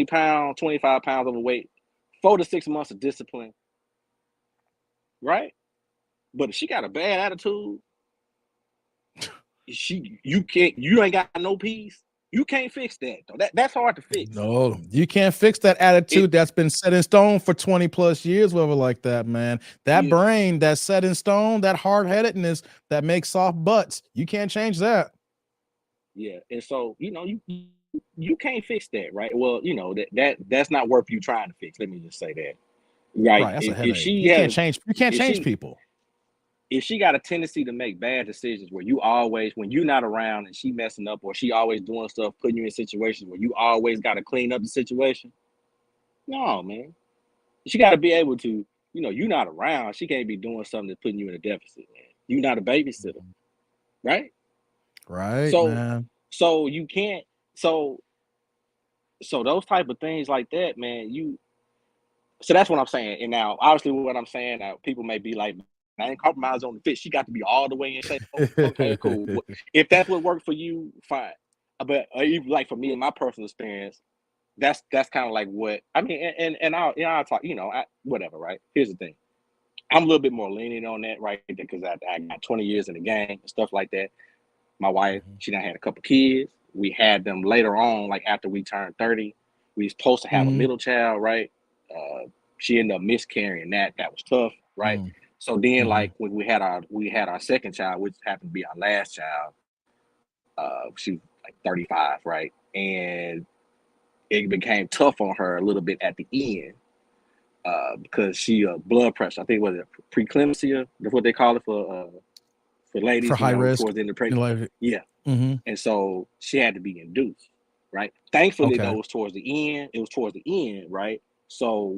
pounds, 25 pounds overweight, 4 to 6 months of discipline, right? But if she got a bad attitude, you ain't got no peace. You can't fix that though. That's hard to fix. No, you can't fix that attitude that's been set in stone for 20 plus years, whatever like that, man. That brain that's set in stone, that hard-headedness that makes soft butts, you can't change that. Yeah, and so you can't fix that, right? Well, that's not worth you trying to fix. Let me just say that. Right. That's a headache. You can't change people. If she got a tendency to make bad decisions where you always, when you're not around and she messing up, or she always doing stuff, putting you in situations where you always got to clean up the situation. No, man. She got to be able to, you're not around. She can't be doing something that's putting you in a deficit, man. You're not a babysitter. Right? Right, so, man. So you can't, so those type of things like that, man, so that's what I'm saying. And now, obviously, what I'm saying, now people may be like, I ain't compromise on the fit. She got to be all the way and say, okay, cool. If that's what worked for you, fine. But even like for me in my personal experience, that's kind of like what I mean. And I'll talk. Whatever. Right. Here's the thing. I'm a little bit more lenient on that, right? Because I got 20 years in the game and stuff like that. My wife, she done had a couple kids. We had them later on, like after we turned 30. We was supposed to have a middle child, right? She ended up miscarrying that. That was tough, right? So then, like when we had our second child, which happened to be our last child, she was like 35, right? And it became tough on her a little bit at the end because she blood pressure. I think was it preeclampsia. That's what they call it for ladies for high risk towards the end of pregnancy. Yeah. And so she had to be induced, right? Thankfully, though, it was towards the end. It was towards the end, right? So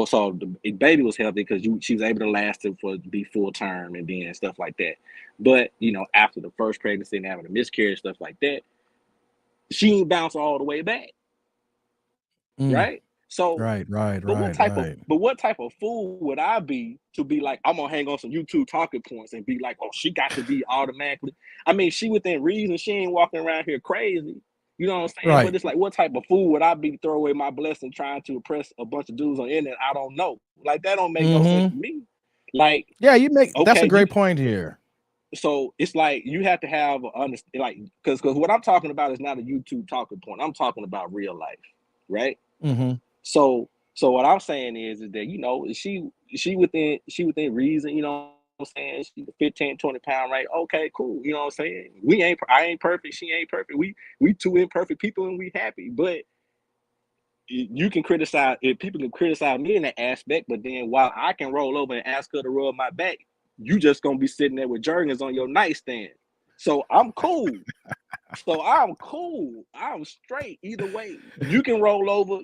so the baby was healthy because she was able to last it for be full term and then stuff like that. But after the first pregnancy and having a miscarriage, stuff like that, she ain't bounce all the way back, right? So what type of fool would I be to be like, I'm gonna hang on some YouTube talking points and be like, oh, she got to be automatically. I mean, she within reason. She ain't walking around here crazy. You know what I'm saying? Right. But it's like, what type of fool would I be to throw away my blessing trying to impress a bunch of dudes on the internet I don't know? Like, that don't make no sense to me. Like, yeah, that's a great point here. So it's like you have to have because what I'm talking about is not a YouTube talking point. I'm talking about real life, right? So what I'm saying is that she within reason, you know what I'm saying? She's 15, 20 pound, right? Okay, cool. You know what I'm saying? I ain't perfect, she ain't perfect. We two imperfect people and we happy. But you can criticize, if people can criticize me in that aspect, but then while I can roll over and ask her to rub my back, you just gonna be sitting there with Jergens on your nightstand. So I'm cool. I'm straight either way. You can roll over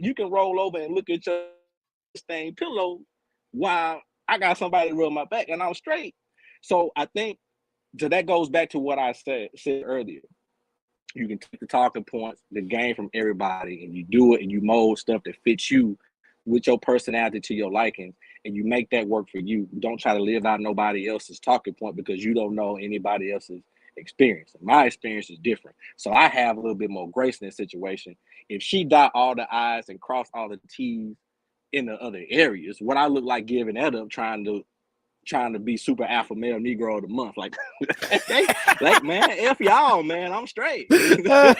and look at your stained pillow while I got somebody to rub my back and I'm straight. So I think that goes back to what I said earlier. You can take the talking points, the game from everybody, and you do it and you mold stuff that fits you with your personality to your liking, and you make that work for you. Don't try to live out nobody else's talking point because you don't know anybody else's experience. My experience is different. So I have a little bit more grace in this situation. If she dot all the I's and cross all the T's in the other areas, what I look like giving that up trying to be super alpha male Negro of the month. Like, like, man, F y'all, man, I'm straight. Yeah,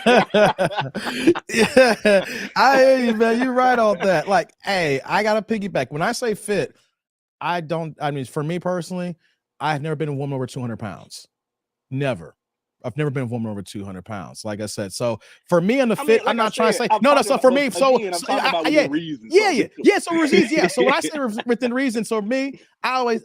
I hear you, man. You're right on that. Like, hey, I got to piggyback. When I say fit, for me personally, I've never been a woman over 200 pounds. Never. I've never been a woman over 200 pounds. Like I said, so for me in the fit, I'm not trying to say no. So for me, so yeah. So when I say within reason, so me, I always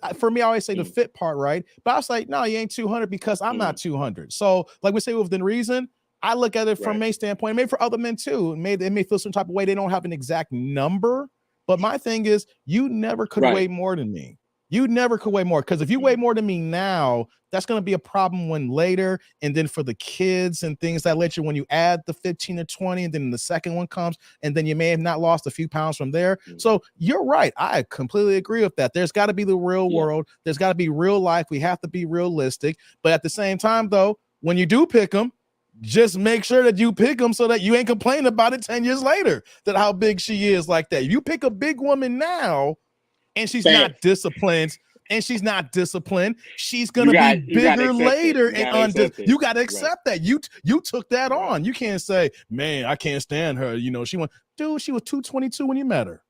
say the fit part, right? But I was like, no, you ain't 200 because I'm not 200. So like we say within reason, I look at it from a standpoint, maybe for other men too. Maybe they may feel some type of way. They don't have an exact number, but my thing is, you never could weigh more than me. You never could weigh more, because if you weigh more than me now, that's going to be a problem when later, and then for the kids and things that later, when you add the 15 or 20, and then the second one comes, and then you may have not lost a few pounds from there. So you're right. I completely agree with that. There's got to be the real world. There's got to be real life. We have to be realistic. But at the same time, though, when you do pick them, just make sure that you pick them so that you ain't complaining about it 10 years later, that how big she is like that. If you pick a big woman now, and she's not disciplined, and she's not disciplined, she's gonna be bigger later. And you gotta accept that. You took that on. You can't say, man, I can't stand her. You know, she was 222 when you met her.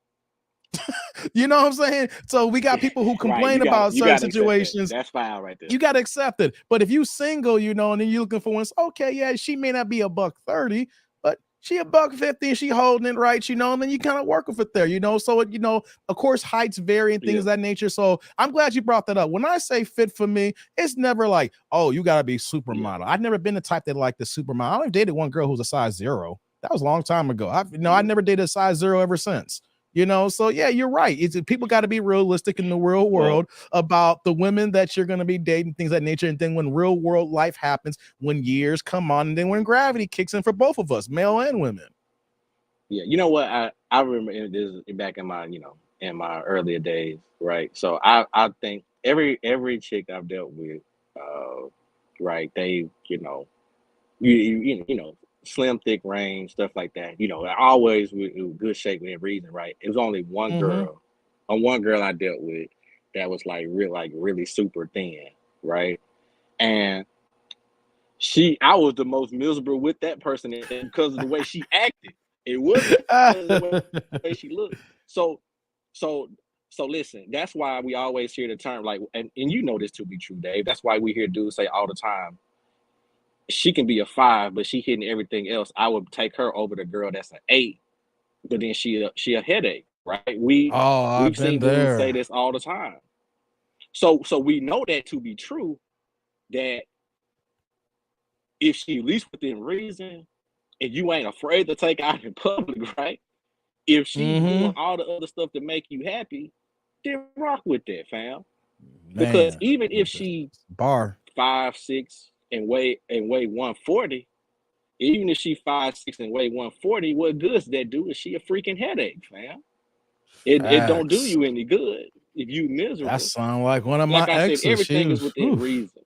You know what I'm saying? So we got people who complain about certain situations. That's foul right there. You got to accept it. But if you single, you know, and then you're looking for one, okay, yeah, she may not be $130, but she $150 and she holding it right, you know, and then you kind of work with it there, you know. So, you know, of course, heights vary and things of that nature. So I'm glad you brought that up. When I say fit for me, it's never like, oh, you got to be supermodel. I've never been the type that like the supermodel. I only dated one girl who was a size 0. That was a long time ago. I never dated a size 0 ever since. You know, so yeah, you're right. People got to be realistic in the real world about the women that you're going to be dating, things of that nature. And then when real world life happens, when years come on, and then when gravity kicks in for both of us, male and women. Yeah, you know what? I remember this back in my, you know, in my earlier days, right? So I think every chick I've dealt with, right? They, you know, you know. Slim, thick range, stuff like that. You know, always with good shape within reason, right? It was only one girl, one girl I dealt with that was like really super thin, right? And I was the most miserable with that person because of the way she acted. It wasn't because of the way she looked. So listen, that's why we always hear the term like, and you know this to be true, Dave. That's why we hear dudes say all the time, she can be a 5, but she hitting everything else. I would take her over the girl that's an 8, but then she a headache, right? We've seen dudes say this all the time. So we know that to be true, that if she at least within reason, and you ain't afraid to take out in public, right? If she's doing all the other stuff to make you happy, then rock with that, fam. Because even if she 5'6" and weigh 140, even if she 5'6" and weigh 140, what good does that do? Is she a freaking headache, fam? It don't do you any good if you miserable. That sound like one of my exes. Said, everything is within reason.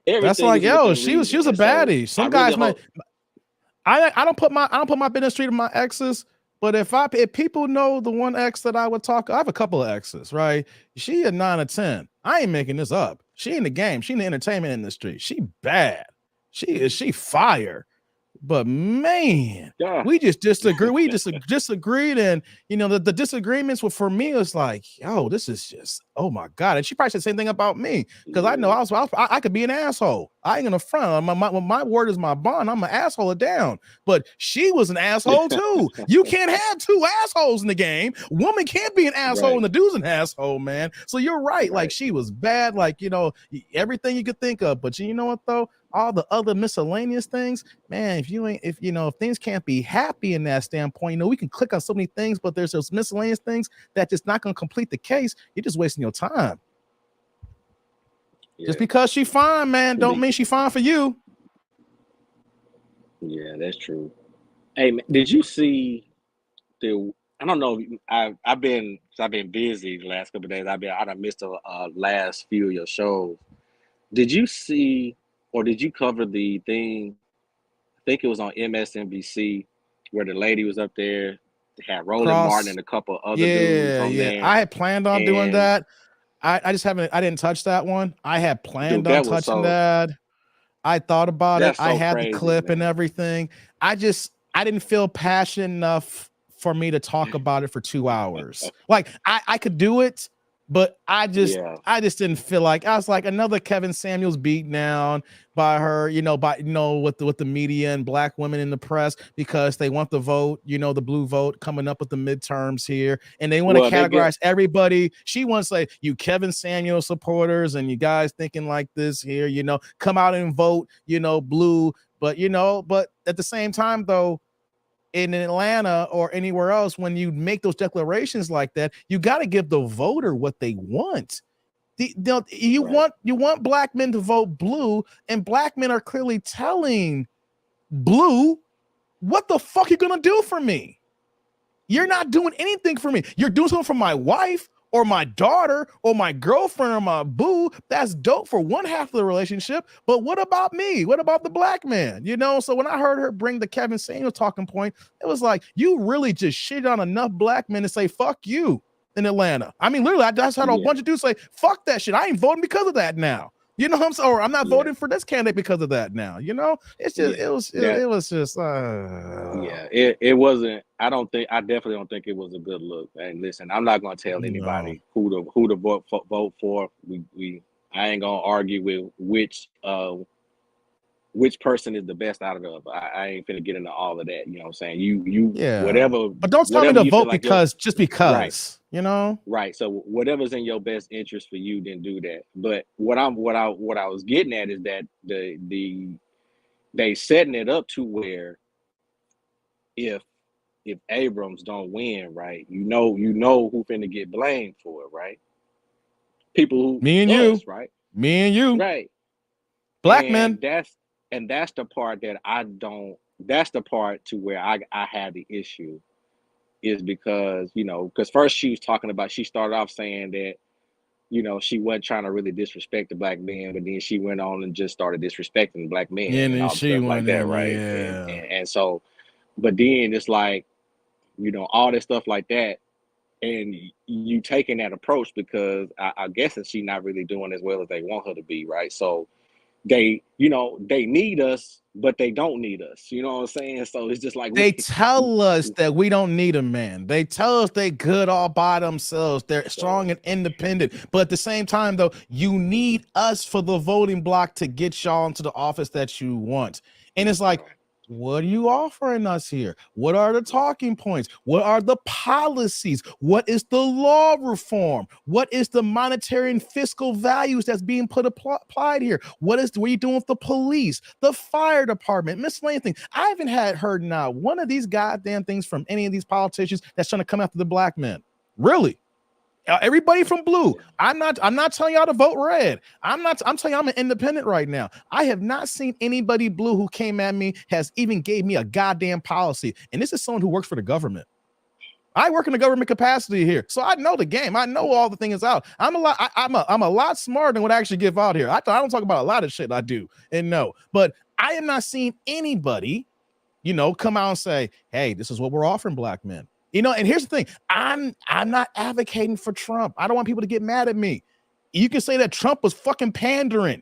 That's like, yo, she was a baddie. Some guys might. I don't put my business street in my exes. But if people know the one ex that I would talk, I have a couple of exes, right? She a 9 or 10. I ain't making this up. She in the game. She in the entertainment industry. She bad. She fire. But man, we just disagree. We just disagreed, and you know the disagreements were, for me, it's like, yo, this is just, oh my god. And she probably said the same thing about me, because I know I could be an asshole. I ain't gonna front. My word is my bond. I'm an asshole down. But she was an asshole too. You can't have two assholes in the game. Woman can't be an asshole, and the dude's an asshole, man. So you're right. Like, she was bad. Like, you know, everything you could think of. But you know what though? All the other miscellaneous things, man, if things can't be happy in that standpoint, you know, we can click on so many things, but there's those miscellaneous things that just not going to complete the case. You're just wasting your time. Just because she fine, man, don't mean she fine for you. Yeah, that's true. Hey, man, did you see I don't know. I've been busy the last couple of days. I missed the last few of your shows. Did you see, or did you cover the thing? I think it was on MSNBC, where the lady was up there, had Roland Martin and a couple other dudes on there. I had planned on doing that. I just haven't. I didn't touch that one. I had planned on touching that. I thought about it. I had the clip and everything. I didn't feel passionate enough for me to talk about it for 2 hours. Like, I could do it, but I just didn't feel like. I was like, another Kevin Samuels beat down by her, with the media and black women in the press, because they want the vote, the blue vote coming up with the midterms here, and they want to categorize everybody. She wants to say, you Kevin Samuels supporters and you guys thinking like this here, come out and vote, blue. But but at the same time though, in Atlanta or anywhere else, when you make those declarations like that, you got to give the voter what they want. You want black men to vote blue, and black men are clearly telling blue, what the fuck you gonna do for me? You're not doing anything for me. You're doing something for my wife or my daughter or my girlfriend or my boo. That's dope for one half of the relationship. But what about me? What about the black man? So when I heard her bring the Kevin Samuels talking point, it was like, you really just shit on enough black men to say, fuck you. in Atlanta. I mean, literally, I just had a bunch of dudes say, fuck that shit. I ain't voting because of that now. You know what I'm saying? Or I'm not voting for this candidate because of that now. You know, it's just it was just it wasn't. I definitely don't think it was a good look. And listen, I'm not gonna tell anybody who to vote for. I ain't gonna argue with which person is the best out of the other. I ain't finna get into all of that. You know what I'm saying? You whatever. But don't tell me to vote like because because, right. You know? Right. So whatever's in your best interest for you, then do that. But what I was getting at is that they setting it up to where if Abrams don't win, right, you know who finna get blamed for it, right? People who me and you, right? Me and you. Right. Black men. That's the part that that's the part to where I had the issue, is because, because first she started off saying that, she wasn't trying to really disrespect the black men, but then she went on and just started disrespecting black men and all stuff like that, right? And so, but then it's like, all this stuff like that, and you taking that approach because I guess that she's not really doing as well as they want her to be, right? So they need us, but they don't need us. You know what I'm saying? So it's just like they tell us that we don't need a man. They tell us they good all by themselves. They're strong and independent. But at the same time, though, you need us for the voting block to get y'all into the office that you want. And it's like, what are you offering us here? What are the talking points? What are the policies? What is the law reform? What is the monetary and fiscal values that's being applied here? What are you doing with the police, the fire department, miscellaneous things? I haven't heard now one of these goddamn things from any of these politicians that's trying to come after the black men. Really? Everybody from blue. I'm not telling y'all to vote red. I'm telling you I'm an independent right now. I have not seen anybody blue who came at me has even gave me a goddamn policy. And this is someone who works for the government. I work in the government capacity here, so I know the game. I know all the things out. I'm a lot smarter than what I actually give out here. I don't talk about a lot of shit I do and know, but I am not seeing anybody, come out and say, "Hey, this is what we're offering black men." And here's the thing. I'm not advocating for Trump. I don't want people to get mad at me. You can say that Trump was fucking pandering.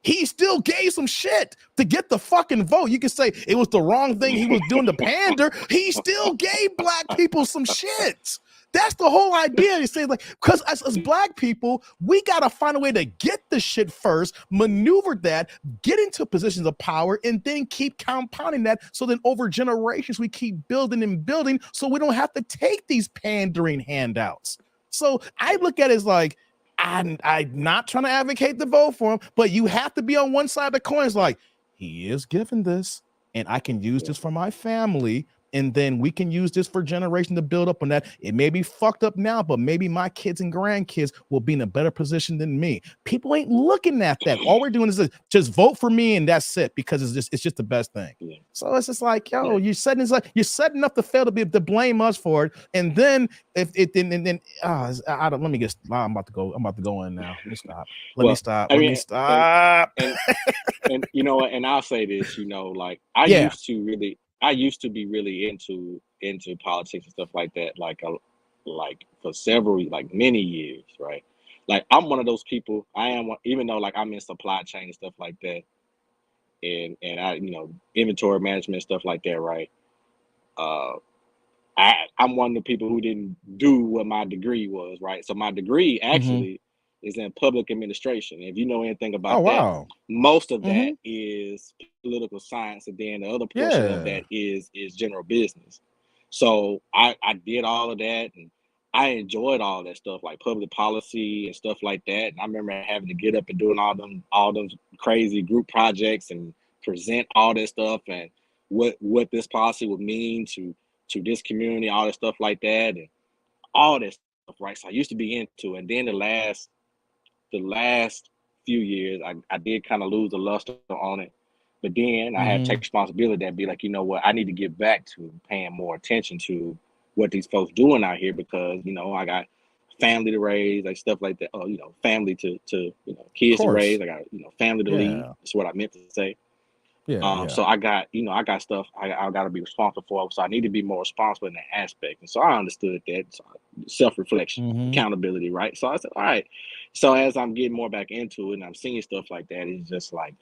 He still gave some shit to get the fucking vote. You can say it was the wrong thing he was doing to pander. He still gave black people some shit. That's the whole idea. They say, like, because as black people, we got to find a way to get the shit first, maneuver that, get into positions of power, and then keep compounding that. So then over generations, we keep building and building so we don't have to take these pandering handouts. So I look at it as like, I'm not trying to advocate the vote for him, but you have to be on one side of the coin. It's like, he is given this, and I can use this for my family. And then we can use this for generation to build up on that. It may be fucked up now, but maybe my kids and grandkids will be in a better position than me. People ain't looking at that. All we're doing is just vote for me and that's it, because it's just the best thing. Yeah. So it's just like, yo, you're setting up to fail to blame us for it. And then I'm about to go in now. Let me stop. Let me stop. And and I'll say this, like I used to be really into politics and stuff like that, like for many years, right? Like I'm one of those people. Even though like I'm in supply chain and stuff like that, and I inventory management stuff like that, right? I'm one of the people who didn't do what my degree was, right? So my degree actually is in public administration. If you know anything about that, most of that is political science, and then the other portion of that is general business. So I did all of that, and I enjoyed all that stuff, like public policy and stuff like that. And I remember having to get up and doing all them crazy group projects and present all that stuff and what this policy would mean to this community, all that stuff like that, and all that stuff, right? So I used to be into it. And then the last few years, I did kind of lose the luster on it. But then I had to take responsibility and be like, you know what, I need to get back to paying more attention to what these folks doing out here, because, I got family to raise, like stuff like that. Family to kids to raise. I got, family to lead. That's what I meant to say. Yeah. So I got, I got stuff I got to be responsible for. So I need to be more responsible in that aspect. And so I understood that self-reflection, accountability, right? So I said, all right. So as I'm getting more back into it and I'm seeing stuff like that, it's just like,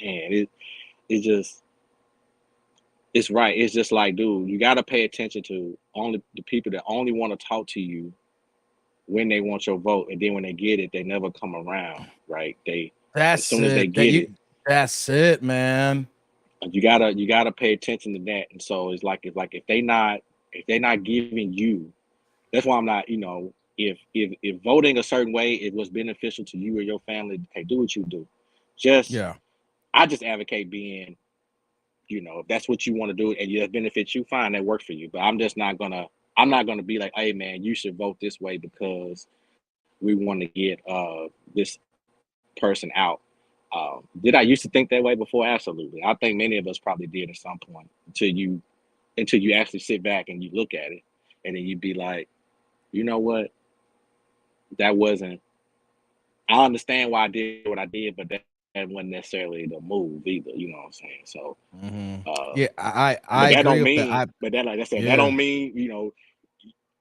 man, it's right. It's just like, dude, you got to pay attention to only the people that only want to talk to you when they want your vote, and then when they get it, they never come around, right? As soon as they get it, that's it, man. you gotta pay attention to that. And so it's like if they not giving you, that's why I'm not, if voting a certain way it was beneficial to you or your family, hey, do what you do. I just advocate being, if that's what you want to do and it benefits you, fine, that works for you. But I'm not gonna be like, hey man, you should vote this way because we want to get this person out. Did I used to think that way before? Absolutely. I think many of us probably did at some point until you actually sit back and you look at it, and then you'd be like, you know what? That wasn't. I understand why I did what I did, but that wasn't necessarily the move either. You know what I'm saying? So, I but that agree don't with mean. that. But that, like I said, that don't mean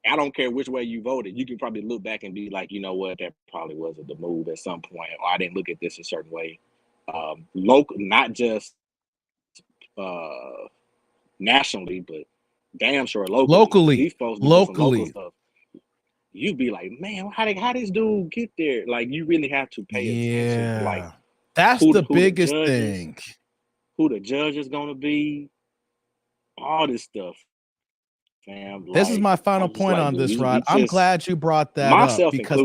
I don't care which way you voted. You can probably look back and be like, you know what, that probably wasn't the move at some point, or I didn't look at this a certain way. Local, not just nationally, but damn sure locally. These folks be doing some local stuff. You'd be like, man, how this dude get there? Like, you really have to pay attention. Like, that's the biggest thing. Who the judge is gonna be, all this stuff. Fam, this is my final point on this, Rod. I'm glad you brought that up because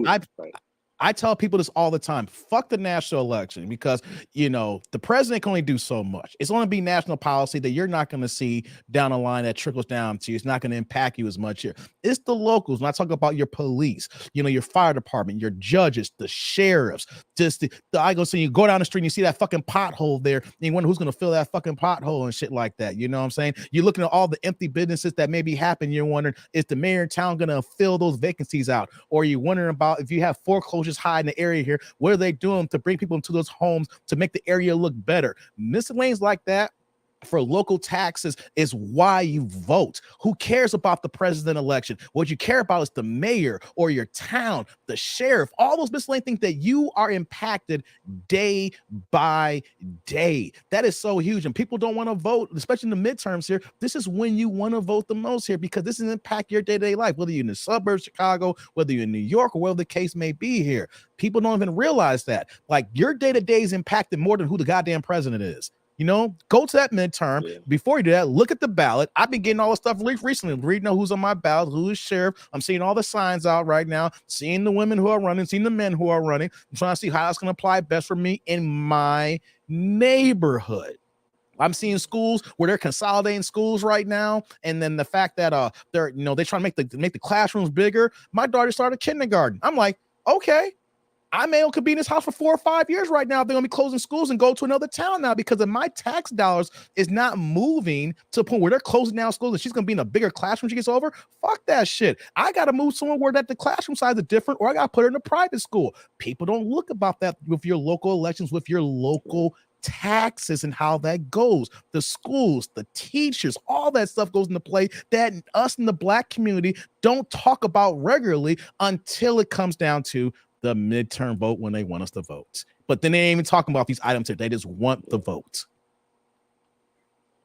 I tell people this all the time. Fuck the national election because, the president can only do so much. It's only be national policy that you're not going to see down the line that trickles down to you. It's not going to impact you as much here. It's the locals. When I talk about your police, your fire department, your judges, the sheriffs, just I go see you go down the street and you see that fucking pothole there. And you wonder who's going to fill that fucking pothole and shit like that. You know what I'm saying? You're looking at all the empty businesses that maybe happen. You're wondering, is the mayor in town going to fill those vacancies out? Or you're wondering about if you have foreclosures high in the area here, what are they doing to bring people into those homes to make the area look better? Miscellaneous like that for local taxes is why you vote. Who cares about the president election? What you care about is the mayor or your town, the sheriff, all those miscellaneous things that you are impacted day by day. That is so huge. And people don't want to vote, especially in the midterms here. This is when you want to vote the most here because this is impact your day-to-day life, whether you're in the suburbs, Chicago, whether you're in New York, or wherever the case may be here. People don't even realize that. Like, your day-to-day is impacted more than who the goddamn president is. Go to that midterm. Before you do that, look at the ballot. I've been getting all the stuff recently, reading who's on my ballot, who is sheriff. I'm seeing all the signs out right now, seeing the women who are running, seeing the men who are running. I'm trying to see how that's going to apply best for me in my neighborhood. I'm seeing schools where they're consolidating schools right now, and then the fact that they're they try to make the classrooms bigger. My daughter started kindergarten. I'm like, okay. I could be in this house for 4 or 5 years right now. They're going to be closing schools and go to another town now because of my tax dollars is not moving to the point where they're closing down schools and she's going to be in a bigger classroom when she gets over. Fuck that shit. I got to move somewhere where the classroom size is different, or I got to put her in a private school. People don't look about that with your local elections, with your local taxes and how that goes. The schools, the teachers, all that stuff goes into play that us in the Black community don't talk about regularly until it comes down to the midterm vote when they want us to vote. But then they ain't even talking about these items here. They just want the vote.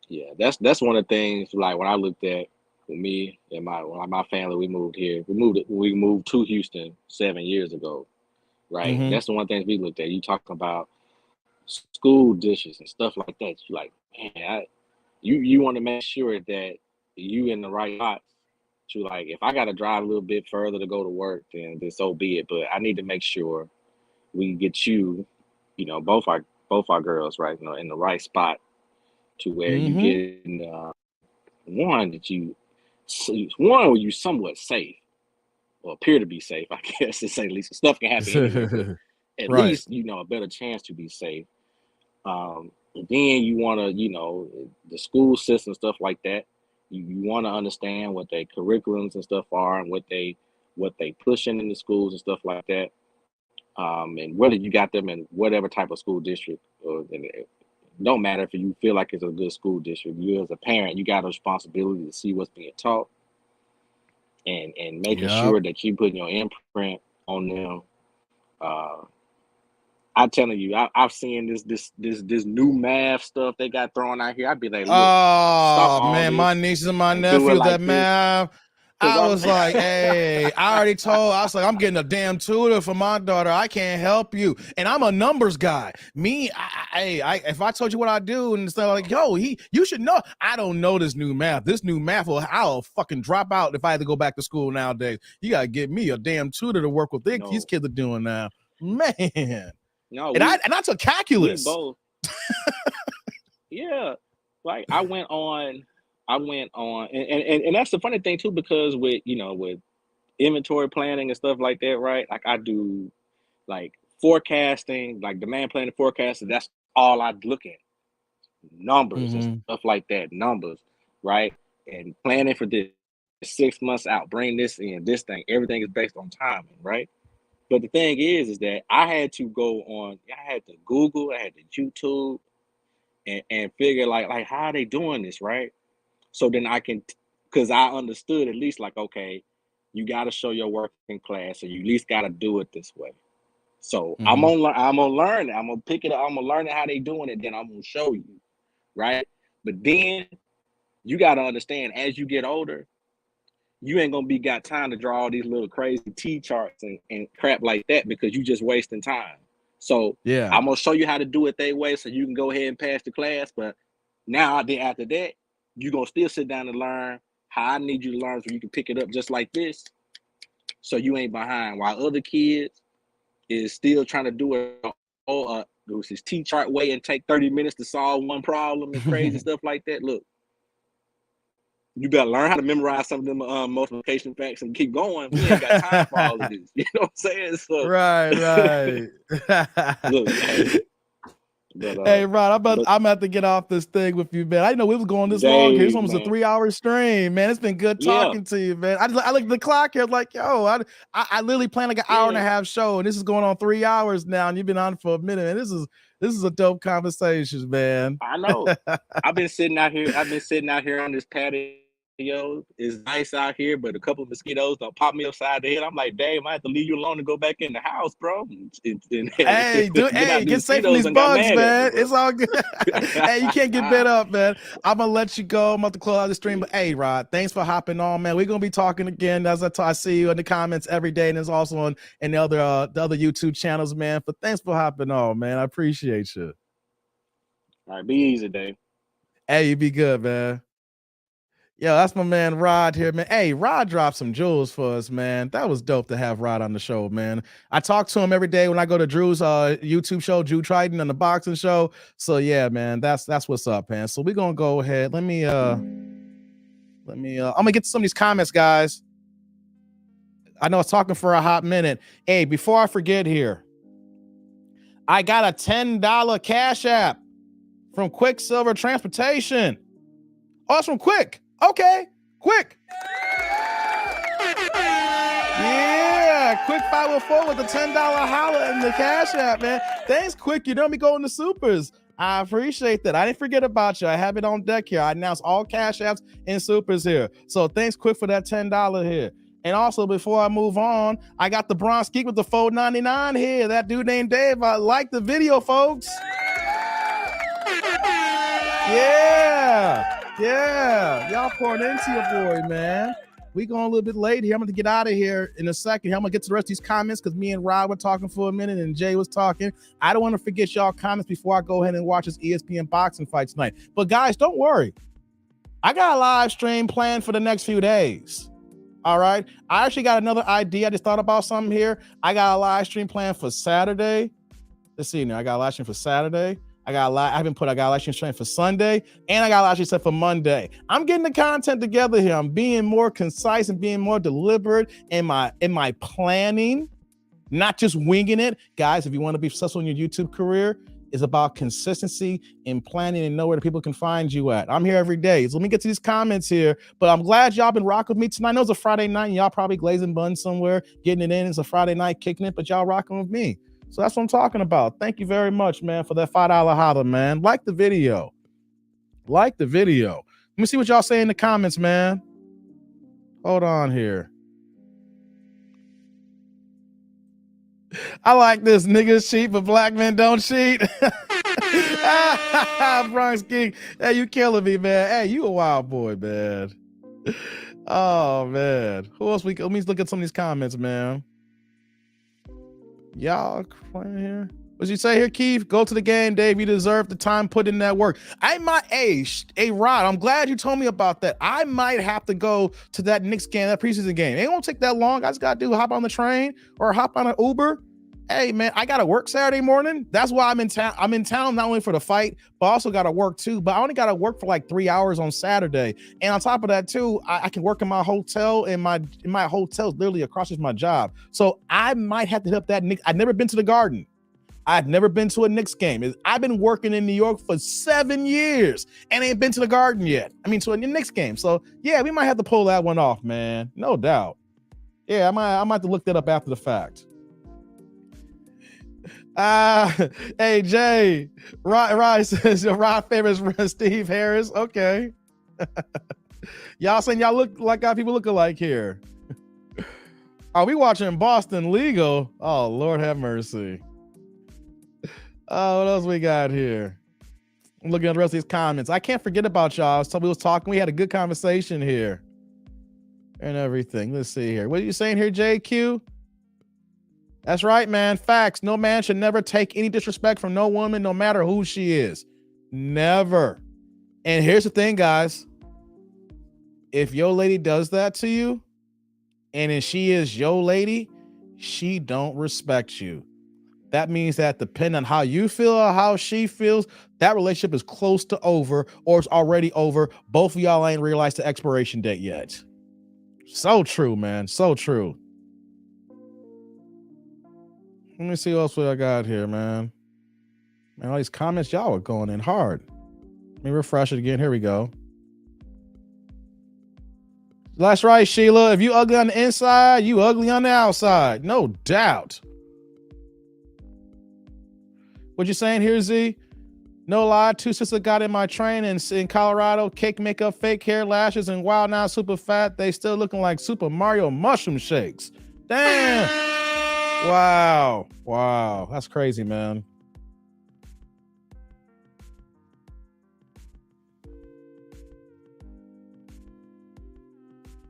Yeah, that's one of the things. Like, when I looked at me and my family, we moved here. We moved to Houston 7 years ago, right? Mm-hmm. That's the one thing we looked at. You talking about school dishes and stuff like that. You're like, man, you want to make sure that you in the right spot. To, like, if I got to drive a little bit further to go to work, then so be it. But I need to make sure we get you, both our girls, right, in the right spot to where you get one where you somewhat safe, or appear to be safe, I guess, to say at least. Stuff can happen anyway, but at least a better chance to be safe. Then you want to, the school system, stuff like that. You want to understand what their curriculums and stuff are, and what they pushing in the schools and stuff like that. And whether you got them in whatever type of school district or Don't matter if you feel like it's a good school district. You as a parent, you got a responsibility to see what's being taught and making sure that you putting your imprint on them. I'm telling you, I've seen this new math stuff they got thrown out here. I'd be like, look, stop all man, this my nieces and my and do it nephews, like that this. math. I was I'm like, hey, I was like, I'm getting a damn tutor for my daughter. I can't help you. And I'm a numbers guy. Me, if I told you what I do and stuff like, yo, you should know. I don't know this new math. This new math, I'll fucking drop out if I had to go back to school nowadays. You got to get me a damn tutor to work with these kids are doing now. Man. No, I took calculus. We both. Yeah. Like I went on and that's the funny thing too, because with inventory planning and stuff like that, right? Like I do like forecasting, like demand planning, forecasting. That's all I look at. Numbers and stuff like that. Numbers, right? And planning for this 6 months out, bring this in, this thing. Everything is based on timing, right? But the thing is that I had to Google, I had to YouTube and figure like how are they doing this, right? So then I can, because I understood at least like, okay, you got to show your work in class, so you at least got to do it this way. So I'm gonna learn it. I'm gonna pick it up. I'm gonna learn how they doing it. Then I'm gonna show you, right? But then you got to understand, as you get older, you ain't gonna got time to draw all these little crazy T charts and crap like that because you just wasting time. So I'm gonna show you how to do it their way so you can go ahead and pass the class. But now after that, you're gonna still sit down and learn how I need you to learn so you can pick it up just like this. So you ain't behind. While other kids is still trying to do it this T chart way and take 30 minutes to solve one problem and crazy stuff like that. Look. You better learn how to memorize some of them multiplication facts and keep going. We ain't got time for all of this. You know what I'm saying? So, right. Look, hey, Rod, I'm about to get off this thing with you, man. I didn't know we was going this long here. It's almost a 3-hour stream, man. It's been good talking to you, man. I look at the clock here, like, yo, I literally planned like an hour and a half show, and this is going on 3 hours now, and you've been on for a minute, and this is a dope conversation, man. I know. I've been sitting out here on this patio. It's nice out here, but a couple of mosquitoes don't pop me upside the head. I'm like, damn, I have to leave you alone and go back in the house, bro. Hey, dude, get safe from these bugs, man. It's all good. Hey, you can't get bit up, man. I'm gonna let you go. I'm about to close out the stream. But hey, Rod, thanks for hopping on, man. We're gonna be talking again as I see you in the comments every day, and it's also on the other YouTube channels, man. But thanks for hopping on, man. I appreciate you. All right, be easy, Dave. Hey, you be good, man. Yo, that's my man Rod here, man. Hey, Rod dropped some jewels for us, man. That was dope to have Rod on the show, man. I talk to him every day when I go to Drew's YouTube show, Drew Triton, on the boxing show. So yeah, man, that's what's up, man. So we're gonna go ahead. I'm gonna get to some of these comments, guys. I know I was talking for a hot minute. Hey, before I forget here, I got a $10 Cash App from Quicksilver Transportation. Oh, it's from Quick. Okay, Quick. Yeah, Quick 504 with the $10 holla in the Cash App, man. Thanks, Quick. You know me going to supers. I appreciate that. I didn't forget about you. I have it on deck here. I announced all Cash Apps and supers here. So thanks, Quick, for that $10 here. And also, before I move on, I got the Bronze Geek with the $4.99 here. That dude named Dave. I like the video, folks. Yeah, y'all pouring into your boy, man. We going a little bit late here. I'm going to get out of here in a second. I'm going to get to the rest of these comments because me and Rod were talking for a minute and Jay was talking. I don't want to forget y'all comments before I go ahead and watch this ESPN boxing fight tonight. But guys, don't worry. I got a live stream planned for the next few days. All right. I actually got another idea. I just thought about something here. I got a live stream planned for Saturday. Let's see now. I got a live stream for Saturday. I got a live stream for Sunday, and I got a live stream set for Monday. I'm getting the content together here. I'm being more concise and being more deliberate in my planning, not just winging it. Guys, if you want to be successful in your YouTube career, it's about consistency in planning and know where the people can find you at. I'm here every day. So let me get to these comments here. But I'm glad y'all been rocking with me tonight. I know it's a Friday night and y'all probably glazing buns somewhere, getting it in. It's a Friday night, kicking it, but y'all rocking with me. So that's what I'm talking about. Thank you very much, man, for that $5 holla, man. Like the video. Like the video. Let me see what y'all say in the comments, man. Hold on here. I like this. Niggas cheat, but black men don't cheat. Bronx King. Hey, you killing me, man. Hey, you a wild boy, man. Oh, man. Who else let me look at some of these comments, man. Y'all playing here. What'd you say here, Keith? Go to the game, Dave. You deserve the time put in that work. I might, hey, Rod, I'm glad you told me about that. I might have to go to that Knicks game, that preseason game. It ain't gonna take that long. I just gotta hop on the train or hop on an Uber. Hey, man, I gotta work Saturday morning. That's why I'm in town. I'm in town not only for the fight, but also gotta work too. But I only gotta work for like 3 hours on Saturday. And on top of that too, I can work in my hotel, and my hotel's literally across from my job. So I might have to hit up that Knicks. I've never been to the Garden. I've never been to a Knicks game. I've been working in New York for 7 years and ain't been to the Garden yet. I mean, to a Knicks game. So yeah, we might have to pull that one off, man. No doubt. Yeah, I might have to look that up after the fact. Hey Jay, Rod says your Rod favors Steve Harris. Okay. Y'all saying y'all look like people look alike here. Are we watching Boston Legal? Oh, Lord have mercy. Oh, what else we got here? I'm looking at the rest of these comments. I can't forget about y'all. So we was talking. We had a good conversation here and everything. Let's see here. What are you saying here, JQ? That's right, man. Facts. No man should never take any disrespect from no woman, no matter who she is. Never. And here's the thing, guys. If your lady does that to you, and if she is your lady, she don't respect you. That means that depending on how you feel or how she feels, that relationship is close to over or it's already over. Both of y'all ain't realized the expiration date yet. So true, man. So true. Let me see what else I got here, man. Man, all these comments, y'all are going in hard. Let me refresh it again. Here we go. That's right, Sheila. If you ugly on the inside, you ugly on the outside. No doubt. What you saying here, Z? No lie, 2 sisters got in my train in Colorado. Cake makeup, fake hair, lashes, and wild now super fat. They still looking like Super Mario mushroom shakes. Damn. Wow. Wow. That's crazy, man.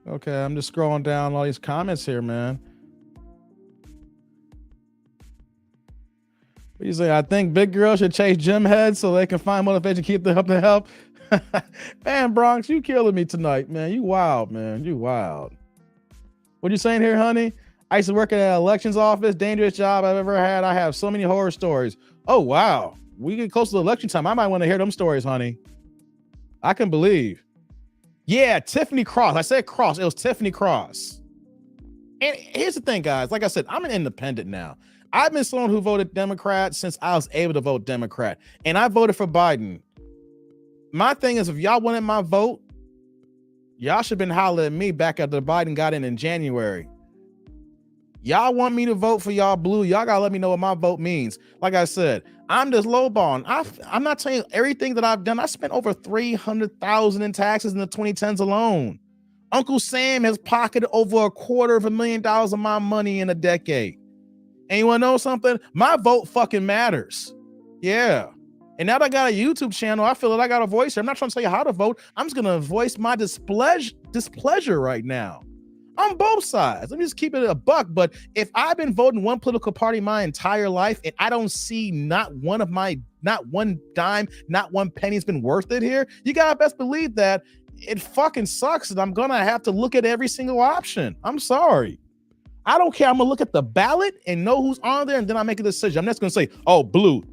Okay, I'm just scrolling down all these comments here, man. What you say? I think big girls should chase gym heads so they can find motivation to keep them up to help. Man, Bronx, you killing me tonight, man. You wild, man. You wild. What you saying here, honey? I used to work at an elections office. Dangerous job I've ever had. I have so many horror stories. Oh, wow. We get close to the election time. I might want to hear them stories, honey. I can believe. Yeah, Tiffany Cross. I said Cross. It was Tiffany Cross. And here's the thing, guys. Like I said, I'm an independent now. I've been someone who voted Democrat since I was able to vote Democrat. And I voted for Biden. My thing is, if y'all wanted my vote, y'all should have been hollering at me back after Biden got in January. Y'all want me to vote for y'all blue, y'all gotta let me know what my vote means. Like I said, I'm just lowballing. I'm not telling you everything that I've done. I spent over $300,000 in taxes in the 2010s alone. Uncle Sam has pocketed over $250,000 of my money in a decade. And you wanna know something? My vote fucking matters. Yeah. And now that I got a YouTube channel, I feel that I got a voice here. I'm not trying to tell you how to vote. I'm just gonna voice my displeasure right now. On both sides. Let me just keep it a buck. But if I've been voting one political party my entire life and I don't see not one dime, not one penny's been worth it here, you gotta best believe that it fucking sucks and I'm gonna have to look at every single option. I'm sorry. I don't care. I'm gonna look at the ballot and know who's on there and then I make a decision. I'm not gonna say, oh, blue, ...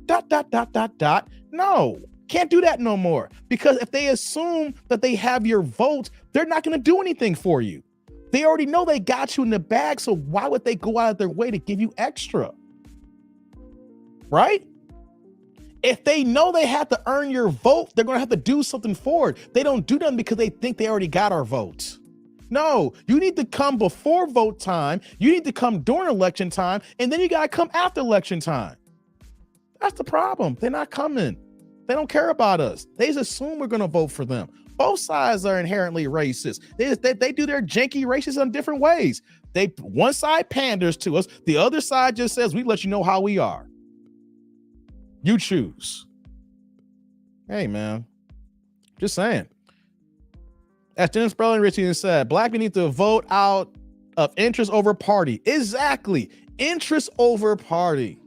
No, can't do that no more. Because if they assume that they have your vote, they're not gonna do anything for you. They already know they got you in the bag, so why would they go out of their way to give you extra? Right? If they know they have to earn your vote, they're going to have to do something for it. They don't do nothing because they think they already got our vote. No, you need to come before vote time. You need to come during election time, and then you got to come after election time. That's the problem. They're not coming. They don't care about us. They just assume we're going to vote for them. Both sides are inherently racist. They do their janky racism in different ways. One side panders to us. The other side just says, we let you know how we are. You choose. Hey, man. Just saying. As Jim Spelling Richie said, black people need to vote out of interest over party. Exactly. Interest over party.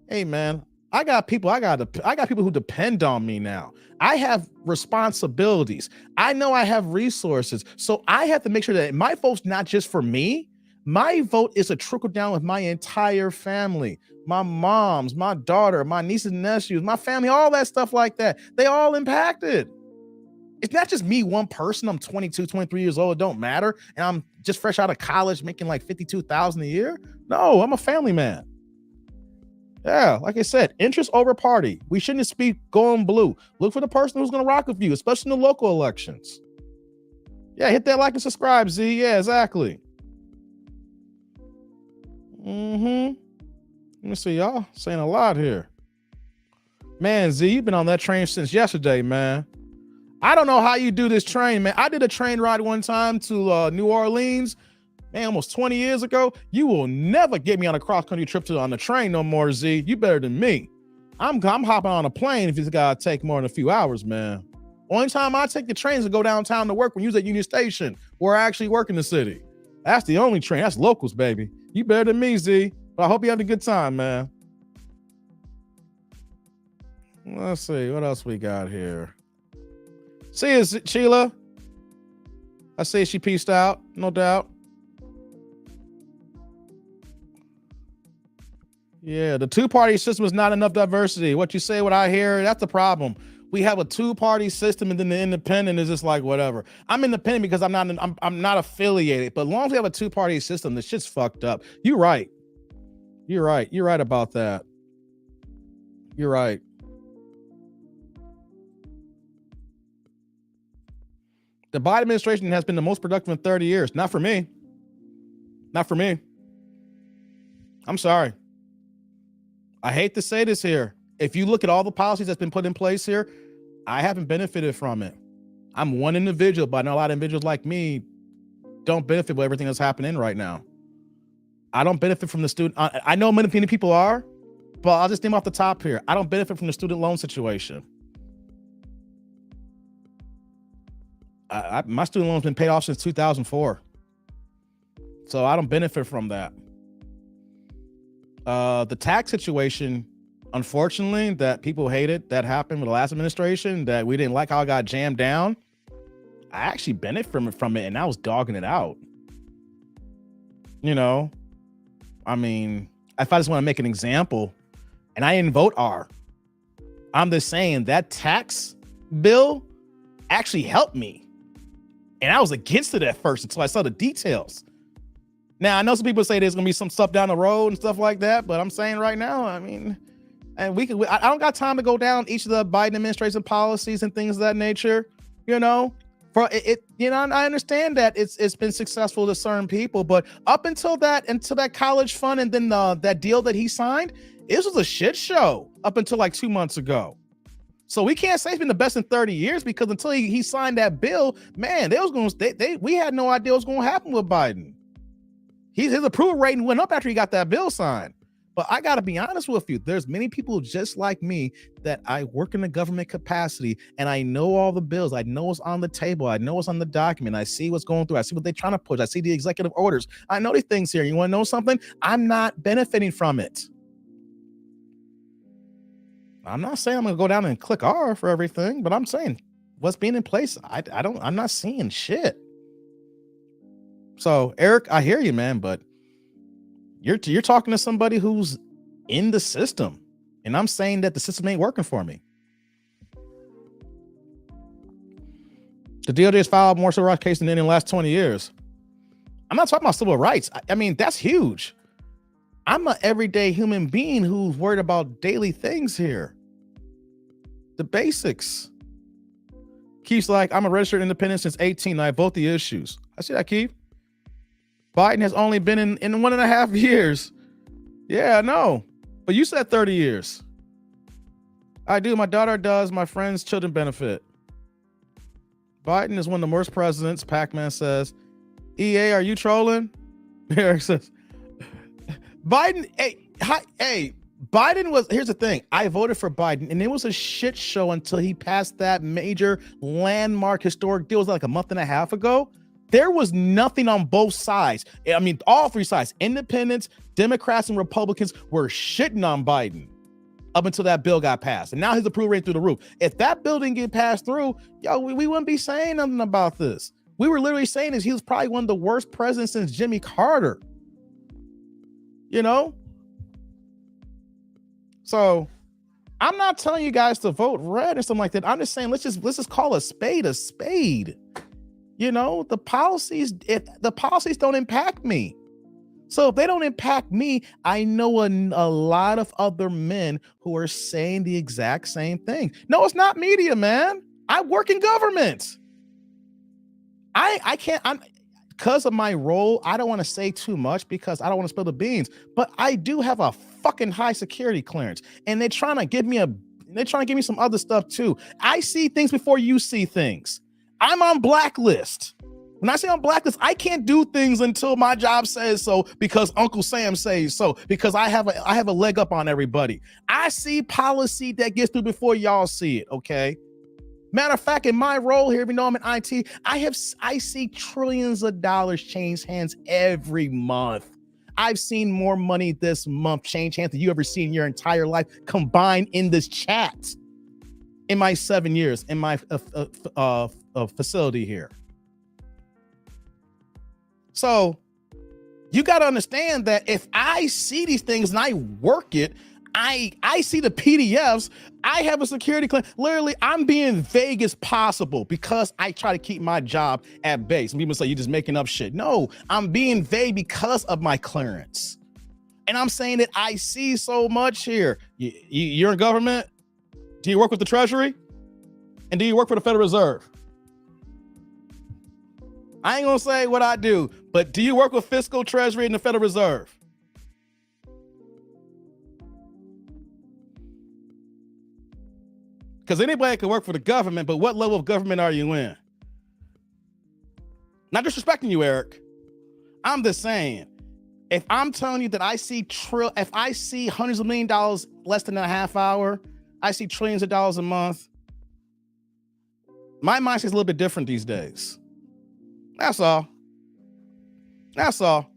Hey, man. I got people who depend on me now. I have responsibilities. I know I have resources. So I have to make sure that my vote's not just for me. My vote is a trickle down with my entire family. My moms, my daughter, my nieces and nephews, my family, all that stuff like that. They all impacted. It's not just me, one person. I'm 22, 23 years old. It don't matter. And I'm just fresh out of college making like $52,000 a year. No, I'm a family man. Yeah, like I said, interest over party. We shouldn't speak going blue. Look for the person who's going to rock with you, especially in the local elections. Yeah, hit that like and subscribe, Z. Yeah, exactly. Let me see, y'all saying a lot here. Man, Z, you've been on that train since yesterday, man. I don't know how you do this train, man. I did a train ride one time to New Orleans. Man, almost 20 years ago. You will never get me on a cross-country trip on the train no more, Z. You better than me. I'm hopping on a plane if it's got to take more than a few hours, man. Only time I take the trains to go downtown to work when you was at Union Station, where I actually work in the city. That's the only train. That's locals, baby. You better than me, Z. But I hope you have a good time, man. Let's see. What else we got here? See you, Sheila. I see she peaced out, no doubt. Yeah, the two-party system is not enough diversity. What you say, what I hear, that's the problem. We have a two-party system, and then the independent is just like whatever. I'm independent because I'm not affiliated. But as long as we have a two-party system, the shit's fucked up. You're right. You're right. You're right about that. You're right. The Biden administration has been the most productive in 30 years. Not for me. Not for me. I'm sorry. I hate to say this here. If you look at all the policies that's been put in place here, I haven't benefited from it. I'm one individual, but I know a lot of individuals like me don't benefit with everything that's happening right now. I don't benefit from the student. I know many people are, but I'll just name off the top here. I don't benefit from the student loan situation. My student loan's been paid off since 2004. So I don't benefit from that. The tax situation, unfortunately, that people hated, that happened with the last administration, that we didn't like how it got jammed down. I actually benefited from it, and I was dogging it out. You know, I mean, if I just want to make an example, and I didn't vote R, I'm just saying that tax bill actually helped me. And I was against it at first until I saw the details. Now, I know some people say there's going to be some stuff down the road and stuff like that, but I'm saying right now, I mean, and I don't got time to go down each of the Biden administration policies and things of that nature, you know, for it, you know, I understand that it's been successful to certain people, but up until that college fund and then that deal that he signed, it was a shit show up until like 2 months ago. So we can't say it's been the best in 30 years because until he signed that bill, man, we had no idea what was going to happen with Biden. His approval rating went up after he got that bill signed. But I got to be honest with you. There's many people just like me that I work in a government capacity and I know all the bills. I know what's on the table. I know what's on the document. I see what's going through. I see what they're trying to push. I see the executive orders. I know these things here. You want to know something? I'm not benefiting from it. I'm not saying I'm going to go down and click R for everything, but I'm saying what's being in place. I'm not seeing shit. So Eric, I hear you, man, but you're talking to somebody who's in the system, and I'm saying that the system ain't working for me. The DOJ has filed more civil rights cases than in the last 20 years. I'm not talking about civil rights. I mean, that's huge. I'm an everyday human being who's worried about daily things here. The basics. Keith's like, I'm a registered independent since 18. I vote the issues. I see that, Keith. Biden has only been in 1.5 years. Yeah, I know. But you said 30 years. I do. My daughter does. My friends' children benefit. Biden is one of the worst presidents, Pac-Man says. EA, are you trolling? Eric says, Biden, Biden was, here's the thing. I voted for Biden, and it was a shit show until he passed that major landmark historic deal. It was like a month and a half ago. There was nothing on both sides. I mean, all three sides, independents, Democrats, and Republicans were shitting on Biden up until that bill got passed. And now his approval rate through the roof. If that bill didn't get passed through, we wouldn't be saying nothing about this. We were literally saying this. He was probably one of the worst presidents since Jimmy Carter. You know? So I'm not telling you guys to vote red or something like that. I'm just saying, let's just call a spade a spade. You know, the policies don't impact me. So if they don't impact me, I know a lot of other men who are saying the exact same thing. No, it's not media, man. I work in government. I can't, because of my role, I don't want to say too much because I don't want to spill the beans, but I do have a fucking high security clearance, and they're trying to give me some other stuff too. I see things before you see things. I'm on blacklist. When I say on blacklist, I can't do things until my job says so, because Uncle Sam says so, because I have a leg up on everybody. I see policy that gets through before y'all see it, okay? Matter of fact, in my role here, even though I'm in IT, I see trillions of dollars change hands every month. I've seen more money this month change hands than you ever seen in your entire life combined in this chat in my 7 years in my facility here. So you got to understand that if I see these things and I work it, I see the PDFs. I have a security clearance. Literally, I'm being vague as possible because I try to keep my job at bay. Some people say you're just making up shit. No, I'm being vague because of my clearance. And I'm saying that I see so much here. You're in government? Do you work with the Treasury? And do you work for the Federal Reserve? I ain't gonna say what I do, but do you work with fiscal, Treasury, and the Federal Reserve? Because anybody can work for the government, but what level of government are you in? Not disrespecting you, Eric. I'm just saying, if I'm telling you that if I see hundreds of $millions less than a half hour, I see trillions of dollars a month. My mindset's a little bit different these days. That's all. That's all.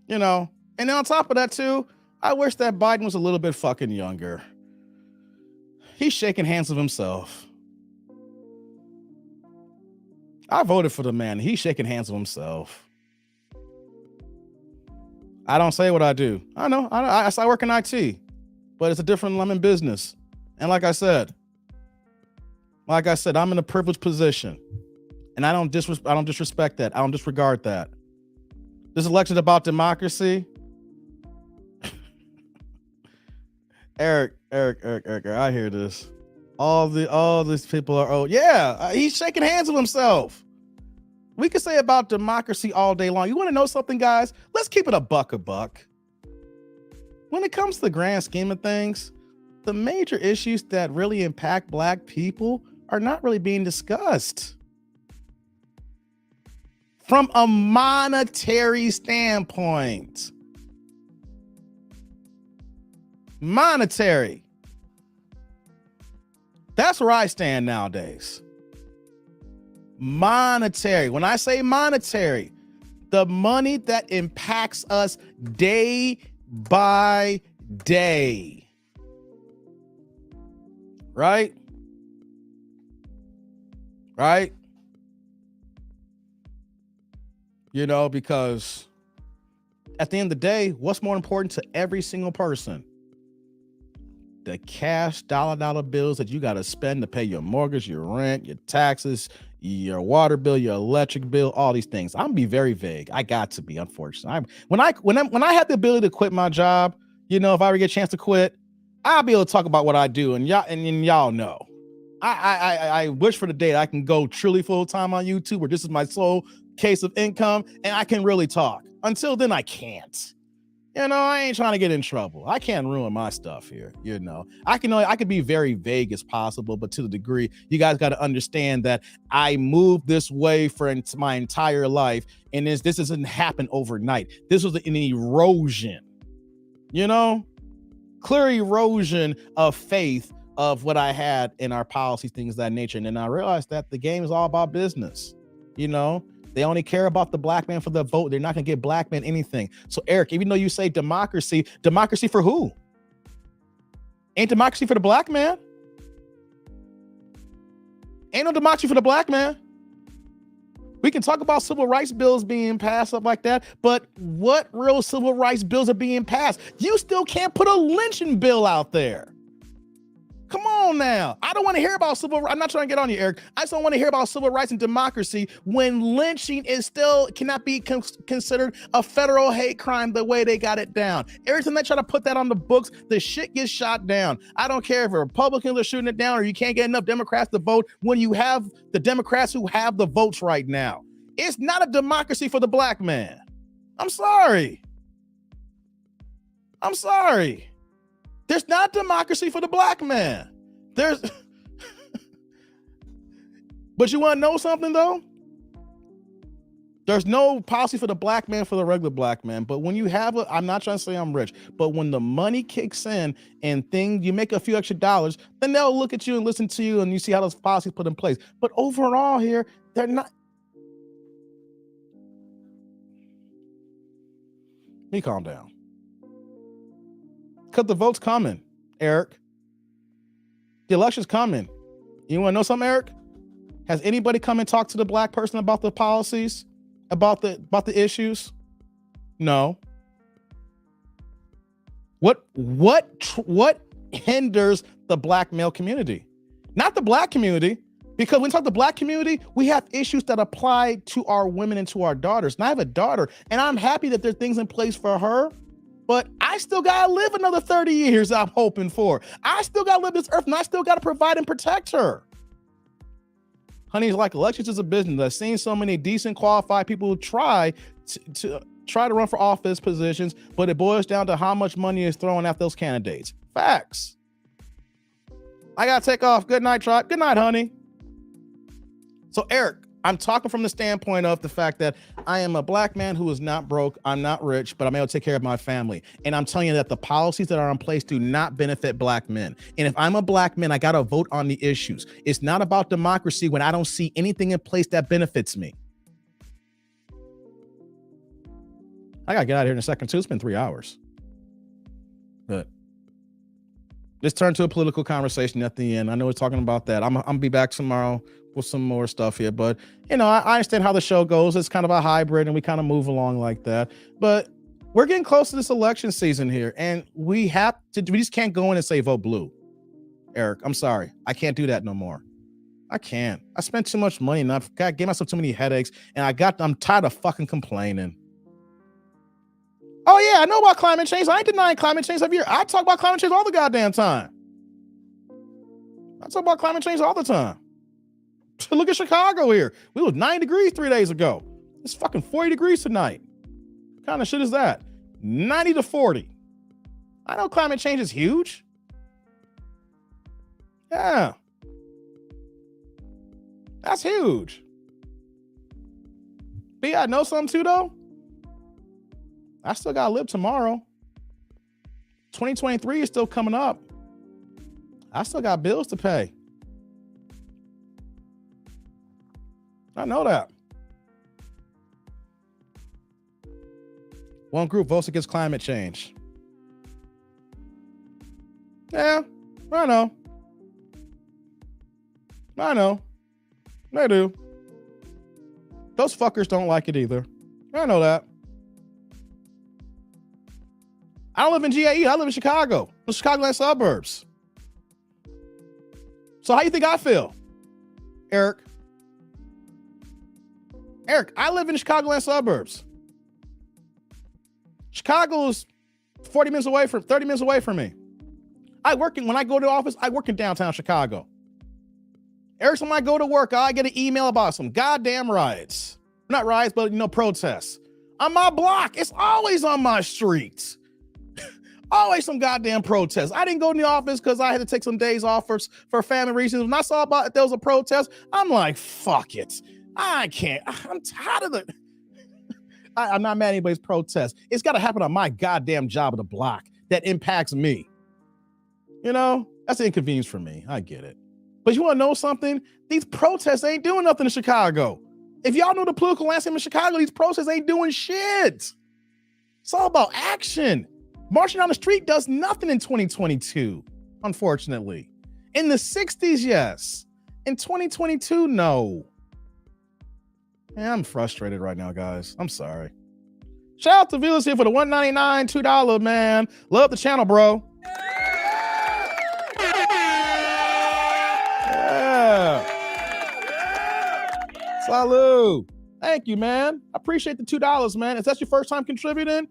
You know, and then on top of that too, I wish that Biden was a little bit fucking younger. He's shaking hands with himself. I voted for the man. He's shaking hands with himself. I don't say what I do. I know. I work in IT, but it's a different. I'm in business, and like I said, I'm in a privileged position, and I don't disrespect that. I don't disregard that. This election's about democracy. Eric, I hear this. All these people are old. Yeah, he's shaking hands with himself. We could say about democracy all day long. You want to know something, guys? Let's keep it a buck. When it comes to the grand scheme of things, the major issues that really impact Black people are not really being discussed. From a monetary standpoint. Monetary. That's where I stand nowadays. Monetary. When I say monetary, the money that impacts us day by day. Right? Right? You know, because at the end of the day, what's more important to every single person? The cash dollar bills that you got to spend to pay your mortgage, your rent, your taxes, your water bill, your electric bill, all these things. I'm be very vague. I got to be, unfortunately. When I have the ability to quit my job, you know, if I ever get a chance to quit, I'll be able to talk about what I do, and y'all know. I wish for the day I can go truly full time on YouTube where this is my sole case of income and I can really talk. Until then, I can't. I ain't trying to get in trouble. I can't ruin my stuff here. I could be very vague as possible, but to the degree you guys got to understand that I moved this way for my entire life, and this doesn't happen overnight. This was an erosion, clear erosion of faith of what I had in our policies, things of that nature. And then I realized that the game is all about business. They only care about the black man for the vote. They're not going to give black men anything. So, Eric, even though you say democracy for who? Ain't democracy for the black man? Ain't no democracy for the black man. We can talk about civil rights bills being passed, stuff like that, but what real civil rights bills are being passed? You still can't put a lynching bill out there. Come on now. I don't want to hear about civil rights. I'm not trying to get on you, Eric. I just don't want to hear about civil rights and democracy when lynching cannot be considered a federal hate crime the way they got it down. Every time they try to put that on the books, the shit gets shot down. I don't care if Republicans are shooting it down or you can't get enough Democrats to vote when you have the Democrats who have the votes right now. It's not a democracy for the black man. I'm sorry. There's not democracy for the black man. But you want to know something though? There's no policy for the black man, for the regular black man. But when you have I'm not trying to say I'm rich, but when the money kicks in and you make a few extra dollars, then they'll look at you and listen to you and you see how those policies put in place. But overall here, they're not. Let me calm down. Because the vote's coming, Eric. The election's coming. You want to know something, Eric? Has anybody come and talked to the black person about the policies, about the issues? No. What hinders the black male community? Not the black community, because when we talk the black community, we have issues that apply to our women and to our daughters. And I have a daughter, and I'm happy that there are things in place for her. But I still gotta live another 30 years I'm hoping for. I still gotta live this earth and I still gotta provide and protect her. Honey, it's like elections is a business. I've seen so many decent, qualified people who try to run for office positions, but it boils down to how much money is thrown at those candidates. Facts. I gotta take off. Good night, tribe. Good night, honey. So, Eric, I'm talking from the standpoint of the fact that I am a black man who is not broke. I'm not rich, but I'm able to take care of my family. And I'm telling you that the policies that are in place do not benefit black men. And if I'm a black man, I got to vote on the issues. It's not about democracy when I don't see anything in place that benefits me. I got to get out of here in a second, too. It's been 3 hours. But this turned to a political conversation at the end. I know we're talking about that. I'm going to be back tomorrow with some more stuff here, but I understand how the show goes. It's kind of a hybrid and we kind of move along like that, but we're getting close to this election season here and we just can't go in and say vote blue. Eric, I'm sorry. I can't do that no more. I can't. I spent too much money and I've gave myself too many headaches and I'm tired of fucking complaining. Oh yeah, I know about climate change. I ain't denying climate change every year. I talk about climate change all the goddamn time. I talk about climate change all the time. Look at Chicago here. We was 9 degrees 3 days ago. It's fucking 40 degrees tonight. What kind of shit is that? 90 to 40. I know climate change is huge. Yeah. That's huge. But yeah, I know something too, though. I still gotta live tomorrow. 2023 is still coming up. I still got bills to pay. I know that. One group votes against climate change. Yeah, I know. They do. Those fuckers don't like it either. I know that. I don't live in GAE. I live in Chicago. The Chicagoland suburbs. So how you think I feel, Eric? Eric, I live in the Chicagoland suburbs. Chicago's 30 minutes away from me. When I go to the office, I work in downtown Chicago. Every time I go to work, I get an email about some goddamn riots. Not riots, but protests. On my block, it's always on my streets. Always some goddamn protests. I didn't go in the office because I had to take some days off for family reasons. When I saw about there was a protest, I'm like, fuck it. I can't. I'm tired of the. I'm not mad at anybody's protest. It's got to happen on my goddamn job of the block that impacts me. That's an inconvenience for me. I get it. But you want to know something? These protests ain't doing nothing in Chicago. If y'all know the political landscape in Chicago, these protests ain't doing shit. It's all about action. Marching down the street does nothing in 2022, unfortunately. In the 60s, yes. In 2022, no. Man, I'm frustrated right now, guys. I'm sorry. Shout out to viewers here for the $1.99, $2, man. Love the channel, bro. Yeah. Salud. Thank you, man. I appreciate the $2, man. If that's your first time contributing,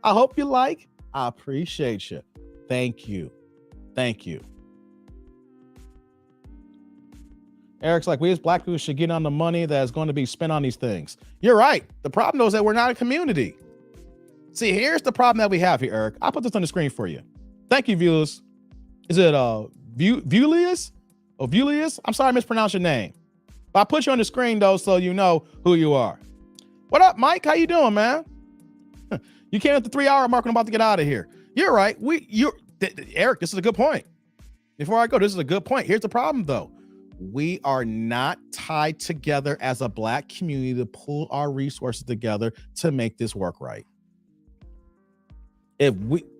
I hope you like. I appreciate you. Thank you. Thank you. Eric's like, we as black people should get on the money that's going to be spent on these things. You're right. The problem though is that we're not a community. See, here's the problem that we have here, Eric. I'll put this on the screen for you. Thank you, viewers. Is it Vulius? Oh, Vulius? I'm sorry I mispronounced your name. But I put you on the screen though, so you know who you are. What up, Mike? How you doing, man? You came at the 3-hour mark and I'm about to get out of here. You're right. Eric, this is a good point. Before I go, this is a good point. Here's the problem though. We are not tied together as a black community to pull our resources together to make this work right.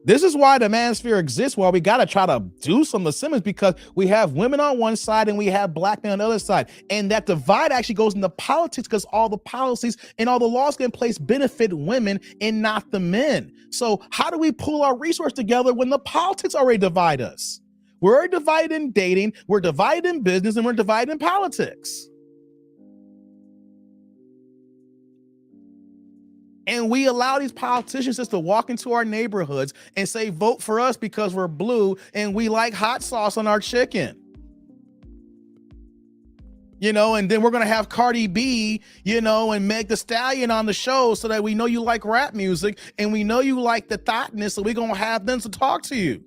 This is why the manosphere exists, why we got to try to do some assemblies, because we have women on one side and we have black men on the other side. And that divide actually goes into politics because all the policies and all the laws in place benefit women and not the men. So how do we pull our resources together when the politics already divide us? We're divided in dating, we're divided in business, and we're divided in politics. And we allow these politicians just to walk into our neighborhoods and say, vote for us because we're blue and we like hot sauce on our chicken. And then we're going to have Cardi B, and Meg Thee Stallion on the show so that we know you like rap music and we know you like the thoughtness, so we're going to have them to talk to you.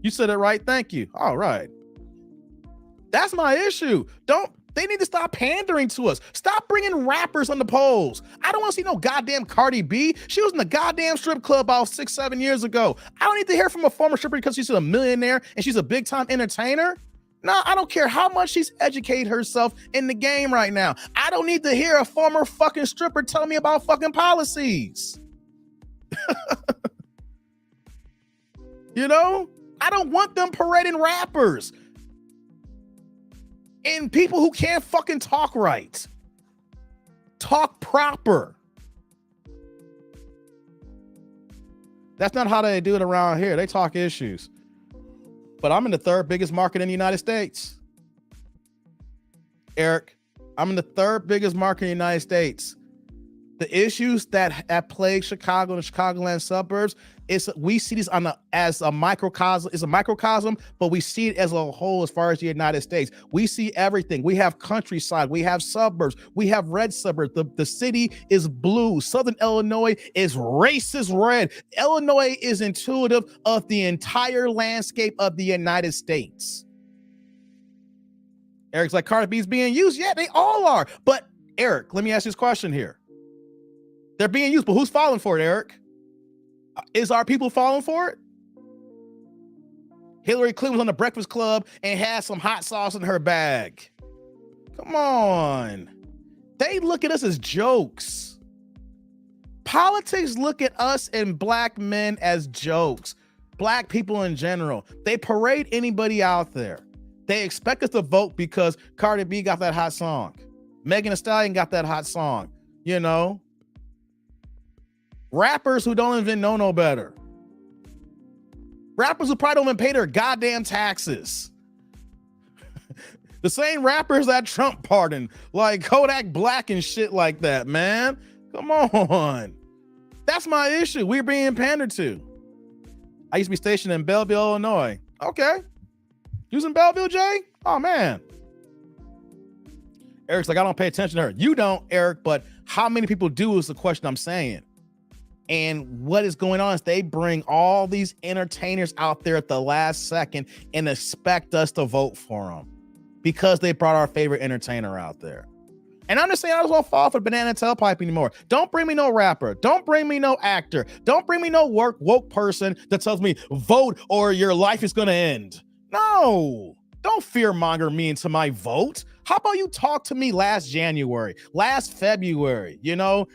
You said it right. Thank you. All right. That's my issue. They need to stop pandering to us. Stop bringing rappers on the polls. I don't want to see no goddamn Cardi B. She was in the goddamn strip club about 6-7 years ago. I don't need to hear from a former stripper because she's a millionaire and she's a big time entertainer. No, I don't care how much she's educated herself in the game right now. I don't need to hear a former fucking stripper tell me about fucking policies. I don't want them parading rappers and people who can't fucking talk right. Talk proper. That's not how they do it around here. They talk issues. But I'm in the 3rd biggest market in the United States. Eric, I'm in the 3rd biggest market in the United States. The issues that plague Chicago and the Chicagoland suburbs, we see this as a microcosm. It's a microcosm, but we see it as a whole as far as the United States. We see everything. We have countryside. We have suburbs. We have red suburbs. The city is blue. Southern Illinois is racist red. Illinois is intuitive of the entire landscape of the United States. Eric's like, Cardi B's being used. Yeah, they all are. But Eric, let me ask you this question here. They're being used, but who's falling for it, Eric? Is our people falling for it? Hillary Clinton was on the Breakfast Club and had some hot sauce in her bag. Come on. They look at us as jokes. Politics look at us and black men as jokes. Black people in general. They parade anybody out there. They expect us to vote because Cardi B got that hot song. Megan Thee Stallion got that hot song. Rappers who don't even know no better. Rappers who probably don't even pay their goddamn taxes. The same rappers that Trump pardoned, like Kodak Black and shit like that, man. Come on. That's my issue. We're being pandered to. I used to be stationed in Belleville, Illinois. Okay. You was in Belleville, Jay? Oh, man. Eric's like, I don't pay attention to her. You don't, Eric, but how many people do is the question I'm saying. And what is going on is they bring all these entertainers out there at the last second and expect us to vote for them because they brought our favorite entertainer out there. And I'm just saying, I just won't fall for banana tailpipe anymore. Don't bring me no rapper. Don't bring me no actor. Don't bring me no woke person that tells me vote or your life is going to end. No, don't fearmonger me into my vote. How about you talk to me last January, last February,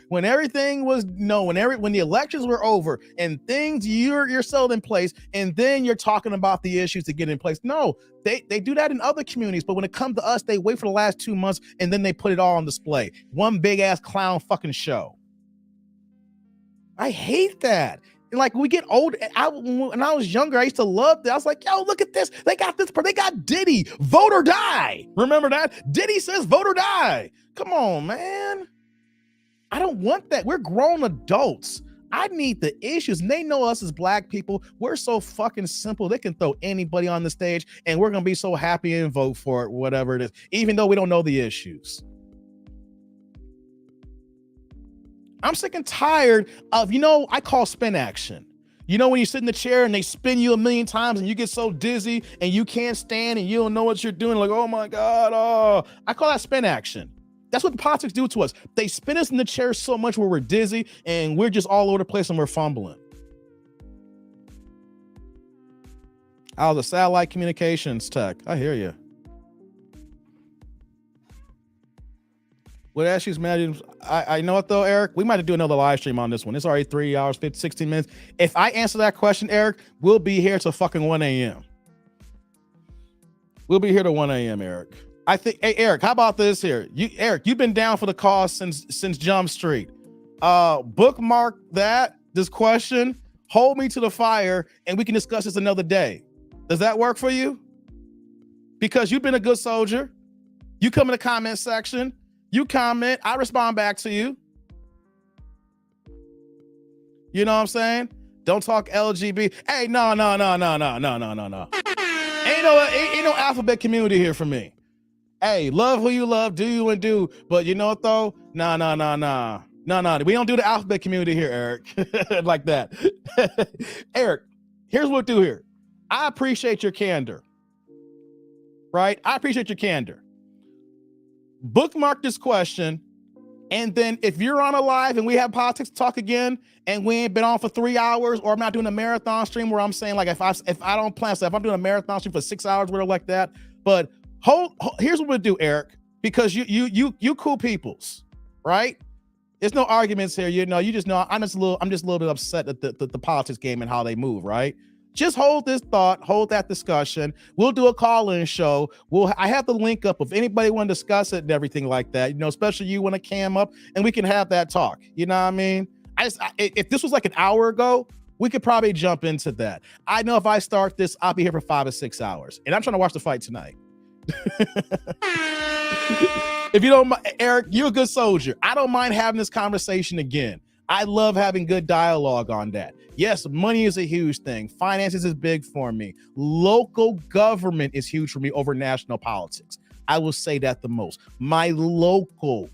when everything was, when the elections were over and things you're settled in place, and then you're talking about the issues to get in place. No, they do that in other communities, but when it comes to us, they wait for the last 2 months and then they put it all on display. One big ass clown fucking show. I hate that. Like, we get old. When I was younger, I used to love that. I was like, yo, look at this. They got this. They got Diddy. Vote or die. Remember that? Diddy says vote or die. Come on, man. I don't want that. We're grown adults. I need the issues. And they know us as black people. We're so fucking simple. They can throw anybody on the stage and we're going to be so happy and vote for it, whatever it is, even though we don't know the issues. I'm sick and tired of, I call spin action. When you sit in the chair and they spin you a million times and you get so dizzy and you can't stand and you don't know what you're doing. Like, oh my God. Oh, I call that spin action. That's what the politics do to us. They spin us in the chair so much where we're dizzy and we're just all over the place and we're fumbling. Oh, the satellite communications tech. I hear you. What issues matter? I know it though, Eric. We might have to do another live stream on this one. It's already 3 hours, 16 minutes. If I answer that question, Eric, we'll be here till fucking 1 a.m. We'll be here till 1 a.m., Eric. I think, hey, Eric, how about this here? Eric, you've been down for the cause since Jump Street. Bookmark this question, hold me to the fire, and we can discuss this another day. Does that work for you? Because you've been a good soldier. You come in the comment section. You comment, I respond back to you. You know what I'm saying? Don't talk LGBT. Hey, no. Ain't no alphabet community here for me. Hey, love who you love, do you and do. But you know what though? No. We don't do the alphabet community here, Eric. Like that. Eric, here's what we'll do here. I appreciate your candor. Right? I appreciate your candor. Bookmark this question, and then if you're on a live and we have politics talk again and we ain't been on for 3 hours, or I'm not doing a marathon stream where I'm saying like if I don't plan stuff, if I'm doing a marathon stream for 6 hours, whatever like that. But here's what we'll do, Eric, because you cool peoples, right? There's no arguments here. You just know I'm just a little bit upset at the politics game and how they move, right? Just hold this thought, hold that discussion. We'll do a call-in show. I have the link up if anybody want to discuss it and everything like that, especially you want to cam up and we can have that talk. You know what I mean? If this was like an hour ago, we could probably jump into that. I know if I start this, I'll be here for 5 or 6 hours and I'm trying to watch the fight tonight. If you don't mind, Eric, you're a good soldier. I don't mind having this conversation again. I love having good dialogue on that. Yes, money is a huge thing. Finances is big for me. Local government is huge for me over national politics. I will say that the most. My local,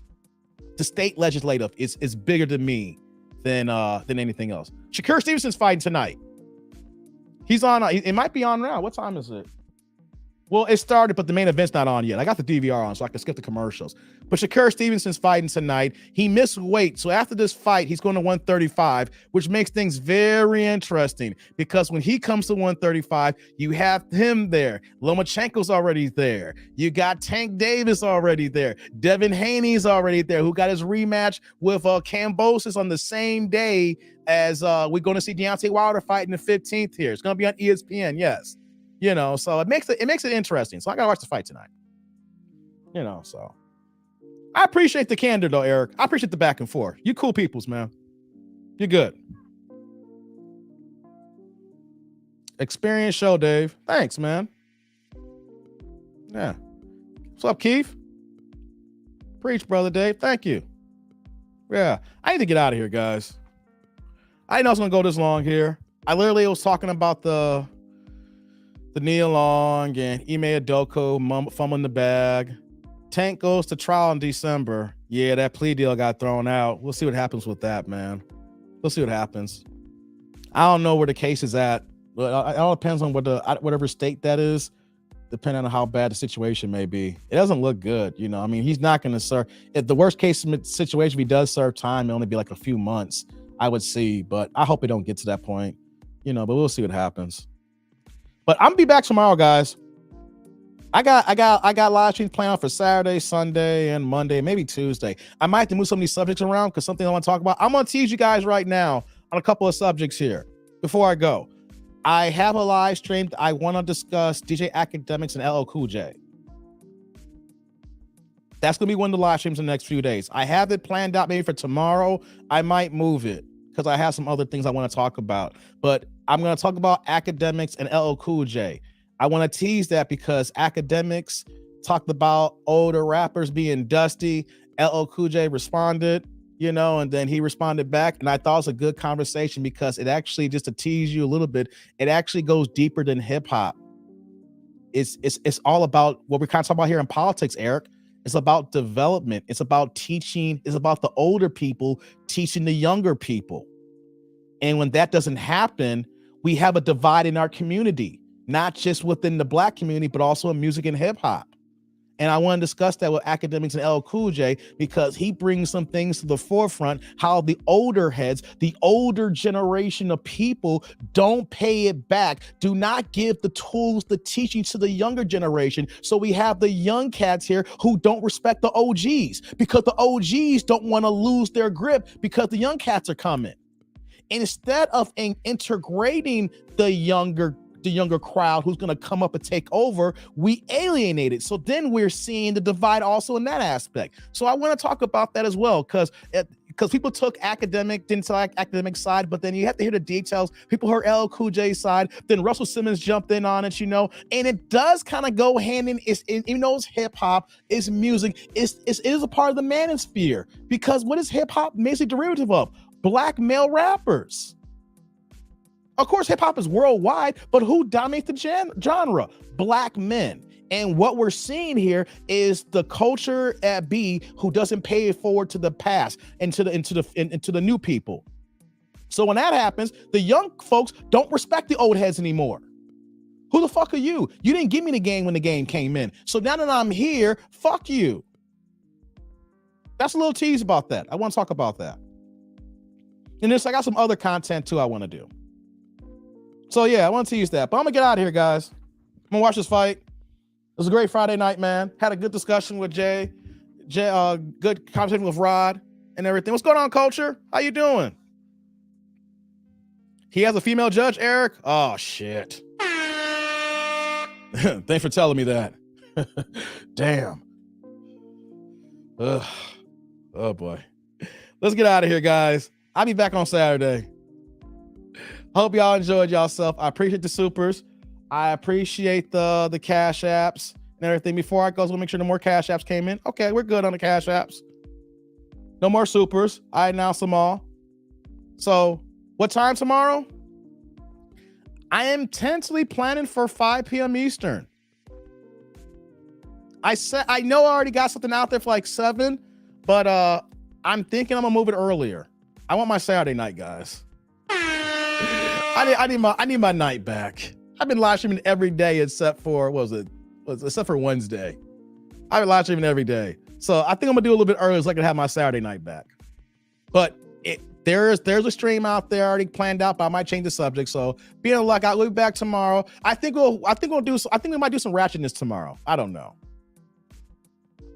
the state legislative is bigger to me than anything else. Shakur Stevenson's fighting tonight. He's on. It might be on now. What time is it? Well, it started, but the main event's not on yet. I got the DVR on, so I can skip the commercials. But Shakur Stevenson's fighting tonight. He missed weight, so after this fight, he's going to 135, which makes things very interesting because when he comes to 135, you have him there. Lomachenko's already there. You got Tank Davis already there. Devin Haney's already there, who got his rematch with Kambosos on the same day as we're going to see Deontay Wilder fighting the 15th here. It's going to be on ESPN, yes. So it makes it interesting. So I gotta watch the fight tonight. So I appreciate the candor though, Eric. I appreciate the back and forth. You cool peoples, man. You're good. Experience show, Dave. Thanks, man. Yeah. What's up, Keith? Preach, brother Dave. Thank you. Yeah. I need to get out of here, guys. I didn't know I was gonna go this long here. I literally was talking about the Nia Long and Ime Udoka fumbling the bag. Tank goes to trial in December. Yeah, that plea deal got thrown out. We'll see what happens with that, man. We'll see what happens. I don't know where the case is at, but it all depends on whatever state that is, depending on how bad the situation may be. It doesn't look good, you know. I mean, he's not going to serve. If the worst case situation, if he does serve time, it'll only be like a few months, I would see. But I hope it don't get to that point, you know. But we'll see what happens. But I'm gonna be back tomorrow, guys. I got live streams planned for Saturday, Sunday, and Monday, maybe Tuesday. I might have to move some of these subjects around because something I want to talk about. I'm gonna tease you guys right now on a couple of subjects here before I go. I have a live stream. I want to discuss DJ Academics and LL Cool J. That's gonna be one of the live streams in the next few days. I have it planned out maybe for tomorrow. I might move it because I have some other things I want to talk about. But I'm gonna talk about Academics and LL Cool J. I want to tease that because Academics talked about older rappers being dusty. LL Cool J responded, you know, and then he responded back. And I thought it was a good conversation because it actually, just to tease you a little bit, it actually goes deeper than hip hop. It's all about what we're kind of talking about here in politics, Eric. It's about development. It's about teaching. It's about the older people teaching the younger people. And when that doesn't happen, we have a divide in our community. Not just within the Black community, but also in music and hip hop. And I want to discuss that with Academics and LL Cool J because he brings some things to the forefront, how the older heads, the older generation of people don't pay it back, do not give the tools, the teaching to the younger generation. So we have the young cats here who don't respect the OGs because the OGs don't want to lose their grip because the young cats are coming. And instead of integrating the younger crowd who's going to come up and take over, we alienate it. So then we're seeing the divide also in that aspect. So I want to talk about that as well, because people took didn't like academic side, but then you have to hear the details. People heard LL Cool J's side, then Russell Simmons jumped in on it, you know, and it does kind of go hand in, even though it's hip hop, it's music, it is a part of the manosphere, because what is hip hop basically derivative of? Black male rappers. Of course, hip hop is worldwide, but who dominates the genre? Black men. And what we're seeing here is the culture at B who doesn't pay it forward to the past and to the new people. So when that happens, the young folks don't respect the old heads anymore. Who the fuck are you? You didn't give me the game when the game came in. So now that I'm here, fuck you. That's a little tease about that. I want to talk about that. And I got some other content too I want to do. So yeah, I want to tease that, but I'm gonna get out of here, guys. I'm gonna watch this fight. It was a great Friday night, man. Had a good discussion with Jay, good conversation with Rod and everything. What's going on, Culture? How you doing? He has a female judge, Eric? Oh, shit. Thanks for telling me that. Damn. Ugh. Oh, boy. Let's get out of here, guys. I'll be back on Saturday. Hope y'all enjoyed yourself. I appreciate the supers. I appreciate the cash apps and everything. Before I go, we'll make sure no more cash apps came in. Okay, we're good on the cash apps. No more supers. I announced them all. So, what time tomorrow? I am tentatively planning for 5 p.m. Eastern. I know I already got something out there for like 7, but I'm thinking I'm gonna move it earlier. I want my Saturday night, guys. I need my night back. I've been live streaming every day except for except for Wednesday. I've been live streaming every day. So I think I'm gonna do a little bit earlier so I can have my Saturday night back. But there's a stream out there already planned out, but I might change the subject. So be on the lookout. We'll be back tomorrow. I think we might do some ratchetness tomorrow. I don't know.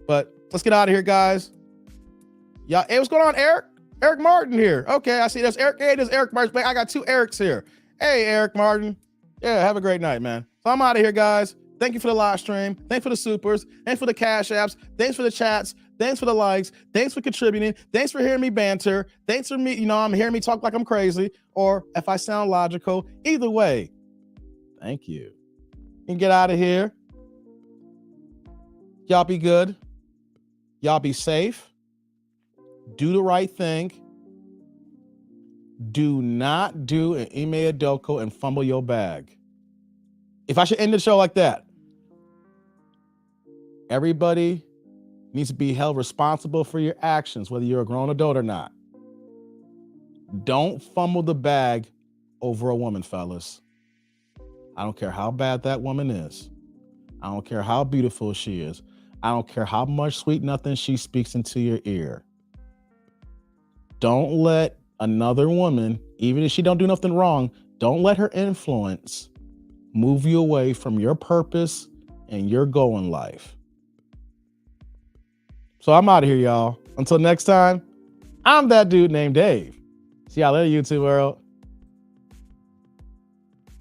But let's get out of here, guys. Yeah, hey, what's going on, Eric? Eric Martin here. Okay, I see. There's Eric. Hey, there's Eric Martin. I got 2 Erics here. Hey, Eric Martin. Yeah, have a great night, man. So I'm out of here, guys. Thank you for the live stream. Thanks for the supers. Thanks for the cash apps. Thanks for the chats. Thanks for the likes. Thanks for contributing. Thanks for hearing me banter. Thanks for me, I'm hearing me talk like I'm crazy, or if I sound logical. Either way, thank you. And get out of here. Y'all be good. Y'all be safe. Do the right thing. Do not do an Ime Udoka and fumble your bag. If I should end the show like that, everybody needs to be held responsible for your actions, whether you're a grown adult or not. Don't fumble the bag over a woman, fellas. I don't care how bad that woman is. I don't care how beautiful she is. I don't care how much sweet nothing she speaks into your ear. Don't let another woman, even if she don't do nothing wrong, don't let her influence move you away from your purpose and your goal in life. So I'm out of here, y'all. Until next time, I'm that dude named Dave. See y'all later, YouTube world.